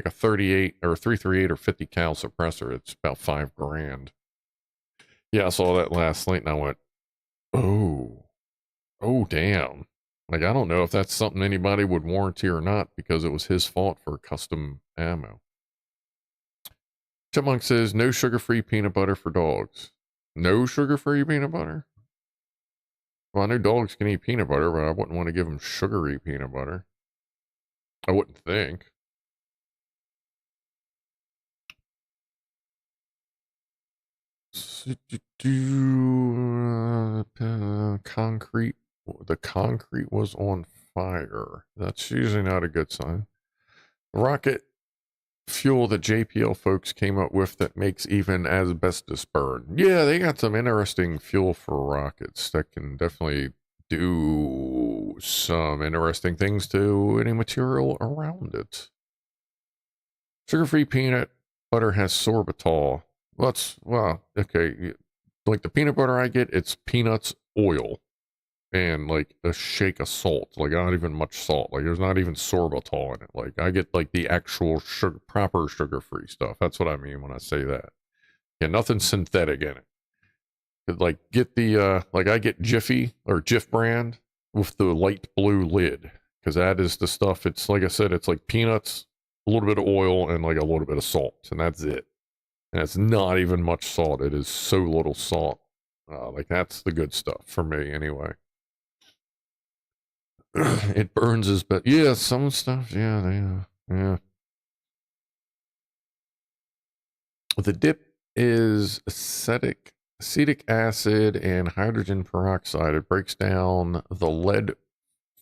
38 or 338 or 50 cal suppressor. It's about $5,000. Yeah, I saw that last night, and I went, oh damn. Like, I don't know if that's something anybody would warranty or not, because it was his fault for custom ammo. Chipmunk says, no sugar-free peanut butter for dogs. No sugar-free peanut butter? Well, I know dogs can eat peanut butter, but I wouldn't want to give them sugary peanut butter. I wouldn't think. Concrete. The concrete was on fire. That's usually not a good sign. Rocket fuel that JPL folks came up with that makes even asbestos burn. Yeah, they got some interesting fuel for rockets that can definitely do some interesting things to any material around it. Sugar-free peanut butter has sorbitol. Well, okay. Like the peanut butter I get, it's peanuts, oil, and like a shake of salt. Like not even much salt. Like there's not even sorbitol in it. Like I get like the actual sugar, proper sugar-free stuff. That's what I mean when I say that. Yeah, nothing synthetic in it. Like get the like I get Jiffy or Jif brand with the light blue lid, because that is the stuff. It's like I said, it's like peanuts, a little bit of oil, and like a little bit of salt, and that's it. And it's not even much salt. It is so little salt. Like that's the good stuff for me anyway. It burns as but yeah, some stuff, yeah. The dip is acetic acid and hydrogen peroxide. It breaks down the lead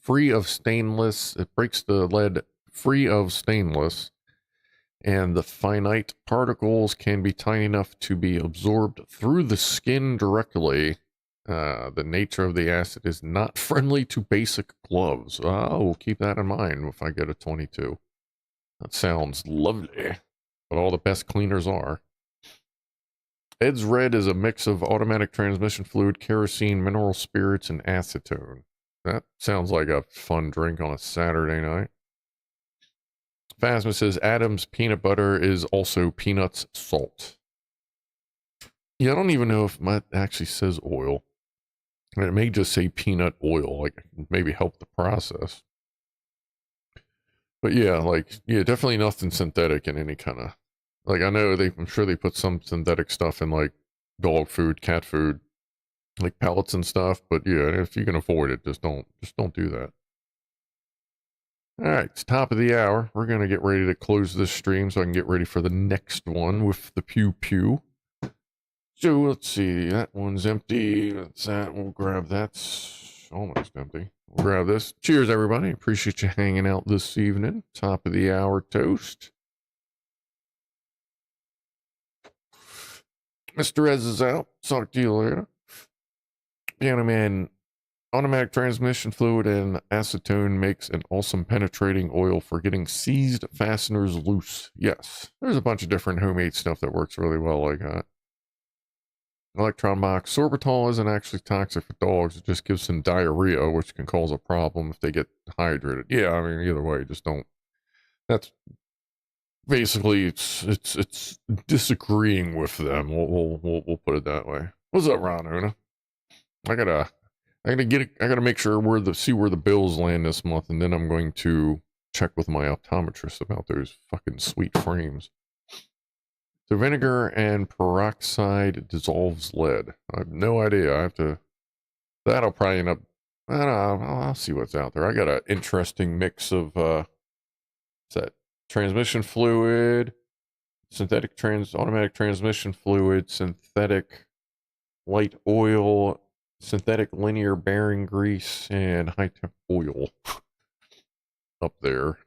free of stainless. It breaks the lead free of stainless, and the finite particles can be tiny enough to be absorbed through the skin directly. The nature of the acid is not friendly to basic gloves. We'll keep that in mind if I get a 22. That sounds lovely, but all the best cleaners are. Ed's Red is a mix of automatic transmission fluid, kerosene, mineral spirits, and acetone. That sounds like a fun drink on a Saturday night. Phasma says Adam's peanut butter is also peanuts salt. Yeah, I don't even know if it actually says oil. It may just say peanut oil, like maybe help the process. But yeah, definitely nothing synthetic in any kind of, like I know I'm sure they put some synthetic stuff in like dog food, cat food, like pellets and stuff. But yeah, if you can avoid it, just don't do that. All right, it's top of the hour. We're going to get ready to close this stream so I can get ready for the next one with the pew pew. So let's see, that one's empty. That's that. We'll grab that's almost empty. We'll grab this. Cheers, everybody. Appreciate you hanging out this evening. Top of the hour toast. Mr. Ez is out. Talk to you later. Pianoman, automatic transmission fluid and acetone makes an awesome penetrating oil for getting seized fasteners loose. Yes, there's a bunch of different homemade stuff that works really well like that. Electron box. Sorbitol isn't actually toxic for dogs. It just gives them diarrhea, which can cause a problem if they get hydrated. Yeah, I mean, either way, just don't. That's basically it's disagreeing with them. We'll put it that way. What's up, Ron Una? I gotta make sure see where the bills land this month, and then I'm going to check with my optometrist about those fucking sweet frames. So vinegar and peroxide dissolves lead. I have no idea. I have to. That'll probably end up. I don't know. I'll see what's out there. I got an interesting mix of what's that? Transmission fluid, automatic transmission fluid, synthetic light oil, synthetic linear bearing grease, and high temp oil up there.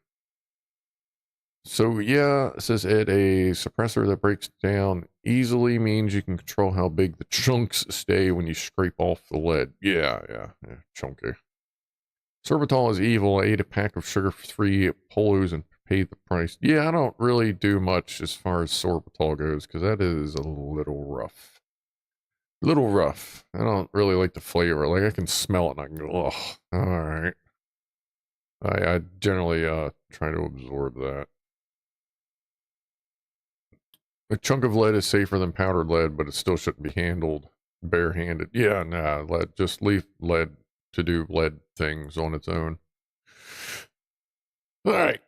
So yeah, it says Ed, a suppressor that breaks down easily means you can control how big the chunks stay when you scrape off the lead. Yeah, chunky. Sorbitol is evil. I ate a pack of sugar-free Polos and paid the price. Yeah, I don't really do much as far as sorbitol goes because that is a little rough. I don't really like the flavor. Like I can smell it and I can go, oh, all right. I generally try to absorb that. A chunk of lead is safer than powdered lead, but it still shouldn't be handled barehanded. Yeah, nah, just leave lead to do lead things on its own. All right.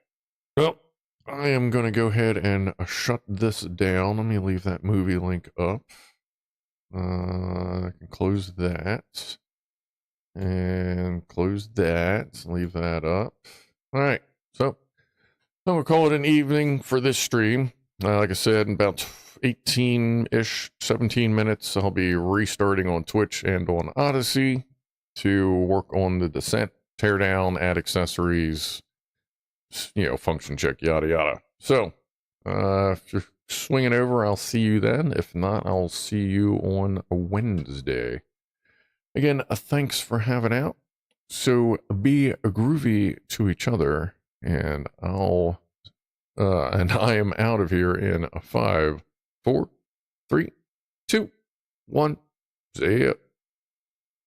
Well, I am going to go ahead and shut this down. Let me leave that movie link up. I can close that. And close that. Leave that up. All right. So, I'm going to call it an evening for this stream. Like I said, in about 18-ish, 17 minutes, I'll be restarting on Twitch and on Odyssey to work on the descent, tear down, add accessories, function check, yada, yada. So, if you're swinging over, I'll see you then. If not, I'll see you on Wednesday. Again, thanks for having out. So, be groovy to each other, and I am out of here in 5, 4, 3, 2, 1. See ya.